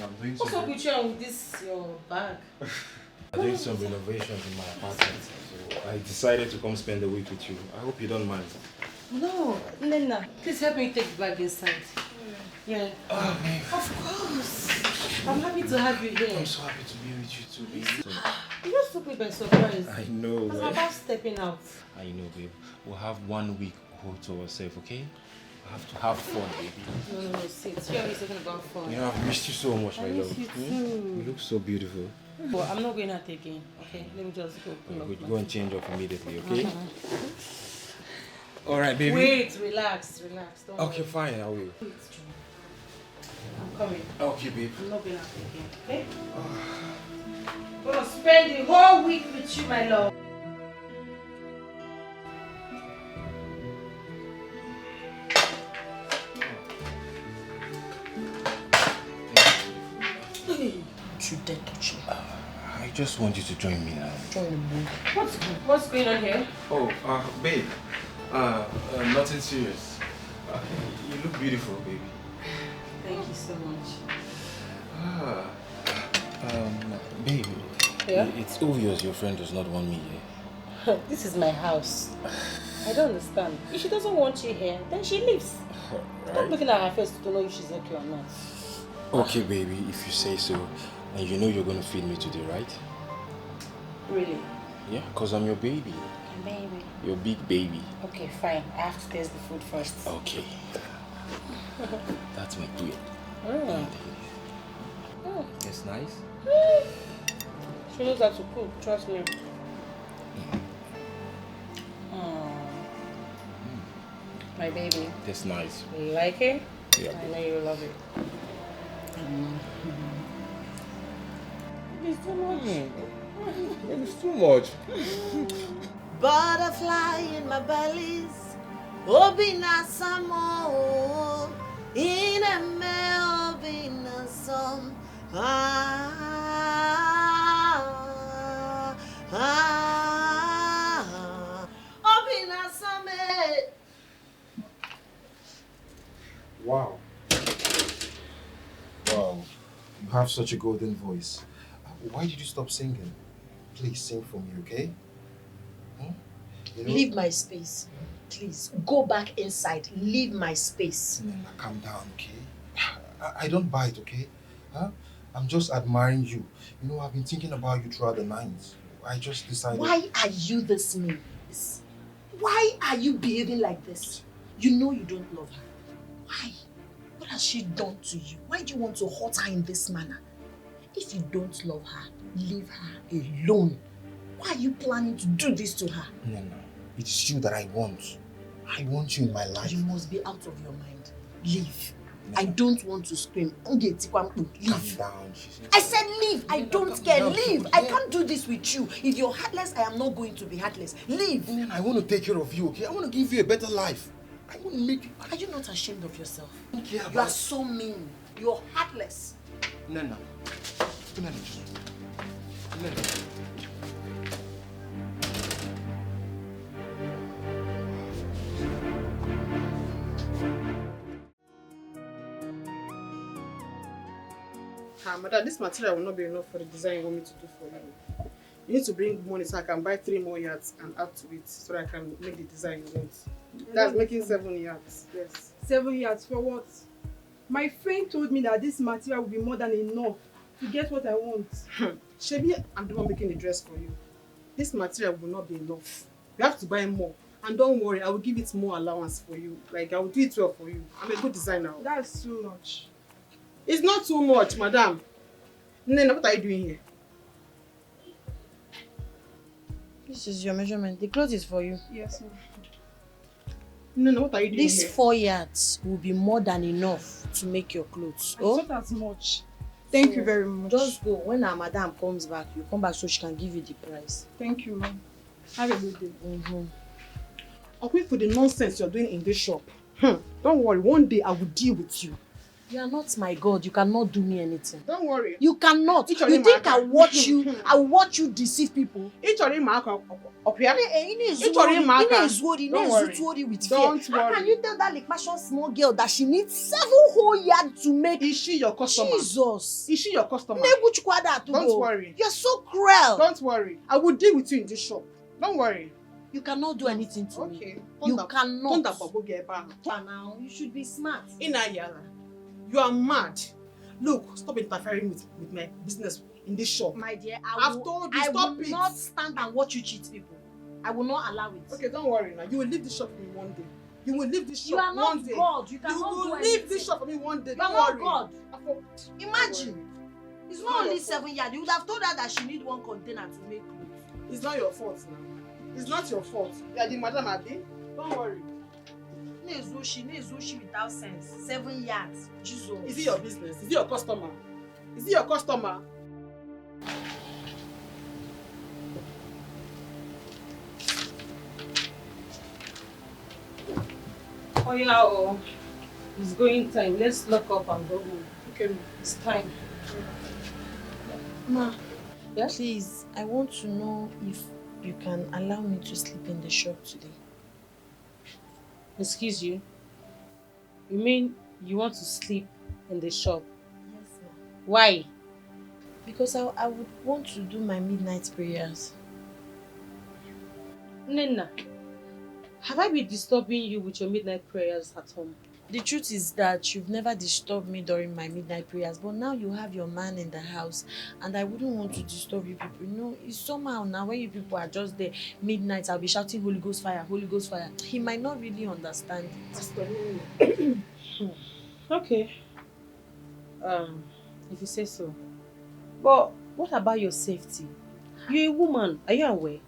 I'm doing What's up with you and with this, your bag? I'm doing some renovations in my apartment, so I decided to come spend the week with you. I hope you don't mind. No, Nena. Please help me take the bag inside. Yeah. Oh, babe. Of course. I'm happy to have you here. I'm so happy to be with you too, baby. You just took me by surprise. I know. I was about stepping out. I know, babe. We'll have 1 week all to ourselves, okay? We have to have fun, baby. No, sit. You're always talking about fun. You know, I've missed you so much, my love. I miss you too. You look so beautiful. But I'm not going out again, okay? Let me just go. Go and change up immediately, okay? All right, baby. Wait, relax. Don't Okay, worry. fine, I will. I'm coming. Okay, babe. I'm not going out again, okay? I'm gonna spend the whole week with you, my love. You dare touch me. I just want you to join me now. Join me. What's going on here? Oh, babe. Nothing serious. You look beautiful, baby. Thank you so much. Babe. Yeah? It's obvious your friend does not want me here. This is my house. I don't understand. If she doesn't want you here, then she leaves. Stop looking at her face to know if she's okay or not. Okay, baby, if you say so. And you know you're going to feed me today, right? Really? Yeah, because I'm your baby. Baby. Your big baby. Okay, fine. I have to taste the food first. Okay. That's my deal. It's nice. She knows how to cook, trust me. My baby. That's nice. You like it? Yeah. I know you love it. It's too much. It's too much. Butterfly in my bellies, obina samo, in a me obina some. Obina some. Wow. Wow. You have such a golden voice. Why did you stop singing? Please sing for me, okay? You know, Leave my space. Please, go back inside. Leave my space. Nena, calm down, okay? I don't bite, okay? Huh? I'm just admiring you. You know, I've been thinking about you throughout the night. I just decided... Why are you this mean? Why are you behaving like this? You know you don't love her. Why? What has she done to you? Why do you want to hurt her in this manner? If you don't love her, leave her alone. Why are you planning to do this to her? No. It's you that I want. I want you in my life. You must be out of your mind. Leave. No. I don't want to scream. Leave. Calm down. I said leave. I don't care. Leave. I can't do this with you. If you're heartless, I am not going to be heartless. Leave. Man, I want to take care of you, okay? I want to give you a better life. I want to make you... Are you not ashamed of yourself? I don't care You are so mean. You're heartless. Nena. Madam, this material will not be enough for the design you want me to do for you. You need to bring money so I can buy 3 more yards and add to it so that I can make the design you want. That's making 7 yards. Yes. 7 yards for what? My friend told me that this material will be more than enough to get what I want. Shebi, I'm the one making the dress for you. This material will not be enough. You have to buy more. And don't worry, I will give it more allowance for you. Like, I will do it well for you. I'm a good designer. That's too much. It's not too much, madam. Nena, what are you doing here? This is your measurement. The clothes is for you. Yes, ma'am. Nena, what are you doing These here? 4 yards will be more than enough to make your clothes. Oh, not as much. Thank you very much. Just go. When our madam comes back, you come back so she can give you the price. Thank you, ma'am. Have a good day. I'll wait for the nonsense you're doing in this shop. Don't worry, one day I will deal with you. You are not my God. You cannot do me anything. Don't worry. You cannot. You think I watch you? I watch you deceive people? Don't worry. How can you tell that like passion small girl that she needs 7 whole yards to make? Is she your customer? Jesus. Is she your customer? Don't worry. You're so cruel. Don't worry. I will deal with you in this shop. Don't worry. You cannot do anything to me. You cannot. Now, you should be smart. You are mad. Look, stop interfering with my business in this shop. My dear, I've told you, stop it. not stand and watch you cheat people. I will not allow it. Okay, don't worry now. You will leave this shop for me one day. You will leave this shop You are one not day. God. You cannot will do leave anything. this shop for me one day. You are Don't not worry. God. Imagine. It's not only 7 years. You would have told her that she need one container to make clothes. It's not your fault now. It's not your fault. You are the madam Abi. Don't worry. Nezushi without sense. 7 years. Jesus. Is it your business? Is it your customer? Is it your customer? Oh yeah, oh. It's going time. Let's lock up and go home. Okay. It's time. Ma, please, I want to know if you can allow me to sleep in the shop today. Excuse you? You mean you want to sleep in the shop? Yes, ma'am. Why? Because I would want to do my midnight prayers. Nena, have I been disturbing you with your midnight prayers at home? The truth is that you've never disturbed me during my midnight prayers, but now you have your man in the house and I wouldn't want to disturb you people. You know, it's somehow now when you people are just there, midnight, I'll be shouting Holy Ghost fire, Holy Ghost fire. He might not really understand it. Okay. If you say so. But what about your safety? You're a woman, are you aware?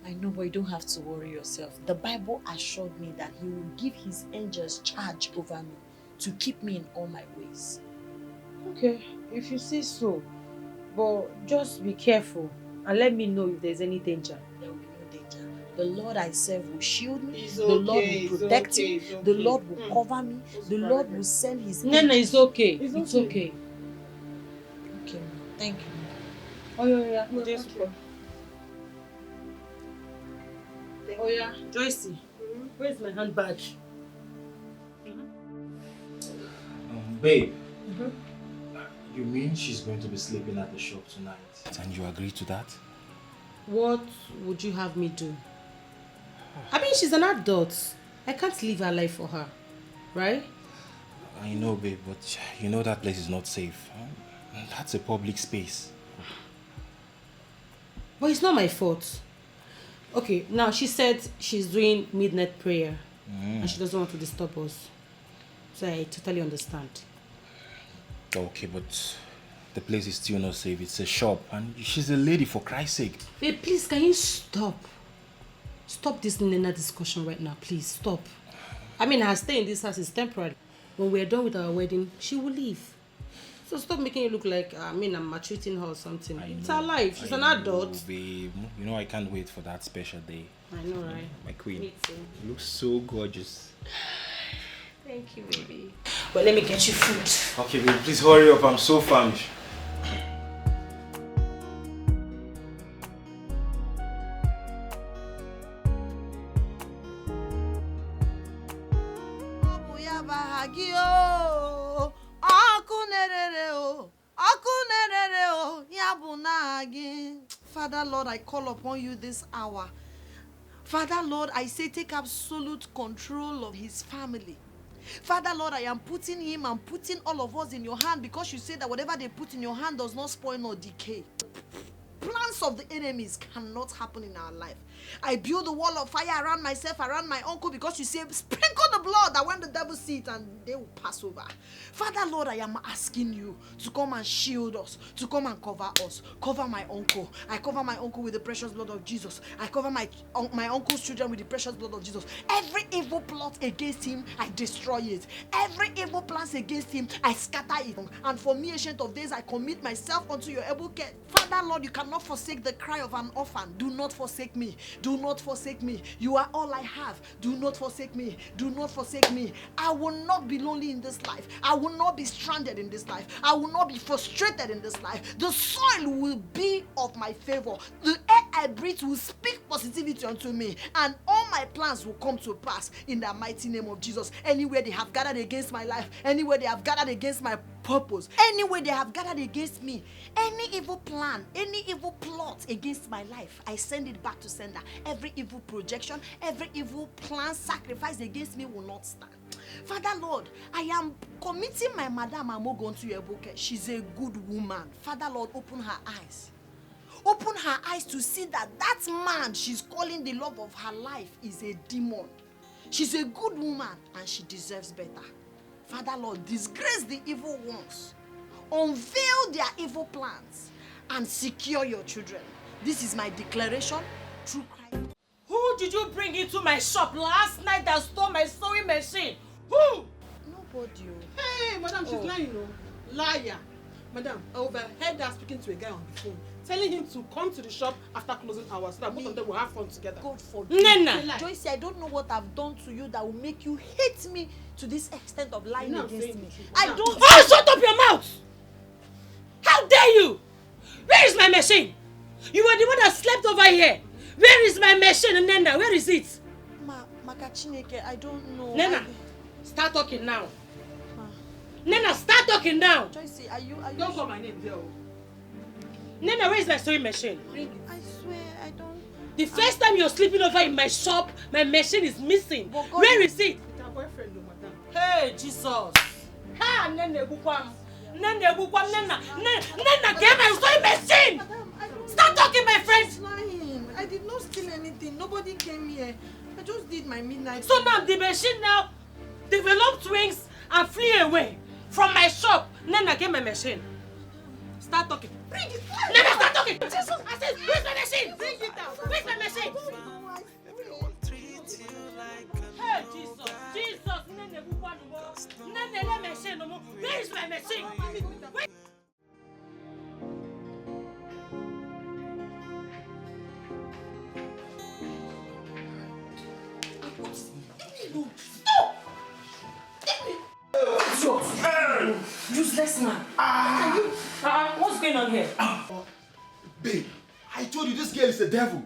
I know, but you don't have to worry yourself. The Bible assured me that he will give his angels charge over me to keep me in all my ways. Okay, if you say so. But just be careful and let me know if there's any danger. There will be no danger. The Lord I serve will shield me. It's The Lord okay, will protect me. it's okay. The Lord will cover me. The Lord will send his Nena, it's okay. It's okay. Okay, ma. Thank you. Oh yeah. Oh yeah, Joycey, where's my handbag? Babe, you mean she's going to be sleeping at the shop tonight? And you agree to that? What would you have me do? I mean, she's an adult. I can't live her life for her, right? I know, babe, but you know that place is not safe. That's a public space. But it's not my fault. Okay, now she said she's doing midnight prayer and she doesn't want to disturb us. So I totally understand. Okay, but the place is still not safe. It's a shop and she's a lady, for Christ's sake. Babe, please, can you stop? Stop this Nena discussion right now, please, stop. I mean, her stay in this house is temporary. When we're done with our wedding, she will leave. So stop making it look like, I'm maltreating her or something. It's her life. She's an adult. Babe, you know I can't wait for that special day. I know, right? My queen. Me too. You look so gorgeous. Thank you, baby. Well, let me get you food. Okay, babe, please hurry up. I'm so famished. Father, Lord, I call upon you this hour. Father, Lord, I say take absolute control of his family. Father, Lord, I am putting him and putting all of us in your hand because you say that whatever they put in your hand does not spoil nor decay. Plans of the enemies cannot happen in our life. I build a wall of fire around myself, around my uncle, because you say, sprinkle the blood that when the devil sees it and they will pass over. Father, Lord, I am asking you to come and shield us, to come and cover us. Cover my uncle. I cover my uncle with the precious blood of Jesus. I cover my uncle's children with the precious blood of Jesus. Every evil plot against him, I destroy it. Every evil plans against him, I scatter it. And for me, Ancient of Days, I commit myself unto your able care. Father, Lord, you cannot forsake the cry of an orphan. Do not forsake me. Do not forsake me. You are all I have. Do not forsake me. Do not forsake me. I will not be lonely in this life. I will not be stranded in this life. I will not be frustrated in this life. The soil will be of my favor. The air I breathe will speak positivity unto me, and all my plans will come to pass in the mighty name of Jesus. Anywhere they have gathered against my life, anywhere they have gathered against my purpose, anywhere they have gathered against me, any evil plan, any evil plot against my life, I send it back to sender. Every evil projection, every evil plan, sacrifice against me will not stand. Father Lord, I am committing my Madam Amogo to your book. She's a good woman. Father Lord, open her eyes. Open her eyes to see that that man she's calling the love of her life is a demon. She's a good woman and she deserves better. Father Lord, disgrace the evil ones. Unveil their evil plans and secure your children. This is my declaration through Christ. Who did you bring into my shop last night that stole my sewing machine? Who? Nobody. Hey, madam, she's lying, you know. Liar. Madam, I overheard her speaking to a guy on the phone, telling him to come to the shop after closing hours so that both of them will have fun together. God forbid. Nena! Joyce, I don't know what I've done to you that will make you hate me to this extent of lying against me. I don't. Oh, shut up your mouth! How dare you! Where is my machine? You were the one that slept over here. Where is my machine, Nena? Where is it? Makachineke, I don't know. Nena, start talking now. Nena, start talking now. Joyce, are you Don't call my name there. Nena, where is my sewing machine? I swear, I don't. The first time you're sleeping over in my shop, my machine is missing. Where is it? It's her boyfriend, though, madam. Hey, Jesus. Ha, Nene Bukwam. Nene Bukwam, Nena. Nena, get my sewing machine. Start talking, my friend. Lying. I did not steal anything. Nobody came here. I just did my midnight. So now the machine now developed wings and flew away from my shop. Nena, get my machine. Start talking. Bring it. Nena, start talking. I said, where's my machine? Bring it down. Where's my machine? Hey, Jesus. Jesus. Nene, Nene, let machine no more. Where is my machine? Where? Stop! Useless man. What's going on here? Babe, I told you this girl is the devil.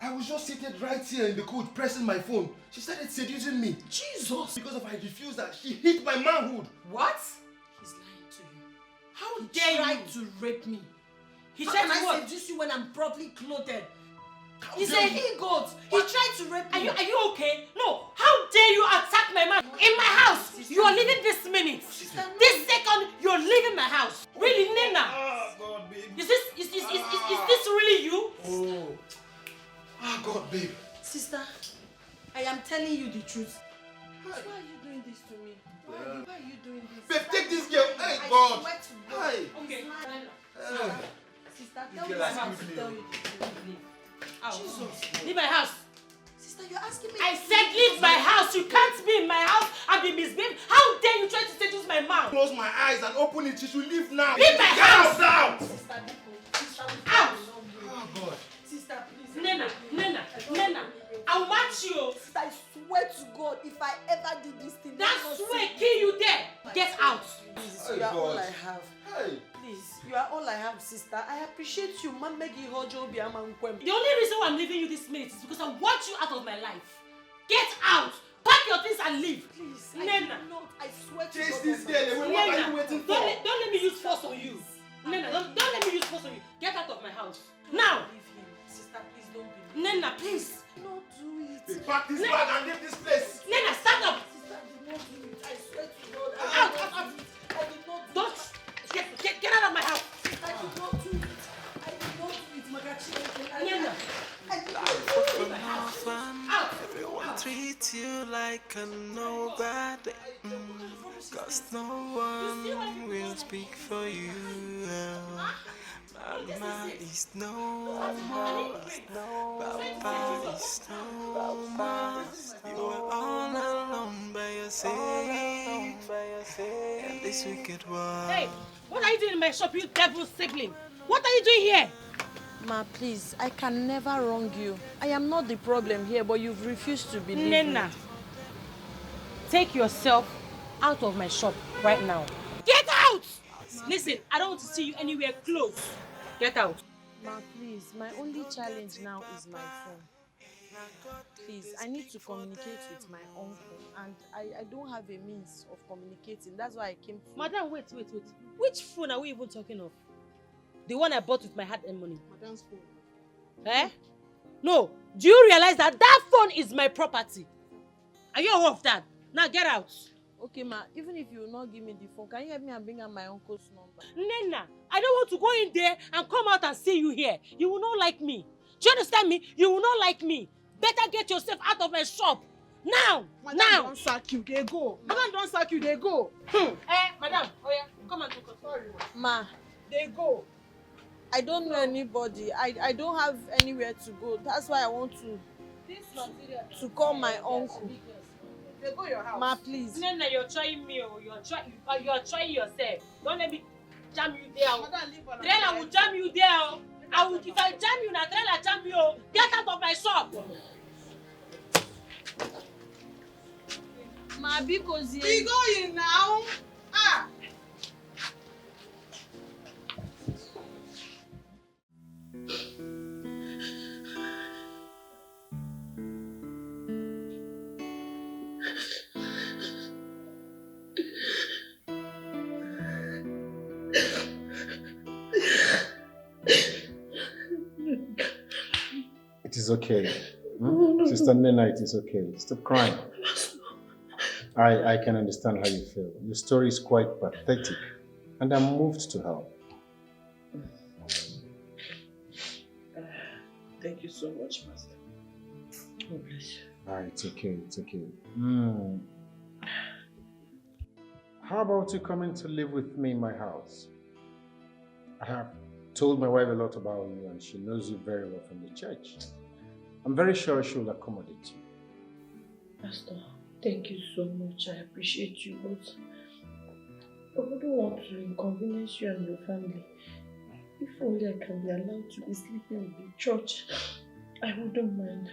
I was just seated right here in the coach pressing my phone. She started seducing me. Jesus! Because if I refused that, she hit my manhood. What? He's lying to you. How dare you? Tried to rape me. He How tried can to I what? seduce you when I'm properly clothed? He's a he-goat. He tried to rape me. Are you okay? No. How dare you attack my man in my house? You are leaving this minute. This second, you're leaving my house. Really, Nena? Oh, God, babe. Is this really you? Oh. Oh, God, babe. Sister, I am telling you the truth. Why are you doing this to me? Why are you doing this? Babe, take this girl. Hey, I God. swear to God. Okay. Sister, tell me how to tell you the truth. Jesus. Leave my house. Sister, you're asking me. I said leave my house. You can't be in my house and be misbehaved. How dare you try to seduce my mouth? Close my eyes and open it. She should leave now. Leave my house. Now. Sister, Out. Oh, God. Sister, please. Nena. I'll match you. Sister, I swear to God, if I ever did this thing, That swear kill you there. Get out. Please, Hey, you are all God. I have. Hey. Please, you are all I have, sister. I appreciate you. Man, make you hold your The only reason why I'm leaving you this minute is because I want you out of my life. Get out. Pack your things and leave. Please, Nena. I swear to Chase God. this girl away. What are you waiting for? Don't let me use force on you. Nena, don't let me use force on you. Get out of my house. Now. Sister, please don't be. Nena, please. Don't do it. Hey, pack this bag and leave this place. Nena, stand up. Sister, did not do it. I swear to God. Out. I did not do Don't. it. Get out of my house. I did not do it. I did not do it, Magachi. Nena. I did not do it. Out. Everyone treats you like a nobody. Cause no one will speak for you. Mama is no more. Papa is no more. You are all alone by yourself. In this wicked world. Hey, what are you doing in my shop, you devil sibling? What are you doing here? Ma, please, I can never wrong you. I am not the problem here, but you've refused to believe Nena, me. take yourself out of my shop right now. Get out! Listen, I don't want to see you anywhere close. Get out. Ma, please, my only challenge now is my phone. Please, I need to communicate with my uncle, and I don't have a means of communicating. That's why I came to... Madam, wait. Which phone are we even talking of? The one I bought with my hard-earned money. Madam's phone. Eh? No. Do you realize that phone is my property? Are you aware of that? Now get out. Okay, ma, even if you will not give me the phone, can you help me and bring out my uncle's number? Nena, I don't want to go in there and come out and see you here. You will not like me. Do you understand me? You will not like me. Better get yourself out of my shop. Now! Madam now! Don't sack you, they go. Madam don't sack you, they go. Madam, oh yeah, come and talk. Sorry. Ma, they go. I don't know anybody. I don't have anywhere to go. That's why I want to call my uncle. They go your house. Ma, please. Nena, you're trying me. You're trying yourself. Don't let me jam you there. Trailer will jam you there. If I jam you, na trailer jam you. Get out of my shop. Ma, because we going now. Ah. It is okay. Sister Nena, it is okay. Stop crying. I can understand how you feel. Your story is quite pathetic, and I'm moved to help. Thank you so much, Master. God bless you. It's okay, it's okay. How about you coming to live with me in my house? I have told my wife a lot about you, and she knows you very well from the church. I'm very sure she will accommodate you. Pastor, thank you so much. I appreciate you, but I wouldn't want to inconvenience you and your family. If only I can be allowed to be sleeping in the church, I wouldn't mind.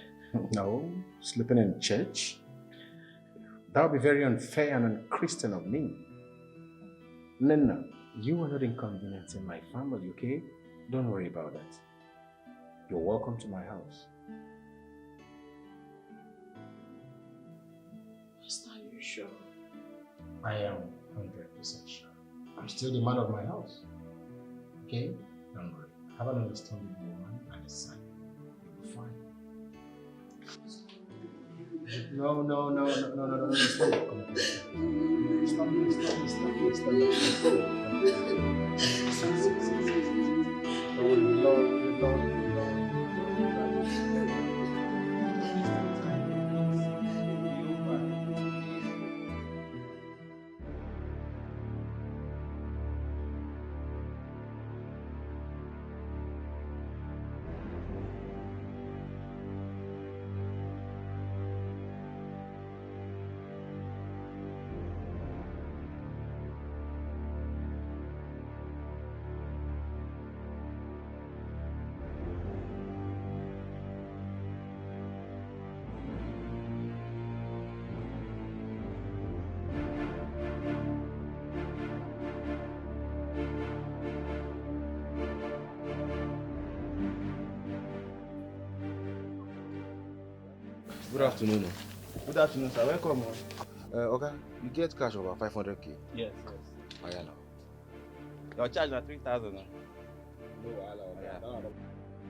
No, sleeping in church? That would be very unfair and unchristian of me. Nena, you are not inconveniencing my family, okay? Don't worry about that. You're welcome to my house. Pastor, are you sure? I am 100% sure. I'm still the man of my house. Okay? Don't worry. Have an understanding woman and a son. You'll be fine. No. Stop. Good afternoon. Good afternoon, sir. Welcome. Okay, you get cash over 500k? Yes. Oh, yeah, now. Your charge na 3,000. No, Yeah.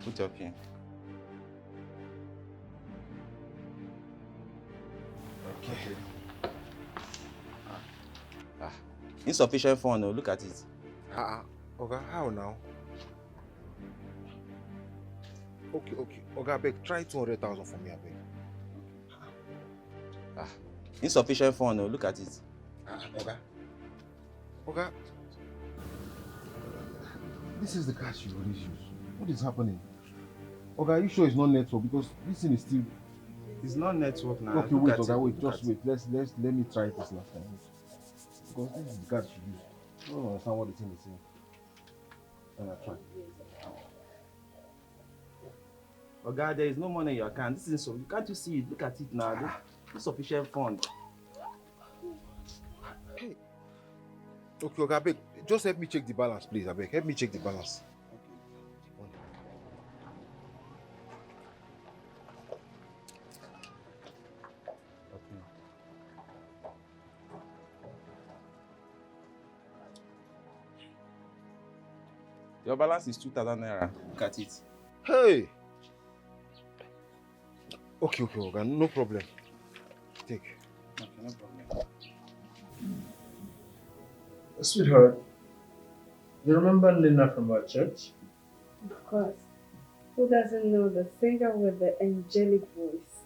put your pin. Okay. Insufficient fund, look at it. Okay, how now? Okay. Okay, beg, try 200,000 for me, I beg. Insufficient fund, look at it. Okay. This is the cash you always use. What is happening? Okay, are you sure it's not network? Because this thing is still... It's not network now. Okay, wait, just wait. Let me try this last time. Because this is the cash you use. I don't understand what the thing is saying. Try. Oh God, there is no money in your account. This is so. Can't you see it? Look at it now. Insufficient fund. Hey. Okay, abeg, just help me check the balance, please. Abeg, help me check the balance. Your balance is 2,000 naira. Look at it. Hey. Okay, okay, no problem. Take. Okay, no problem. Sweetheart, you remember Nina from our church? Of course. Who doesn't know the singer with the angelic voice?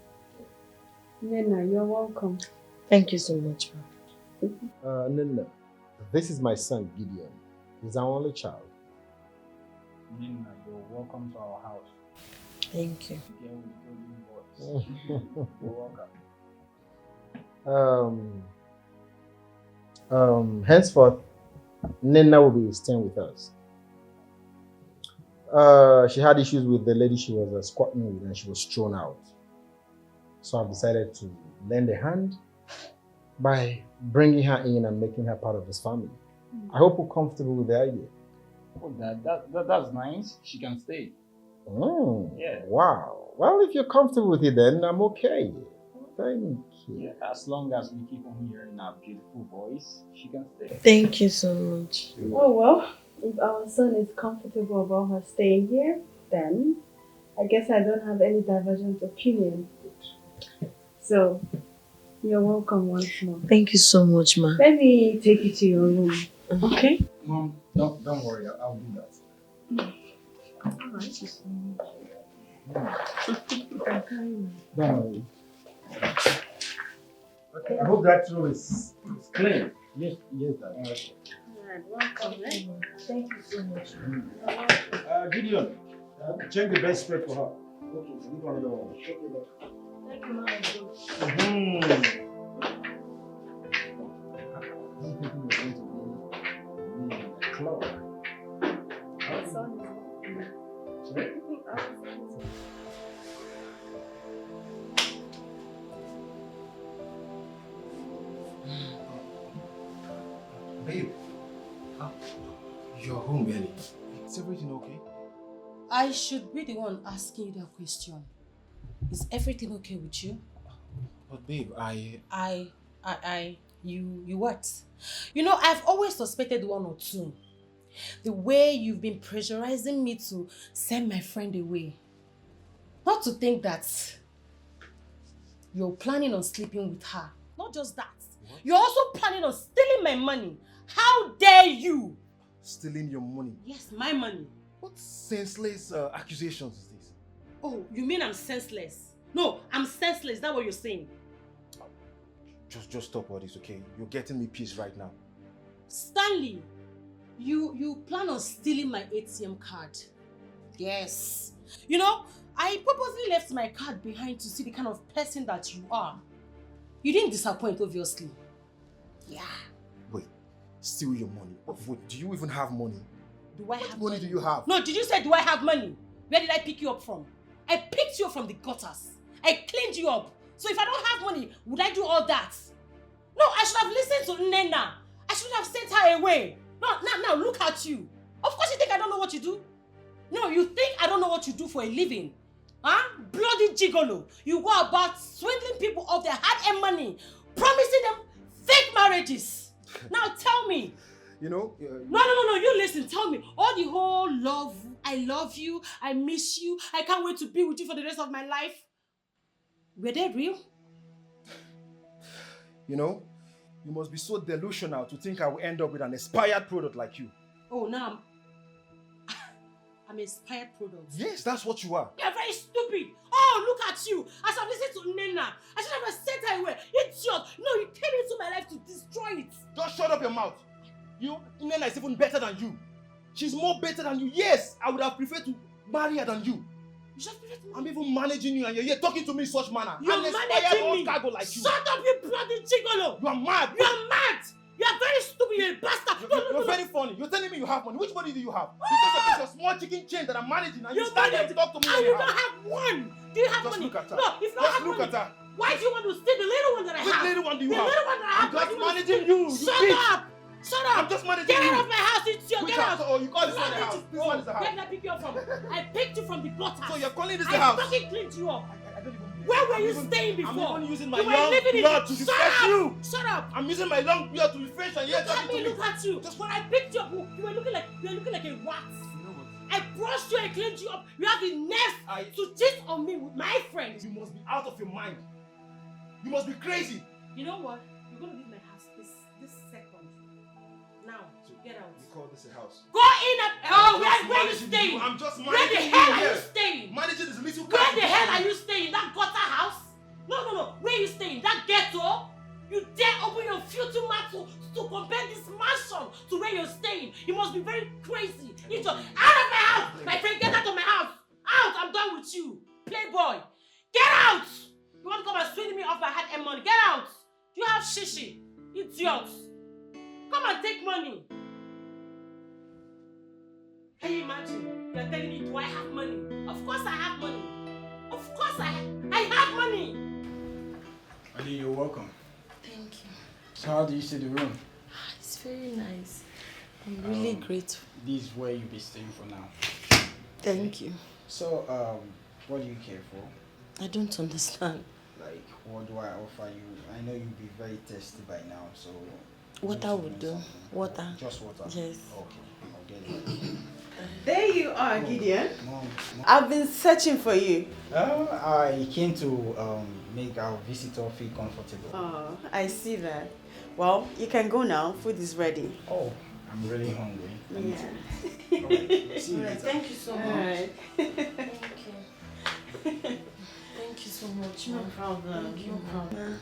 Nena, you're welcome. Thank you so much, ma. Nina, this is my son Gideon. He's our only child. Nina, you're welcome to our house. Thank you. Again with golden voice. You're welcome. Henceforth, Nina will be staying with us. She had issues with the lady she was squatting with and she was thrown out. So I've decided to lend a hand by bringing her in and making her part of this family. I hope you're comfortable with the idea. Oh, that's nice. She can stay. Yeah. Wow. Well, if you're comfortable with it, then I'm okay. Thank you. Yeah, as long as we keep on hearing our beautiful voice, she can stay. Thank you so much. Oh well, if our son is comfortable about her staying here, then I guess I don't have any divergent opinion. So, you're welcome once more. Thank you so much, ma. Let me take you to your room, okay? Mom, don't worry, I'll do that. Alright. Don't worry. Okay, I hope that room is clean. Yes, Dad. Alright, welcome, eh? Thank you so much. Gideon, check the bed spread for her. Okay, so look another one. Okay, thank you, Mama. Babe, you're home early. Is everything okay? I should be the one asking you that question. Is everything okay with you? But babe, you what? You know, I've always suspected one or two. The way you've been pressurizing me to send my friend away. Not to think that you're planning on sleeping with her. Not just that. What? You're also planning on stealing my money. How dare you? Stealing your money? Yes, my money. What senseless accusations is this? Oh, you mean I'm senseless? No, I'm senseless. Is that what you're saying? Just stop all this, okay? You're getting me peace right now. Stanley, you plan on stealing my ATM card. Yes. You know, I purposely left my card behind to see the kind of person that you are. You didn't disappoint, obviously. Yeah. Wait, steal your money? Wait, do you even have money? Do I have What money do you have? No, did you say do I have money? Where did I pick you up from? I picked you up from the gutters. I cleaned you up. So if I don't have money, would I do all that? No, I should have listened to Nena. I should have sent her away. No, now look at you. Of course you think I don't know what you do. No, you think I don't know what you do for a living. Huh? Bloody gigolo. You go about swindling people of their hard-earned money, promising them fake marriages. Now tell me. You know? No, you listen, tell me. All the whole love, I love you, I miss you, I can't wait to be with you for the rest of my life. Were they real? You know, you must be so delusional to think I will end up with an expired product like you. Oh, now I'm an expired product. Yes, that's what you are. You're very stupid. Oh, look at you. As I've listened to Nena, I should have sent her away. Idiot. No, you came into my life to destroy it. Just shut up your mouth. Nena is even better than you. She's more better than you. Yes, I would have preferred to marry her than you. You just prefer to I'm even managing you and you're here talking to me in such manner. You're managing me. Cargo like you. Shut up, you bloody gigolo. You are mad. You are mad. You are very stupid. You're a bastard. You're very funny. You're telling me you have money. Which money do you have? Because of this, your small chicken chain that I'm managing and you stand there to talk to me. And you don't have one. Do you have Just money? Look at her. No, if you don't have look money. At her. Why do you want to steal the little one that I have? Which little one do you have? The little one that I have. I'm just managing you. Shut up. Shut up! I'm just managing Get you. out of my house, idiot! Get out! Oh, you call this one the house? This one is the house. Where did I pick you up from? I picked you from the gutter. So you're calling this the house? I fucking cleaned you up. Where were you staying before? I'm even using my young blood to refresh you. Shut up! I'm using my long blood to refresh and you're talking to me. Look at you! Just when I picked you up, you were looking like a rat. You know what? I brushed you and cleaned you up. You have the nerve to cheat on me with my friends. You must be out of your mind. You must be crazy. You know what? You're gonna leave my house this second. Now, get out. You call this a house? Go in and where are you staying? I'm just Where the managing hell you are you here. staying? Managing is little Where the hell are you? you staying? That gutter house? No. Where are you staying? That ghetto? You dare open your futile mouth to compare this mansion to where you're staying? You must be very crazy. Out of my house! My friend, get out of my house! Out! I'm done with you. Playboy! Get out! You want to come and swing me off my hard-earned money? Get out! You have shishi. Idiots. Come and take money. Can you imagine? You're telling me, do I have money? Of course I have money. Of course I have money. Ali, you're welcome. Thank you. So how do you see the room? It's very nice. I'm really grateful. This is where you'll be staying for now. Thank you. So, what do you care for? I don't understand. Like, what do I offer you? I know you'll be very thirsty by now, so... Water would do. Water. Just water? Yes. Okay, I'll get it. There you are, Gideon. Mom. I've been searching for you. I came to make our visitor feel comfortable. Oh, I see that. Well, you can go now. Food is ready. Oh, I'm really hungry. Yeah. Alright, see you Alright, later. thank you so much. Alright. Thank you. Thank you so much. No problem. Thank you. No problem.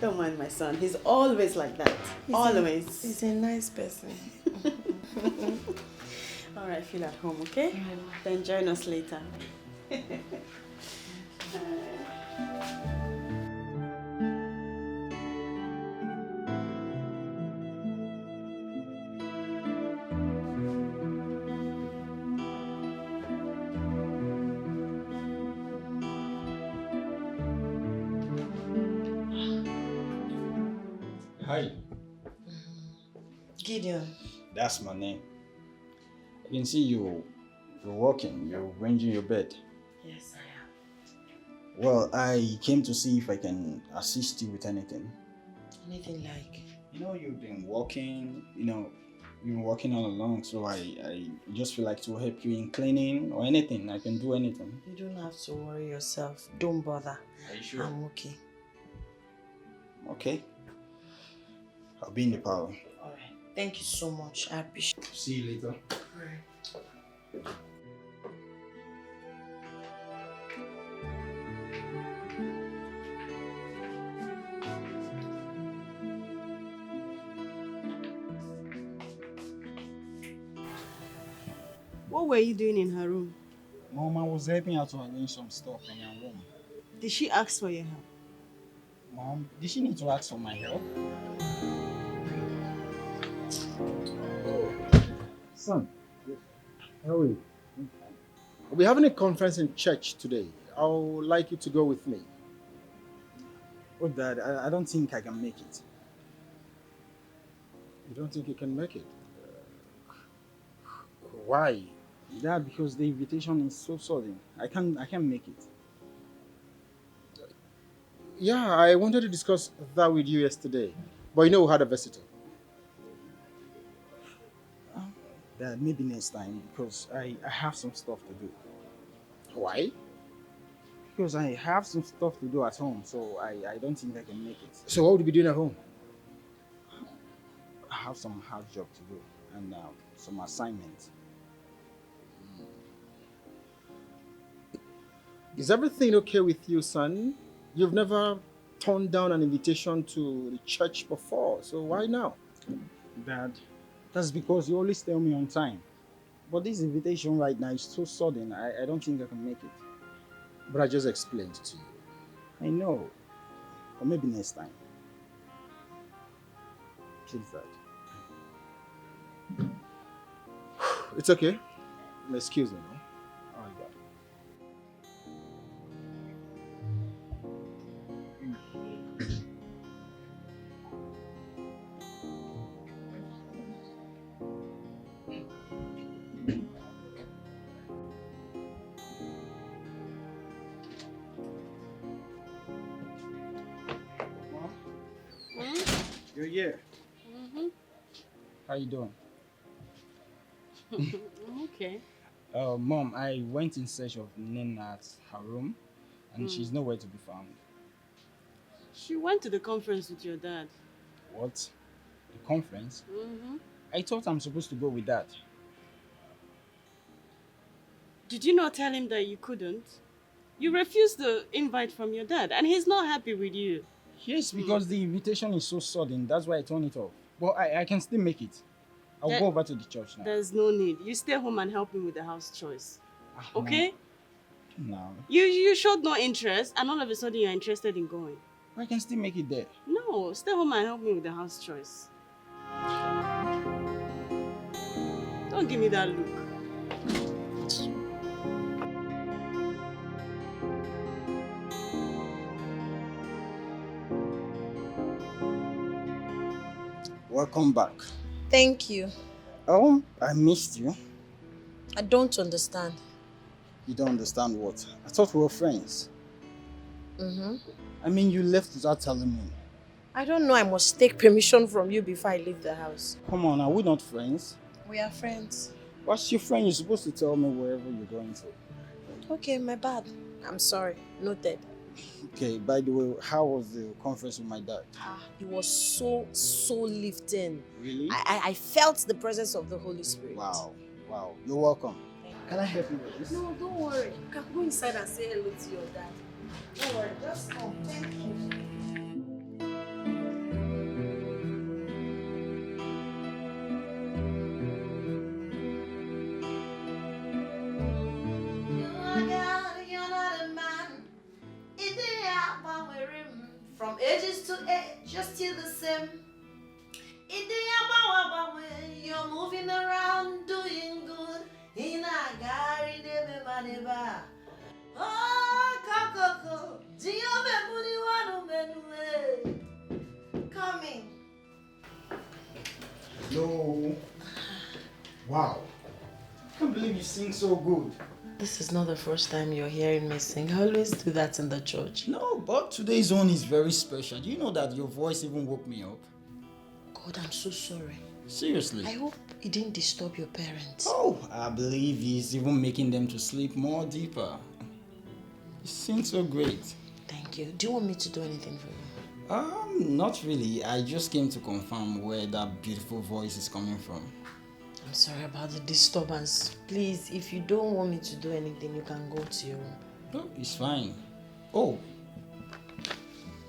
Don't mind my son. He's always like that. Always. He's a nice person. Alright, feel at home, okay? Then join us later. Hi. Gideon. That's my name. I can see you're walking, you're arranging your bed. Yes, I am. Well, I came to see if I can assist you with anything. Anything like? You know, you've been walking, you've been walking all along, so I just feel like to help you in cleaning or anything. I can do anything. You don't have to worry yourself. Don't bother. Are you sure? I'm okay. Okay. I'll be in the parlor. Alright. Thank you so much. I appreciate it. See you later. What were you doing in her room? Mom, I was helping her to arrange some stuff in her room. Did she ask for your help? Mom, did she need to ask for my help? Son, how are you? We're having a conference in church today. I would like you to go with me. Oh, Dad, I don't think I can make it. You don't think you can make it? Why? Dad, because the invitation is so sudden. I can't make it. Yeah, I wanted to discuss that with you yesterday. But we had a visitor. Dad, maybe next time, because I have some stuff to do. Why? Because I have some stuff to do at home, so I don't think I can make it. So what would you be doing at home? I have some house job to do and some assignments. Is everything okay with you, son? You've never turned down an invitation to the church before, so why now? Dad, that's because you always tell me on time. But this invitation right now is so sudden, I don't think I can make it. But I just explained to you. I know. Or maybe next time. Please, Dad. It's okay. Excuse me, no? All right, Dad. You're here. How you doing? Okay. Mom, I went in search of Nina at her room, and she's nowhere to be found. She went to the conference with your dad. What? The conference? Mm-hmm. I thought I'm supposed to go with that. Did you not tell him that you couldn't? You refused the invite from your dad, and he's not happy with you. Yes, because the invitation is so sudden. That's why I turned it off. But I can still make it. I'll go over to the church now. There's no need. You stay home and help him with the house chores. Okay? No. You showed no interest, and all of a sudden you're interested in going. I can still make it there. No, stay home and help me with the house chores. Don't give me that look. Welcome back. Thank you. Oh, I missed you. I don't understand. You don't understand what? I thought we were friends. Mm-hmm. I mean, you left without telling me. I don't know. I must take permission from you before I leave the house. Come on, are we not friends? We are friends. What's your friend? You're supposed to tell me wherever you're going to. Okay, my bad. I'm sorry. Noted. Okay, by the way, how was the conference with my dad? It was so lifting. Really? I felt the presence of the Holy Spirit. Wow. You're welcome. Can I help you with this? No, don't worry. You can go inside and say hello to your dad. Don't worry, just come. Thank you. From ages to age, you're still the same. You're moving around, doing good. In a gari de maneba. Oh, kakoko. Coming. No. Wow. I can't believe you sing so good. This is not the first time you're hearing me sing. I always do that in the church. No, but today's one is very special. Do you know that your voice even woke me up? God, I'm so sorry. Seriously? I hope it didn't disturb your parents. Oh, I believe he's even making them to sleep more deeper. You sing so great. Thank you. Do you want me to do anything for you? Not really. I just came to confirm where that beautiful voice is coming from. I'm sorry about the disturbance. Please, if you don't want me to do anything, you can go to your room. No, it's fine. Oh,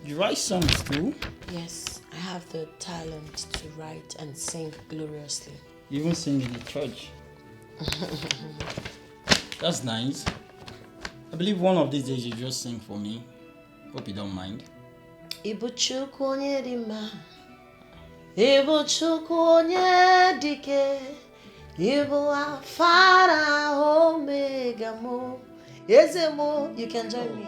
you write songs too? Yes, I have the talent to write and sing gloriously. You even sing in the church. That's nice. I believe one of these days you just sing for me. Hope you don't mind. Ibuchukwu onye dị mma, Ibuchukwu onye dike, Ibu Alpha na Omega mo, Eze mo. You can join me.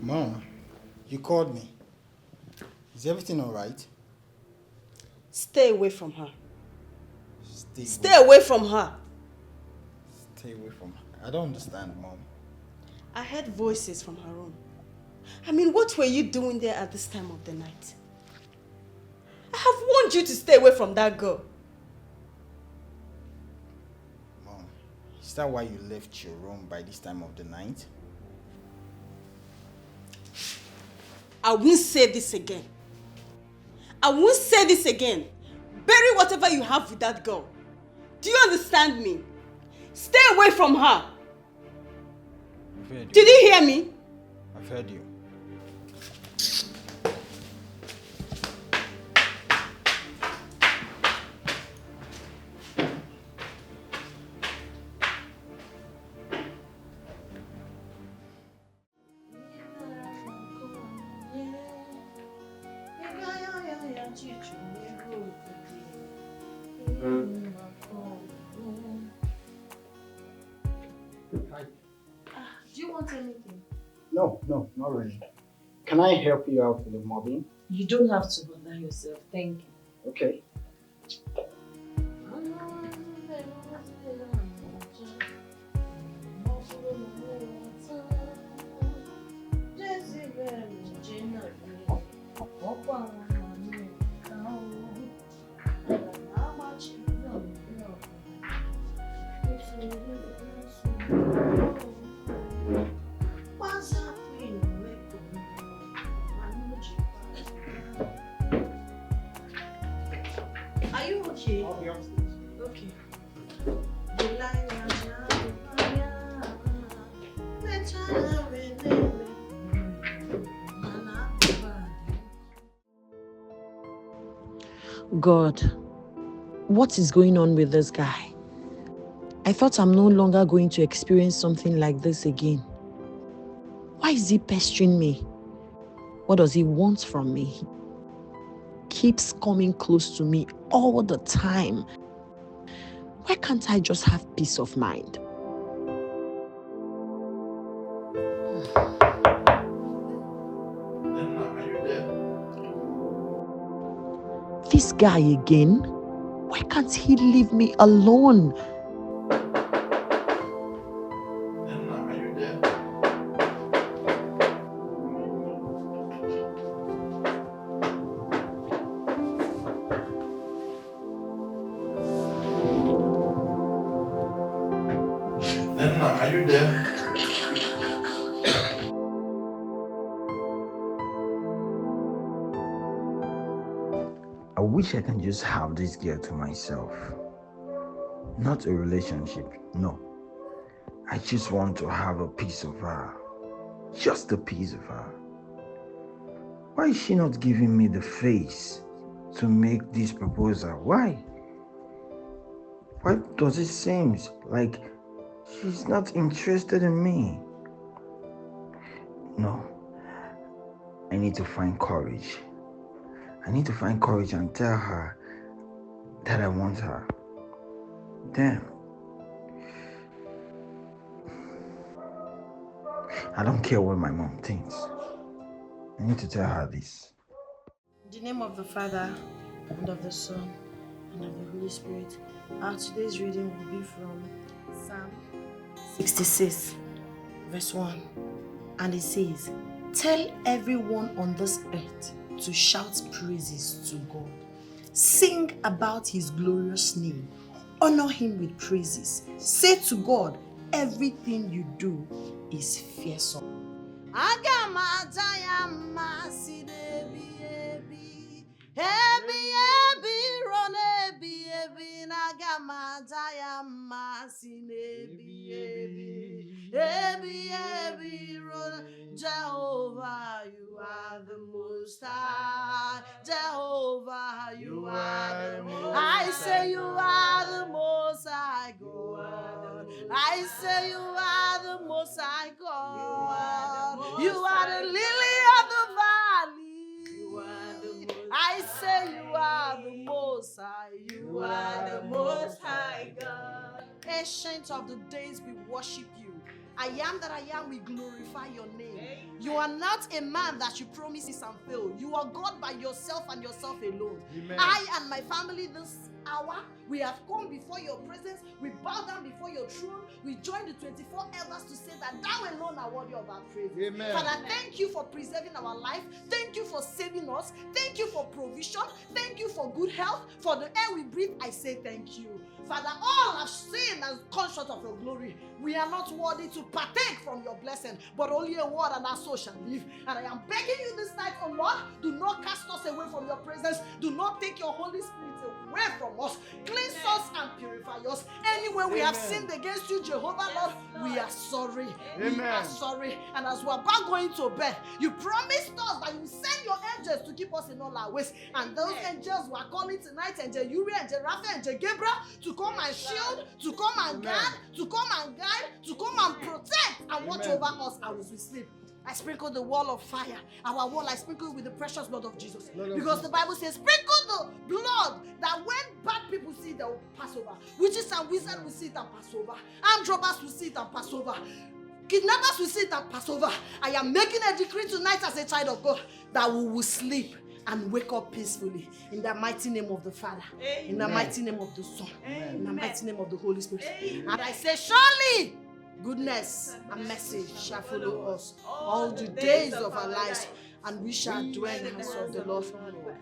Mom, you called me. Is everything all right? Stay away from her. Stay away from her. Stay away from her. I don't understand, Mom. I heard voices from her room. I mean, what were you doing there at this time of the night? I have warned you to stay away from that girl. Mom, is that why you left your room by this time of the night? I won't say this again. I won't say this again. Bury whatever you have with that girl. Do you understand me? Stay away from her. I've heard you. Did you hear me? I've heard you. Do you want anything? No, not really. Can I help you out with the mobbing? You don't have to bother yourself. Thank you. Okay. Are you okay? I'll be upstairs. Okay. God, what is going on with this guy? I thought I'm no longer going to experience something like this again. Why is he pestering me? What does he want from me? He keeps coming close to me all the time. Why can't I just have peace of mind? This guy again? Why can't he leave me alone? Are you there? I wish I can just have this girl to myself. Not a relationship, no. I just want to have a piece of her. Just a piece of her. Why is she not giving me the face to make this proposal? Why? Why does it seem like she's not interested in me? No. I need to find courage. I need to find courage and tell her that I want her. Damn. I don't care what my mom thinks. I need to tell her this. In the name of the Father, and of the Son, and of the Holy Spirit. Our today's reading will be from Psalm 66, verse 1. And it says, "Tell everyone on this earth to shout praises to God. Sing about his glorious name. Honor him with praises. Say to God, everything you do is fearsome." Jehovah, you are the most high. Jehovah, you are the most high. I say you are the most high God. I say you are the most high God. You are the lily of the valley. I say you are the most high. You are the most high God. Ancient of the days, we worship you. I am that I am, we glorify your name. Amen. You are not a man that you promise and fail. You are God by yourself and yourself alone. Amen. I and my family this hour, we have come before your presence. We bow down before your throne. We join the 24 elders to say that thou alone are worthy of our praise. Amen. Father, thank you for preserving our life. Thank you for saving us. Thank you for provision. Thank you for good health. For the air we breathe, I say thank you. Father, all have sinned and come short of your glory. We are not worthy to partake from your blessing, but only a word and our soul shall live. And I am begging you this night, oh Lord, do not cast us away from your presence. Do not take your Holy Spirit away from us. Cleanse us and purify us. Anywhere we have sinned against you, Jehovah, Lord, we are sorry. We are sorry. And as we are about going to bed, you promised us that you send your angels to keep us in all our ways. And those angels we are calling tonight, Angel Uriah, Angel Raphael, Angel Gabriel, to come and shield, to come and guard, to come and guide, to come and protect and watch over us as we sleep. I sprinkle the wall of fire. Our wall I sprinkle with the precious blood of Jesus. Because the Bible says, sprinkle the blood that when bad people see it, they will pass over. Witches and wizards will see it and pass over. Armed robbers will see it and pass over. Kidnappers will see it and pass over. I am making a decree tonight as a child of God that we will sleep and wake up peacefully in the mighty name of the Father, Amen. In the mighty name of the Son, Amen. In the mighty name of the Holy Spirit. Amen. And I say, surely goodness and mercy shall follow us all the days of our lives, and we shall dwell in the house of the Lord forever.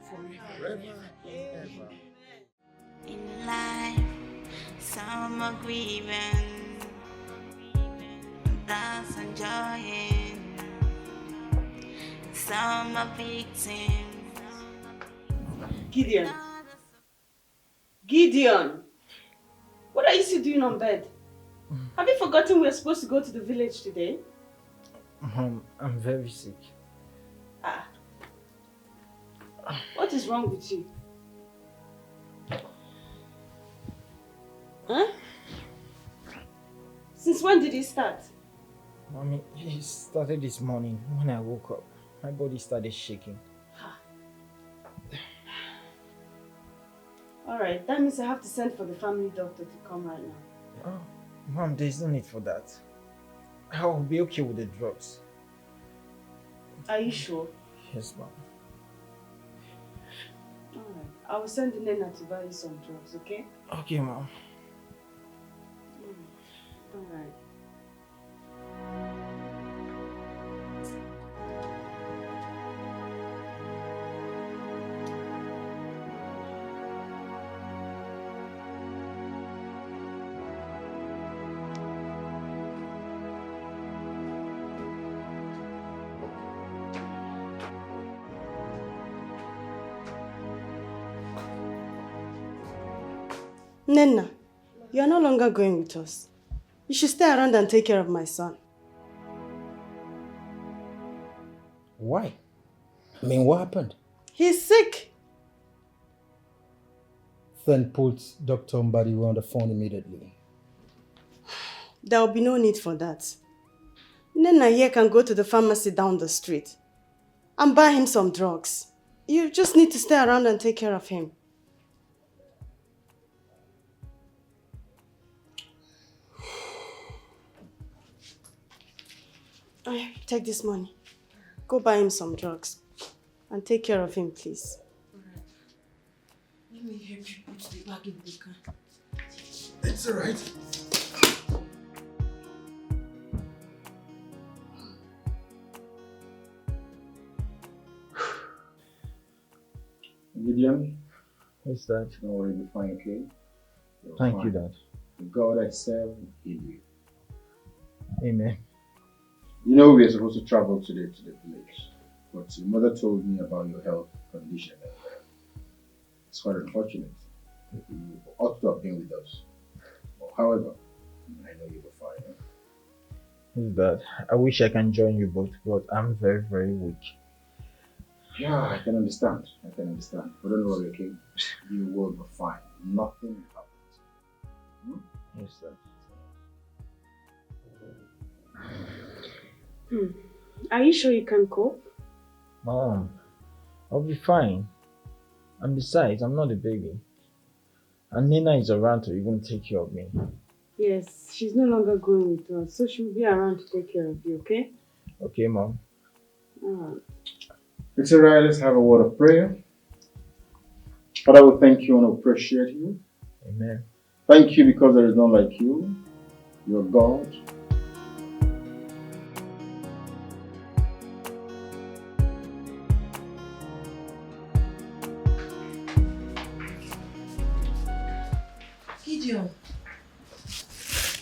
In life, some are grieving, that's enjoying, some are victims. Gideon, Gideon, what are you still doing on bed? Have you forgotten we're supposed to go to the village today? Mom, I'm very sick. Ah. What is wrong with you? Huh? Since when did it start? Mommy, it started this morning when I woke up. My body started shaking. Alright, that means I have to send for the family doctor to come right now. Oh, Mom, there's no need for that. I'll be okay with the drugs. Are you sure? Yes, Mom. Alright, I will send Nena to buy you some drugs, okay? Okay, Mom. Alright. Nena, you are no longer going with us. You should stay around and take care of my son. Why? I mean, what happened? He's sick. Then put Dr. Mbadiwe on the phone immediately. There will be no need for that. Nena here can go to the pharmacy down the street and buy him some drugs. You just need to stay around and take care of him. Take this money. Go buy him some drugs. And take care of him, please. Let me help you put the bag in the car. It's alright. Gideon? Yes, Dad. Don't worry, you'll be fine, okay? You're Thank fine. you, Dad. The God I serve will heal you. Amen. You know we are supposed to travel today to the village, but your mother told me about your health condition. It's quite unfortunate. You ought to have been with us. However, I know you will fine. Yes, Dad. I wish I can join you both, but I'm very, very weak. Yeah, I can understand. But don't worry, okay? You will be fine. Nothing will happen. Yes, Dad. Are you sure you can cope? Mom, I'll be fine. And besides, I'm not a baby. And Nina is around to even take care of me. Yes, she's no longer going with us, so she'll be around to take care of you, okay? Okay, Mom. Alright. It's alright, let's have a word of prayer. Father, we thank you and appreciate you. Amen. Thank you because there is none like you. You're God.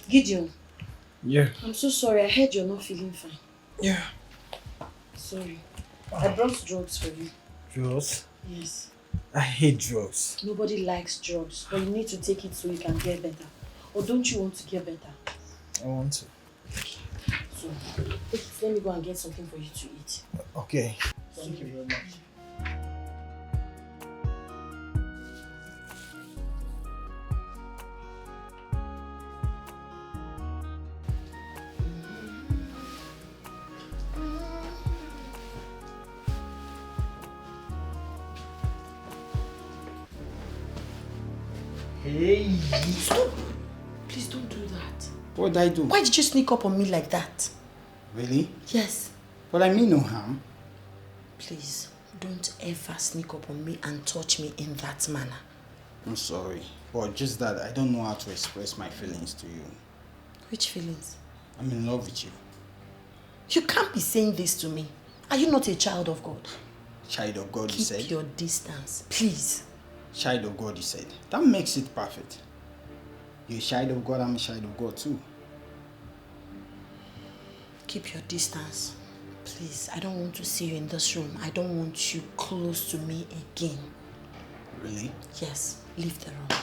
Gideon. Yeah. I'm so sorry. I heard you're not feeling fine. Yeah. Sorry. I brought drugs for you. Drugs? Yes. I hate drugs. Nobody likes drugs, but you need to take it so you can get better. Or don't you want to get better? I want to. So, let me go and get something for you to eat. Okay. Thank you very much. Hey! Stop! Please don't do that. What did I do? Why did you sneak up on me like that? Really? Yes. But I mean no harm. Please, don't ever sneak up on me and touch me in that manner. I'm sorry. But just that I don't know how to express my feelings to you. Which feelings? I'm in love with you. You can't be saying this to me. Are you not a child of God? Child of God, you Keep said? your distance, please. Child of God, you said. That makes it perfect. You're a child of God, I'm a child of God too. Keep your distance. Please, I don't want to see you in this room. I don't want you close to me again. Really? Yes, leave the room.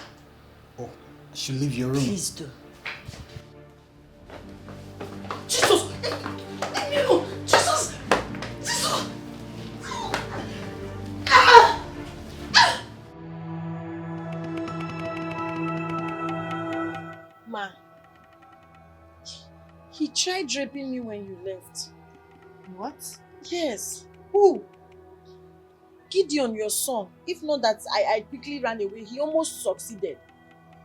Oh, I should leave your room. Please do. Jesus! Leave me alone! Jesus! Jesus! Ma, he tried raping me when you left. What? Yes. Who? Gideon, your son. If not that I quickly ran away, he almost succeeded.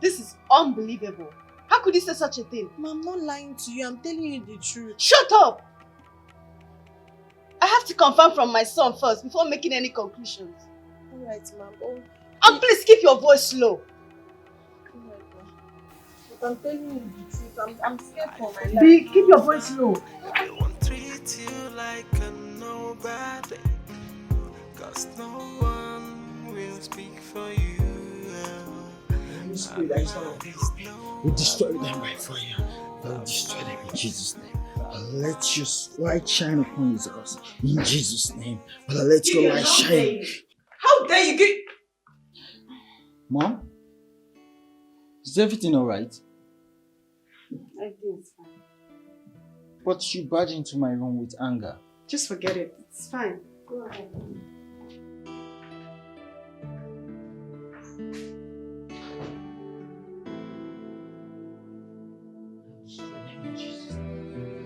This is unbelievable. How could you say such a thing? Ma, I'm not lying to you. I'm telling you the truth. Shut up! I have to confirm from my son first before making any conclusions. Alright, ma'am. Oh. And please keep your voice low. Alright, ma'am. But I'm telling you the truth. I'm scared for my life. B, keep your voice low. They won't treat you like a nobody, 'cause no one will speak for you. We destroy them by fire. We'll destroy them in Jesus' name. Let your light shine upon his house. In Jesus' name. Let your light shine. How dare you get... Mom? Is everything alright? Everything's fine. But you barged into my room with anger. Just forget it. It's fine. Go ahead.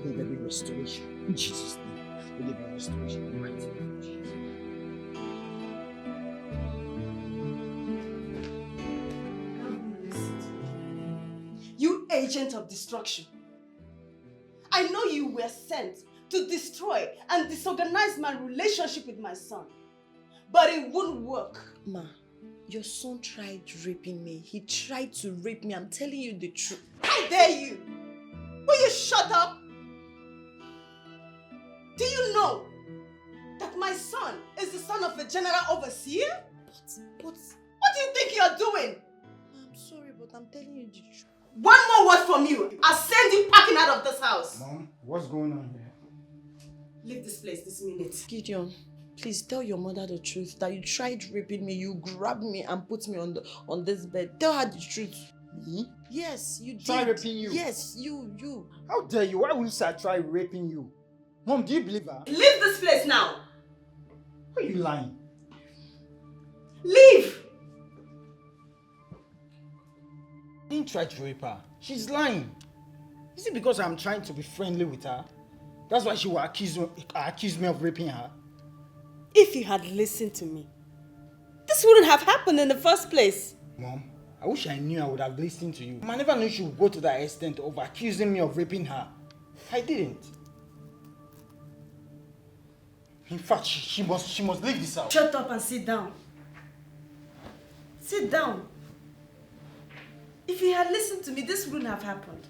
Let there be restoration. In Jesus' name. Let there be restoration in the mighty name of Jesus. You agent of destruction. I know you were sent to destroy and disorganize my relationship with my son. But it wouldn't work. Ma, your son tried raping me. He tried to rape me. I'm telling you the truth. How dare you? Will you shut up? Do you know that my son is the son of a general overseer? But... What do you think you're doing? I'm sorry, but I'm telling you the truth. One more word from you, I'll send you packing out of this house. Mom, what's going on here? Leave this place this minute. Gideon, please tell your mother the truth. That you tried raping me. You grabbed me and put me on this bed. Tell her the truth. Me? Yes, you did. Try raping you? Yes, you. How dare you? Why would you say I try raping you? Mom, do you believe her? Leave this place now. Why are you lying? Leave! I didn't try to rape her. She's lying. Is it because I'm trying to be friendly with her? That's why she will accuse me of raping her? If you had listened to me, this wouldn't have happened in the first place. Mom, I wish I knew I would have listened to you. I never knew she would go to that extent of accusing me of raping her. I didn't. In fact, she must leave this house. Shut up and sit down. Sit down. If you had listened to me, this wouldn't have happened.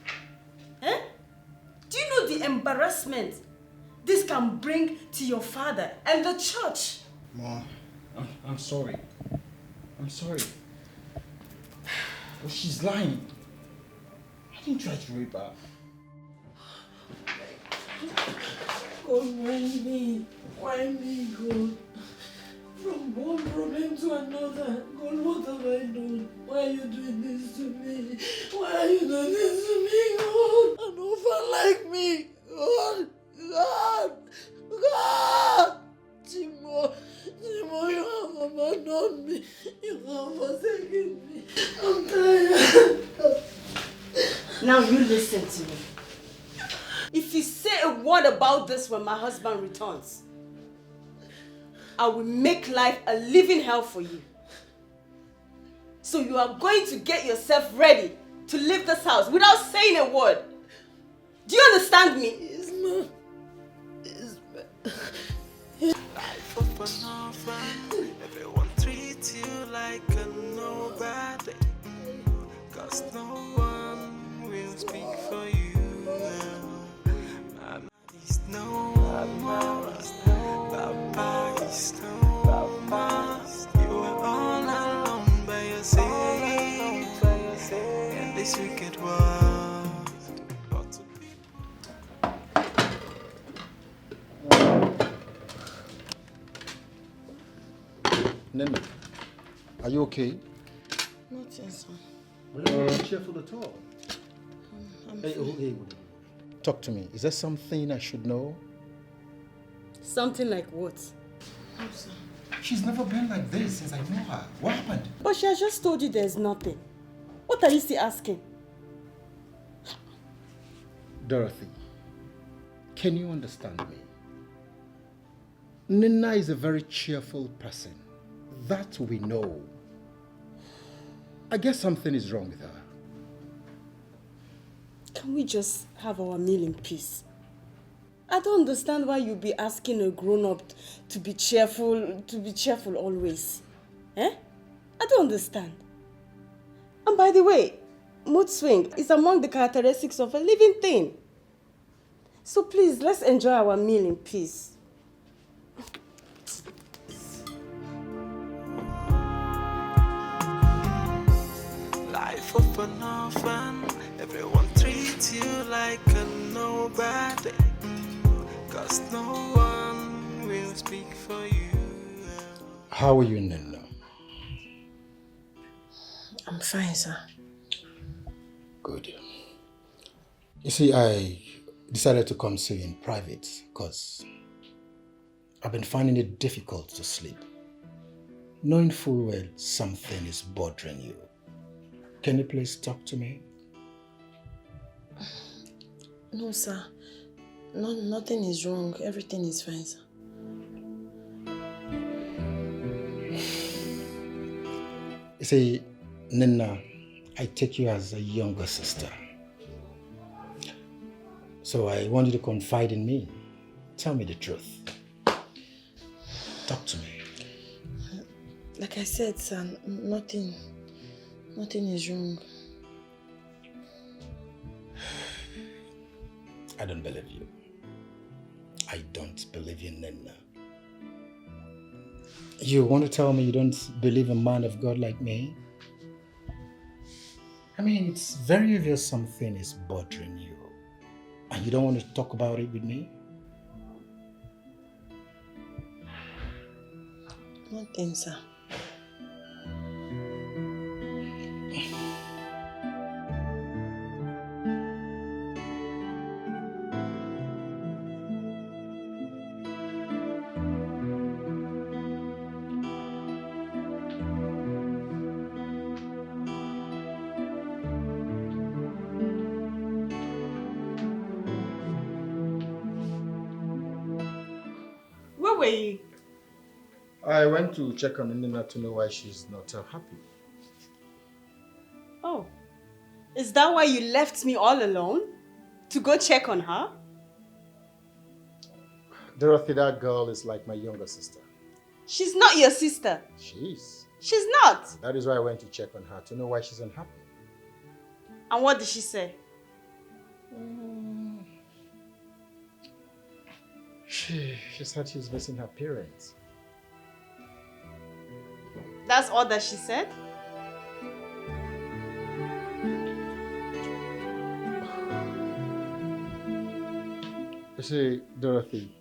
Eh? Do you know the embarrassment this can bring to your father and the church? Mom, I'm sorry. I'm sorry. But she's lying. I didn't try to rape her. God, why me? Why me, God? From one problem to another. God, what have I done? Why are you doing this to me? Why are you doing this to me, God? An orphan like me. God, God. Timo, you have abandoned me. You have forsaken me. I'm tired. Now you listen to me. If you say a word about this when my husband returns, I will make life a living hell for you. So you are going to get yourself ready to leave this house without saying a word. Do you understand me? Yes, ma'am. Life of an orphan, everyone treats you like a nobody, 'cause no one will speak for you. Is no more, Papa is no more. You are all alone by yourself in this wicked world. Got to be. Neva, are you okay? Nothing, son. Well, you're not cheerful at all. Hey, talk to me. Is there something I should know? Something like what? She's never been like this since I know her. What happened? But she has just told you there's nothing. What are you still asking? Dorothy, can you understand me? Nina is a very cheerful person. That we know. I guess something is wrong with her. Can we just have our meal in peace? I don't understand why you'll be asking a grown-up to be cheerful always. Eh? I don't understand. And by the way, mood swing is among the characteristics of a living thing. So please, let's enjoy our meal in peace. Life of an orphan, everyone treats you like a nobody. Cause no one will speak for you. How are you, Nina? I'm fine, sir. Good. You see, I decided to come see you in private because I've been finding it difficult to sleep, knowing full well something is bothering you. Can you please talk to me? No, sir. No, nothing is wrong. Everything is fine, sir. You see, Nina, I take you as a younger sister. So I want you to confide in me. Tell me the truth. Talk to me. Like I said, sir, nothing is wrong. I don't believe you. I don't believe you, Nina. You want to tell me you don't believe a man of God like me? I mean, it's very obvious something is bothering you. And you don't want to talk about it with me? Nothing, sir. Where were you? I went to check on Nina to know why she's not happy. Oh, is that why you left me all alone? To go check on her? Dorothy, that girl is like my younger sister. She's not your sister. She is. She's not. That is why I went to check on her to know why she's unhappy. And what did she say? She said she's missing her parents. That's all that she said? You see, Dorothy,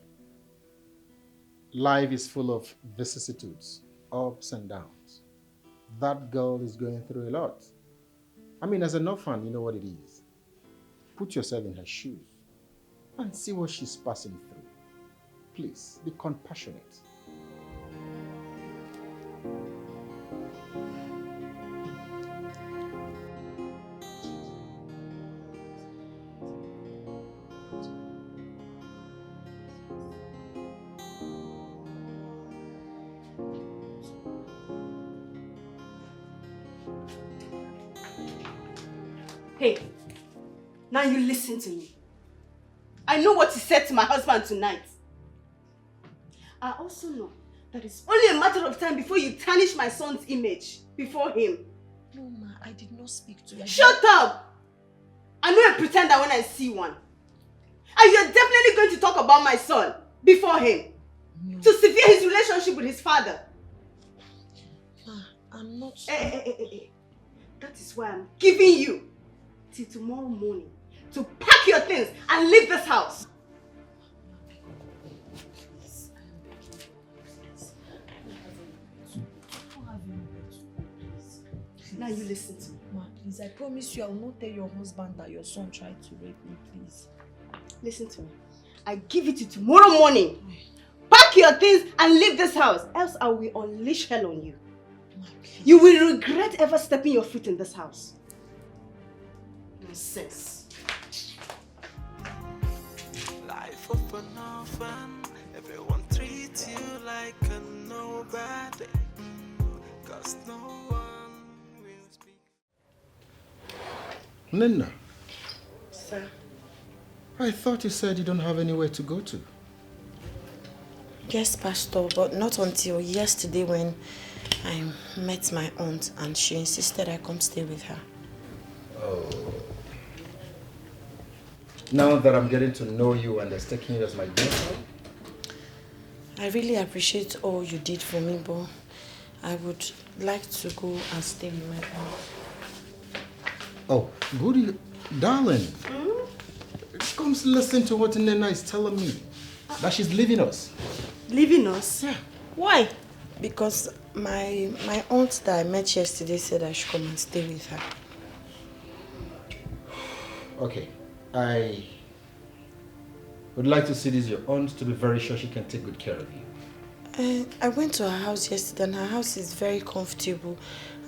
life is full of vicissitudes, ups and downs. That girl is going through a lot. I mean, as an orphan, you know what it is. Put yourself in her shoes and see what she's passing through. Please, be compassionate. Hey, now you listen to me. I know what he said to my husband tonight. I also know that it's only a matter of time before you tarnish my son's image before him. No, ma, I did not speak to him. Shut up! I know a pretender when I see one. And you're definitely going to talk about my son before him. No. To sever his relationship with his father. Ma, I'm not... Hey. That is why I'm giving you till tomorrow morning to pack your things and leave this house. Now you listen to me. Ma, please, I promise you I will not tell your husband that your son tried to rape me, please. Listen to me. I give it to you tomorrow morning. Pack your things and leave this house, else I will unleash hell on you. Ma, you will regret ever stepping your foot in this house. Nonsense. Life of an orphan, everyone treats you like a nobody, 'cause no one will speak. Nina, Sir. I thought you said you don't have anywhere to go to. Yes, Pastor, but not until yesterday when I met my aunt and she insisted I come stay with her. Oh. Now that I'm getting to know you and just taking you as my daughter? I really appreciate all you did for me, but I would like to go and stay with my aunt. Oh, goody, darling. Come listen to what Nena is telling me. That she's leaving us. Leaving us? Yeah. Why? Because my aunt that I met yesterday said I should come and stay with her. Okay, I would like to see this your aunt to be very sure she can take good care of you. I went to her house yesterday and her house is very comfortable.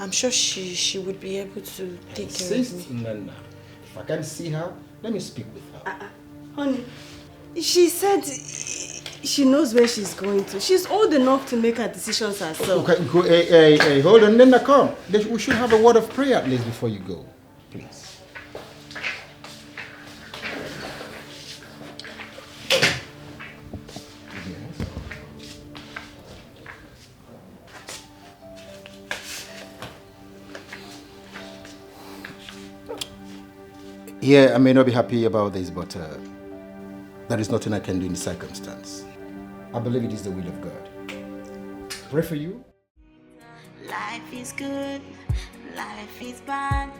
I'm sure she would be able to take care of me. Nana, if I can't see her, let me speak with her. Honey, she said she knows where she's going to. She's old enough to make her decisions herself. Okay, go, hey, hold on, Nana, come. We should have a word of prayer at least before you go, please. Yeah, I may not be happy about this, but there is nothing I can do in the circumstance. I believe it is the will of God. Pray for you. Life is good, life is bad,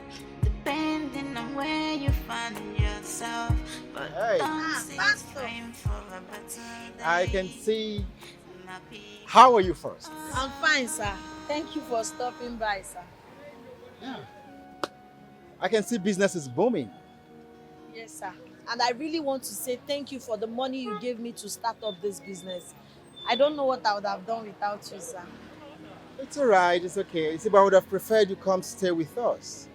depending on where you find yourself. But don't say it's time for a better day. I can see. How are you first? I'm fine, sir. Thank you for stopping by, sir. Yeah. I can see business is booming. Yes, sir. And I really want to say thank you for the money you gave me to start up this business. I don't know what I would have done without you, sir. It's all right. It's okay. It's about I would have preferred you come stay with us.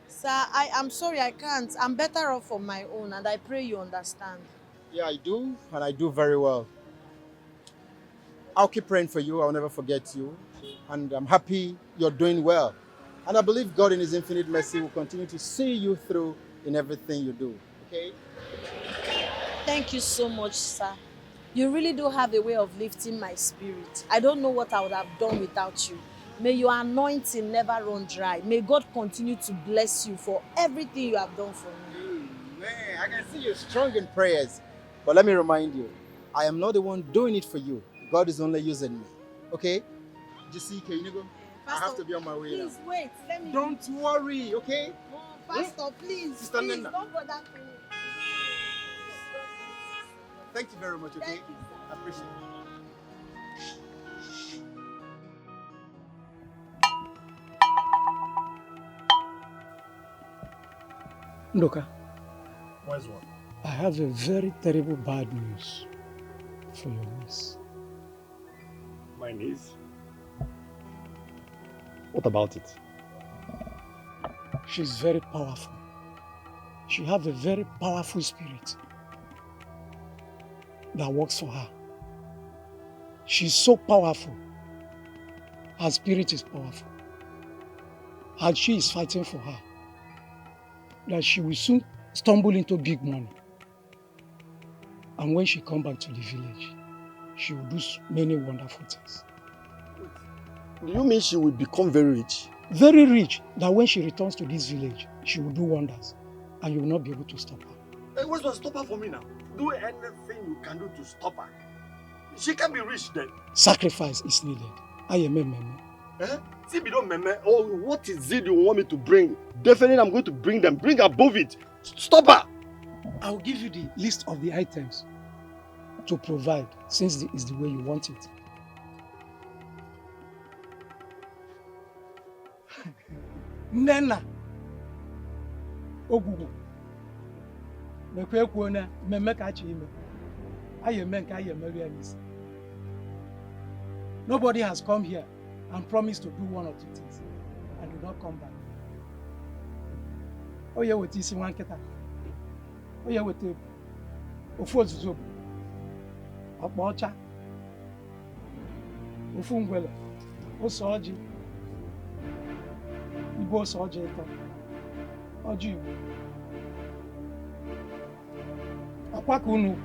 Sir, I am sorry I can't. I'm better off on my own and I pray you understand. Yeah, I do. And I do very well. I'll keep praying for you. I'll never forget you. And I'm happy you're doing well. And I believe God in His infinite mercy will continue to see you through in everything you do. Okay? Thank you so much, sir. You really do have a way of lifting my spirit. I don't know what I would have done without you. May your anointing never run dry. May God continue to bless you for everything you have done for me. Man, I can see you're strong in prayers. But let me remind you, I am not the one doing it for you. God is only using me. Okay? JC, can you go? I have to be on my way now. Please wait. Let me. Don't worry, okay? Oh, Pastor, please. Sister Please, Nena. don't bother me. Thank you very much, okay? Thank you, sir. I appreciate it. Ndoka, Wise one. I have a very terrible bad news for your niece. My niece? What about it? She's very powerful. She has a very powerful spirit that works for her. She's so powerful. Her spirit is powerful. And she is fighting for her. That she will soon stumble into big money. And when she comes back to the village, she will do many wonderful things. Do you mean she will become very rich? Very rich, that when she returns to this village, she will do wonders. And you will not be able to stop her. Hey, what's going to stop her for me now? Do anything you can do to stop her. She can be rich then. Sacrifice is needed. I am a meme. Eh? See, we don't meme. Oh, what is it you want me to bring? Definitely I'm going to bring them. Bring above it. Stop her. I'll give you the list of the items to provide, since it's the way you want it. Nnenna ogwugwu mekwa ekwuo na mmemme ka achọ ime anyị eme nke anyị emeri ya n'isi. Nobody has come here and promised to do one or two things and do not come back. Oye weta isi nwa nkịta, oye weta ofu ozuzo bụ ọkpa ọcha, ofu ngwele, ose ọjị, ibe ose ọjị ịtọ, ọjị Igbo, akwa ka unu.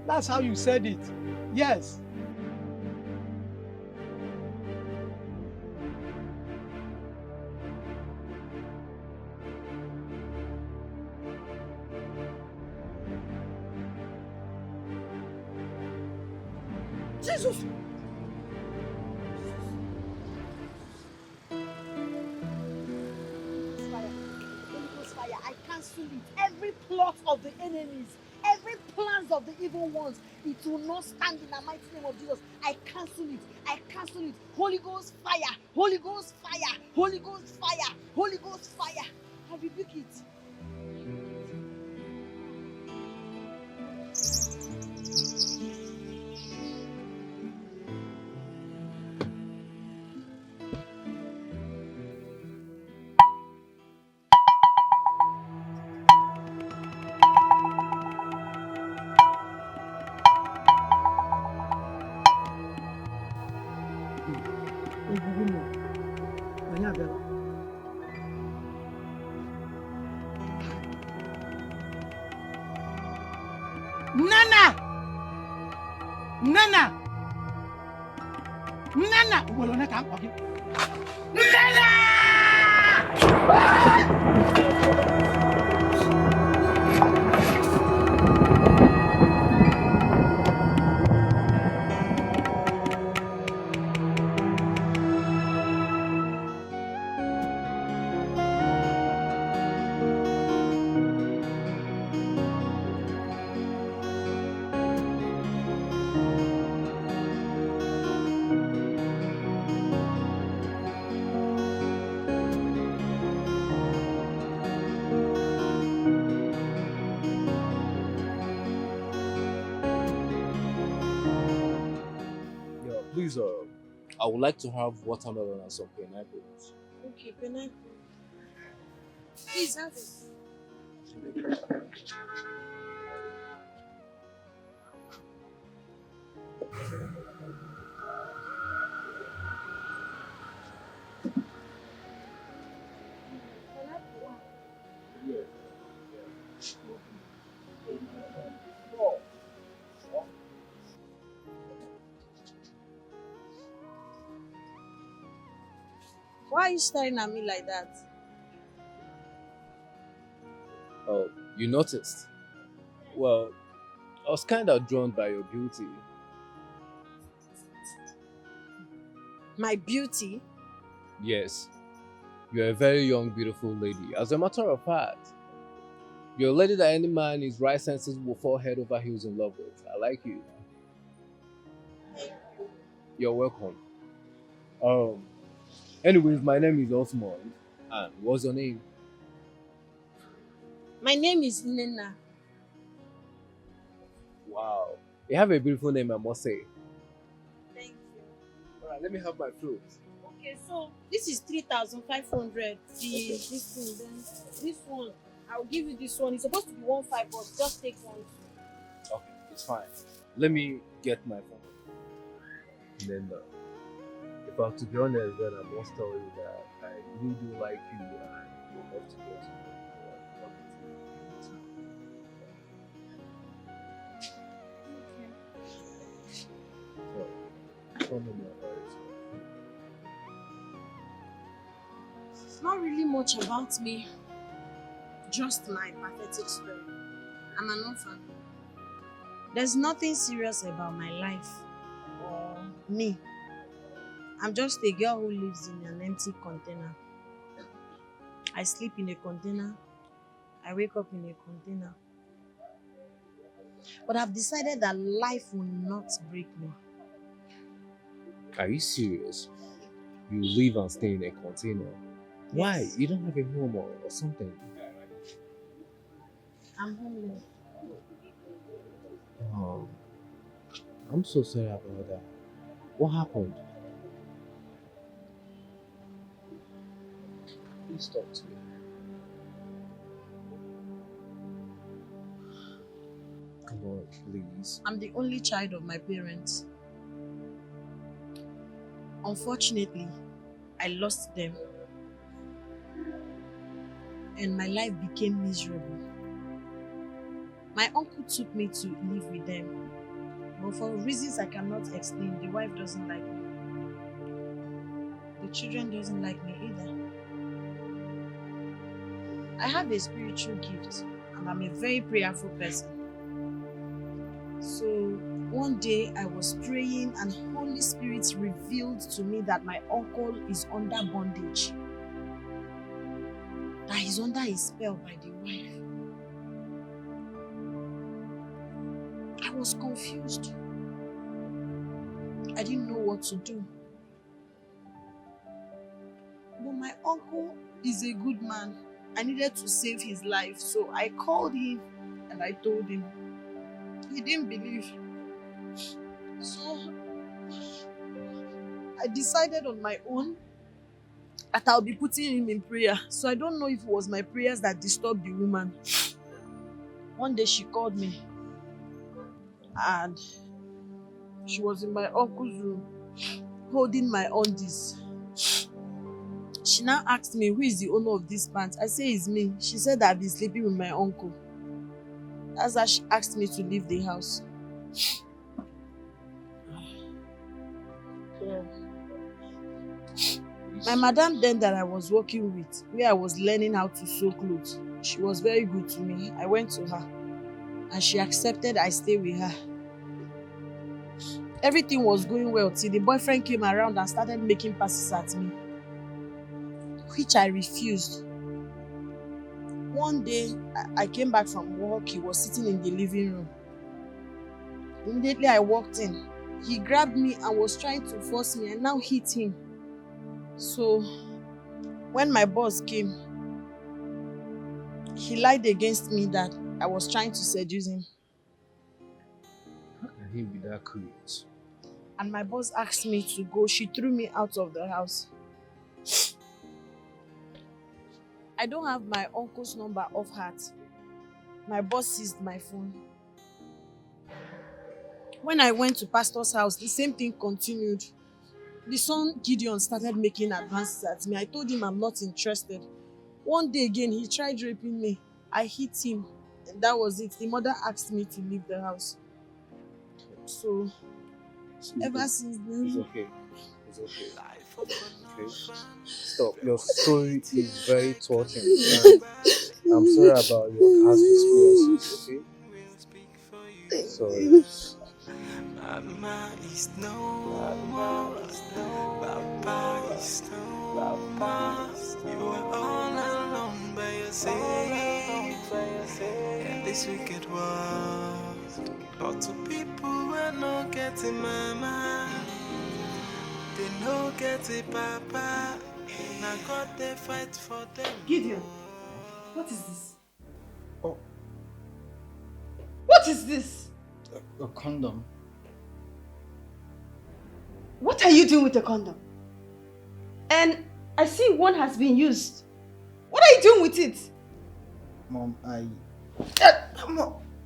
That's how you said it. Yes. Jesus! Fire. I cancel it. Every plot of the enemies, every plans of the evil ones, it will not stand in the mighty name of Jesus. I cancel it. I cancel it. Holy Ghost fire. Holy Ghost fire. Holy Ghost fire. Holy Ghost fire. I rebuke it. Nana! Well, I can't walk it. Please, I would like to have watermelon and some pineapples. Okay, pineapple. Please have it. Why are you staring at me like that? Oh, you noticed? Well, I was kind of drawn by your beauty. My beauty? Yes. You're a very young, beautiful lady. As a matter of fact, you're a lady that any man in his right senses will fall head over heels in love with. I like you. You're welcome. Anyways, my name is Osmond. And what's your name? My name is Nena. Wow. You have a beautiful name, I must say. Thank you. Alright, let me have my fruit. Okay, so this is 3,500. This thing, then this one. I'll give you this one. It's supposed to be 1.5, but just take one. Okay, it's fine. Let me get my phone. Then, if I have to be honest, then I must tell you that I really do like you and would love to get to know you. So, tell me more about it. It's not really much about me. Just my pathetic story. I'm an orphan. There's nothing serious about my life or me. I'm just a girl who lives in an empty container. I sleep in a container. I wake up in a container. But I've decided that life will not break me. Are you serious? you live and stay in a container. Why? Yes. You don't have a home or something. I'm homeless. Oh, I'm so sorry about that. What happened? Please talk to me. Come on, please. I'm the only child of my parents. Unfortunately, I lost them. And my life became miserable. My uncle took me to live with them. But for reasons I cannot explain, the wife doesn't like me. The children doesn't like me either. I have a spiritual gift and I'm a very prayerful person. So one day I was praying and Holy Spirit revealed to me that my uncle is under bondage. That he's under a spell by the wife. I was confused. I didn't know what to do. But my uncle is a good man. I needed to save his life, so I called him and I told him. He didn't believe. So I decided on my own that I'll be putting him in prayer. So I don't know if it was my prayers that disturbed the woman. One day she called me and she was in my uncle's room holding my undies. She now asked me, who is the owner of this pants? I say it's me. She said that I've been sleeping with my uncle. That's why she asked me to leave the house. Yeah. My madam then that I was working with, where I was learning how to sew clothes, she was very good to me. I went to her and she accepted I stay with her. Everything was going well till the boyfriend came around and started making passes at me, which I refused. One day, I came back from work. He was sitting in the living room. Immediately I walked in. He grabbed me and was trying to force me. I now hit him. So, when my boss came, he lied against me that I was trying to seduce him. How can he be that cruel? And my boss asked me to go. She threw me out of the house. I don't have my uncle's number off heart. My boss seized my phone. When I went to pastor's house, the same thing continued. The son Gideon started making advances at me. I told him I'm not interested. One day again, he tried raping me. I hit him. And that was it. The mother asked me to leave the house. So, ever since then... It's okay. It's okay. Okay. Stop. Your story is very touching. And I'm sorry about your past experiences, okay? Sorry. Mama is no more. Papa is no more. You are all alone by yourself in this wicked world. But to people who are not getting mama, they no get it, papa. Now God they fight for them. Gideon, what is this? Oh. What is this? A condom. What are you doing with the condom? And I see one has been used. What are you doing with it? Mom,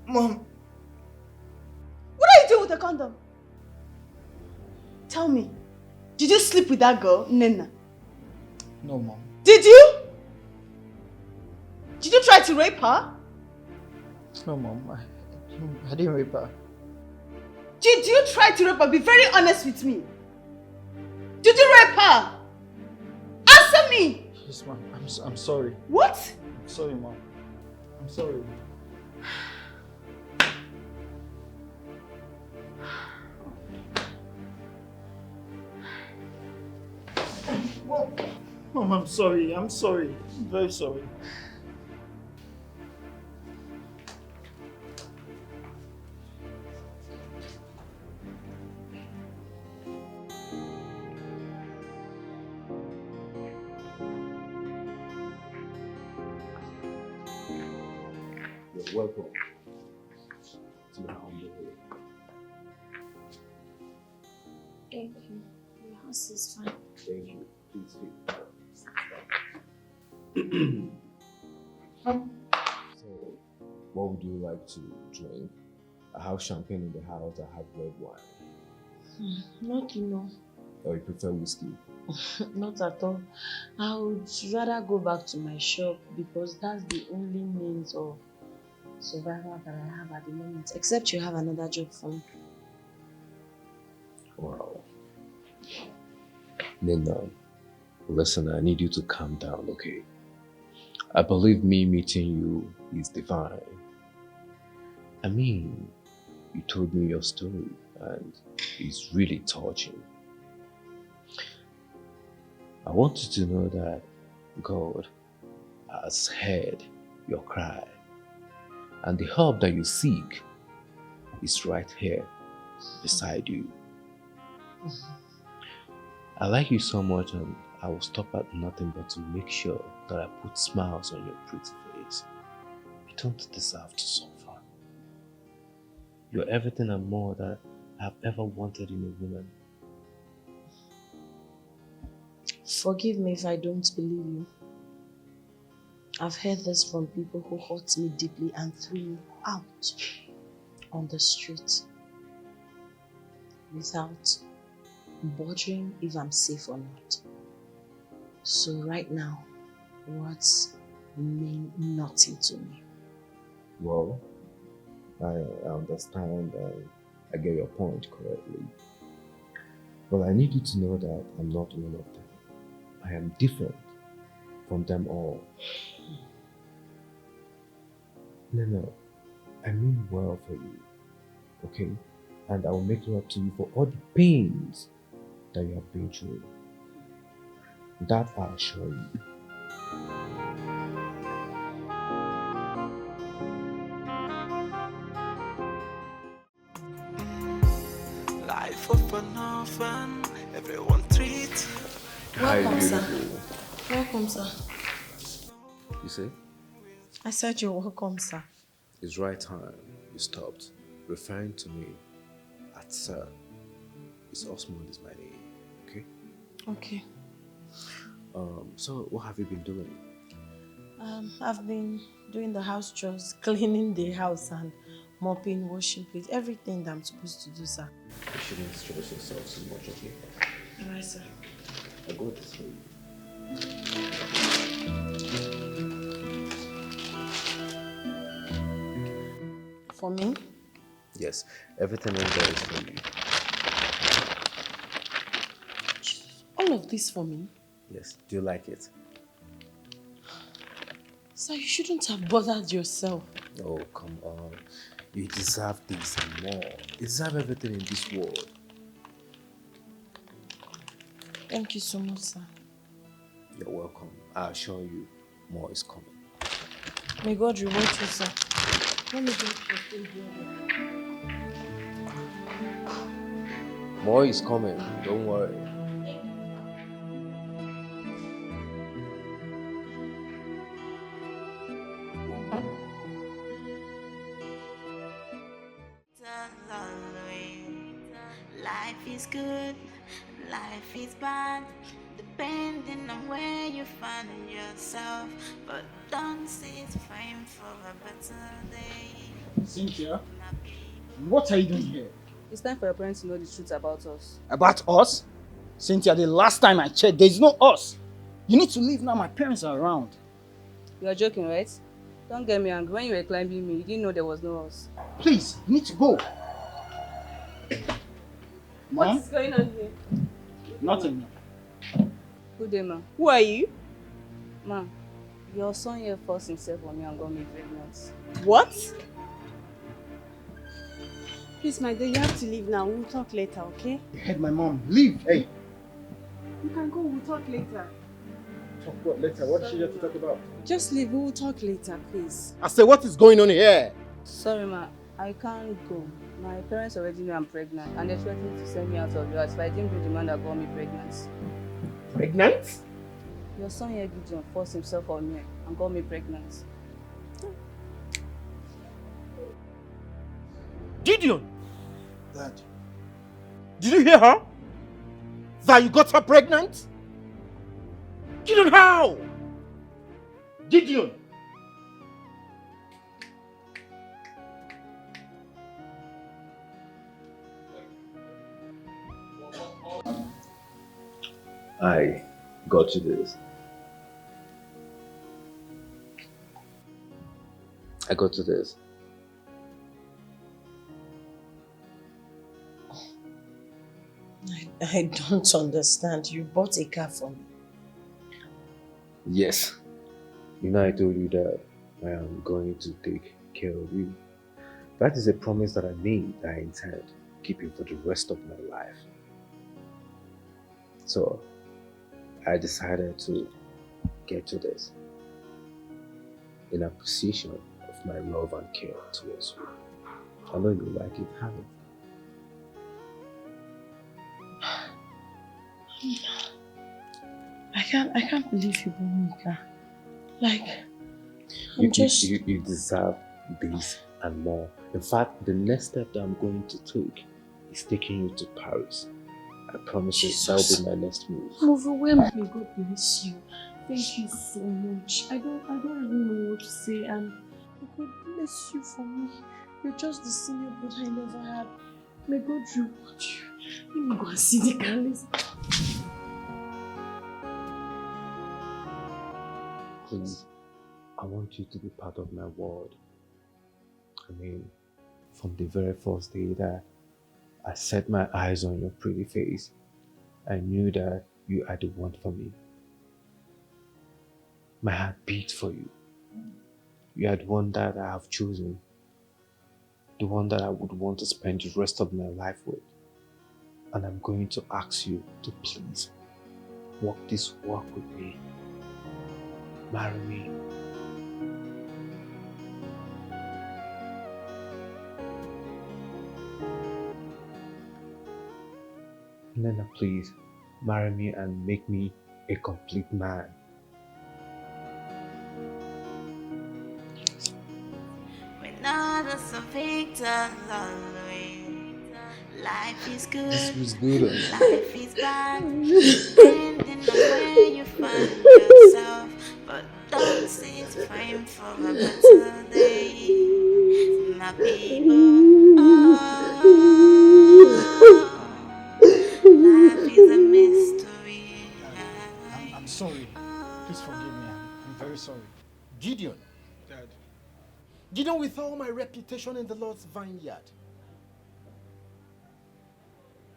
Mom. What are you doing with the condom? Tell me, did you sleep with that girl, Nena? No, Mom. Did you? Did you try to rape her? No, Mom. I didn't rape her. Did you try to rape her? Be very honest with me. Did you rape her? Answer me! Yes, Mom. I'm sorry. What? I'm sorry, Mom. I'm sorry. Mom, I'm sorry. I'm sorry. I'm very sorry. You're welcome to my humble home. Thank you. Your house is fine. Thank you. Please So, what would you like to drink? I have champagne in the house, I have red wine. Not enough. Or you prefer whiskey? Not at all. I would rather go back to my shop because that's the only means of survival that I have at the moment. Except you have another job for me. Wow. Nina, listen, I need you to calm down, okay? I believe me meeting you is divine. I mean, you told me your story and it's really touching. I want you to know that God has heard your cry and the help that you seek is right here beside you. I like you so much and I will stop at nothing but to make sure that I put smiles on your pretty face. You don't deserve to suffer. You're everything and more that I've ever wanted in a woman. Forgive me if I don't believe you. I've heard this from people who hurt me deeply and threw me out on the street without bothering if I'm safe or not. So right now, words mean nothing to me. Well, I understand and I get your point correctly. But I need you to know that I'm not one of them. I am different from them all. No, I mean well for you, okay? And I will make it up to you for all the pains that you have been through. That I assure you. Life of an orphan, everyone treats. Welcome, sir. Welcome, sir. You say? I said you're welcome, sir. It's right time you stopped referring to me as sir. It's Osmond is my name, okay? Okay. So what have you been doing? I've been doing the house chores, cleaning the house and mopping, washing plates, everything that I'm supposed to do, sir. You shouldn't stress yourself so much, okay? Alright, sir. I'll go this way. For me? Yes, everything in there is for you. All of this for me? Yes, do you like it? Sir, you shouldn't have bothered yourself. Oh, come on. You deserve this and more. You deserve everything in this world. Thank you so much, sir. You're welcome. I assure you, more is coming. May God reward you, sir. Let me get your food here. More is coming, don't worry. Life is good, life is bad, depending on where you find yourself. But don't sit frame for a better day. Cynthia, what are you doing here? It's time for your parents to know the truth about us. About us? Cynthia, the last time I checked, there's no us. You need to leave now, my parents are around. You are joking, right? Don't get me angry. When you were climbing me, you didn't know there was no us. Please, you need to go. Mom? What's going on here? Nothing. Good day, ma. Who are you? Ma, your son here forced himself on me and got me pregnant. What? Please, my dear, you have to leave now. We'll talk later, okay? Head my mom. Leave. Hey. You can go. We'll talk later. Talk what later? What is she here to talk about? Just leave. We'll talk later, please. I said, what is going on here? Sorry, ma. I can't go. My parents already know I'm pregnant and they're threatening to send me out of the house if I didn't do the man that got me pregnant. Pregnant? Your son here, Gideon, forced himself on me and got me pregnant. Gideon! Dad. Did you hear her? That you got her pregnant? Gideon, how? Gideon! I got you this. I got you this. I don't understand. You bought a car for me. Yes. You know I told you that I am going to take care of you. That is a promise that I made that I intend keeping for the rest of my life. So I decided to get you this in appreciation of my love and care towards you. I know you like it, have it. I can't believe you bought me a car. Like, You deserve this and more. In fact, the next step that I'm going to take is taking you to Paris. I promise you that will be my next move. I'm overwhelmed. May God bless you. Thank you so much. I don't even know what to say, and may God bless you for me. You're just the senior brother I never had. May God reward you. Let me go and see the calice. Please, I want you to be part of my world. I mean, from the very first day that I set my eyes on your pretty face, I knew that you are the one for me. My heart beats for you. You are the one that I have chosen. The one that I would want to spend the rest of my life with. And I'm going to ask you to please walk this walk with me. Marry me. Nena, please marry me and make me a complete man. When others are victims always. Life is good. This was good. Life is bad. Depending on where you find yourself. But don't sit praying for a better day. My people. Life is a mystery. I'm sorry. Please forgive me. I'm very sorry. Gideon. Dad. Gideon, with all my reputation in the Lord's vineyard,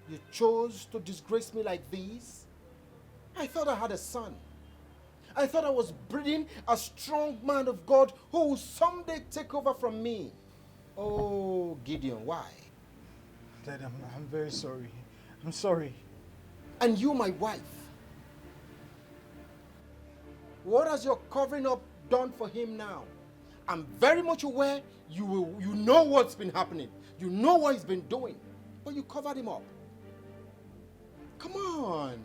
you chose to disgrace me like this? I thought I had a son. I thought I was breeding a strong man of God who will someday take over from me. Oh, Gideon, why? Dad, I'm very sorry. I'm sorry. And you, my wife, what has your covering up done for him now? I'm very much aware you know what's been happening. You know what he's been doing, but you covered him up. Come on.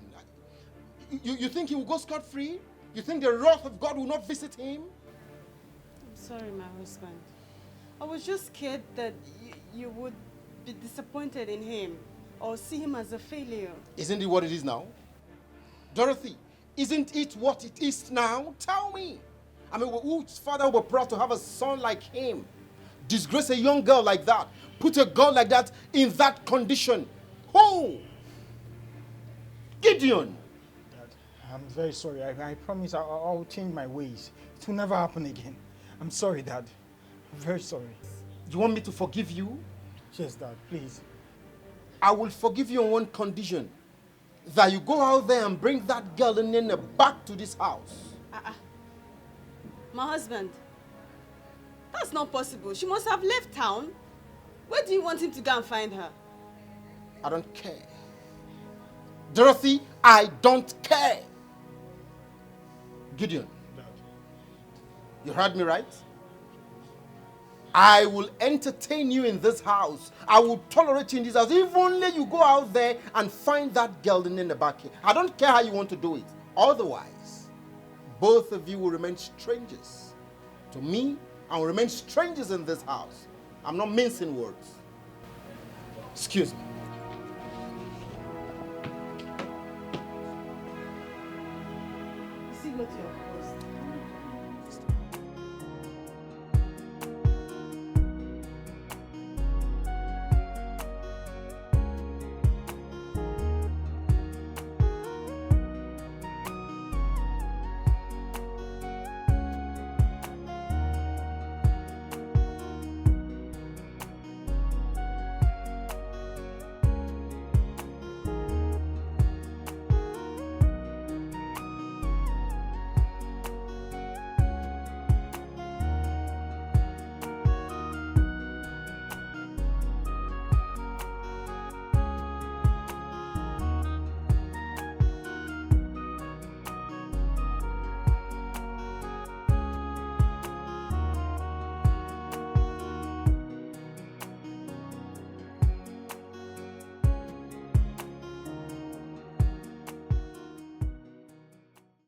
You think he will go scot-free? You think the wrath of God will not visit him? I'm sorry, my husband. I was just scared that you would be disappointed in him or see him as a failure. Isn't it what it is now? Dorothy, isn't it what it is now? Tell me. I mean, whose father would be proud to have a son like him? Disgrace a young girl like that. Put a girl like that in that condition. Who? Gideon. Dad, I'm very sorry. I promise I'll change my ways. It will never happen again. I'm sorry, Dad. I'm very sorry. You want me to forgive you? Yes, Dad, please. I will forgive you on one condition. That you go out there and bring that girl Nene back to this house. My husband, that's not possible. She must have left town. Where do you want him to go and find her? I don't care. Dorothy, I don't care. Gideon, you heard me right? I will entertain you in this house. I will tolerate you in this house. If only you go out there and find that girl in the back here. I don't care how you want to do it. Otherwise, both of you will remain strangers to me and will remain strangers in this house. I'm not mincing words. Excuse me. You see what you have caused?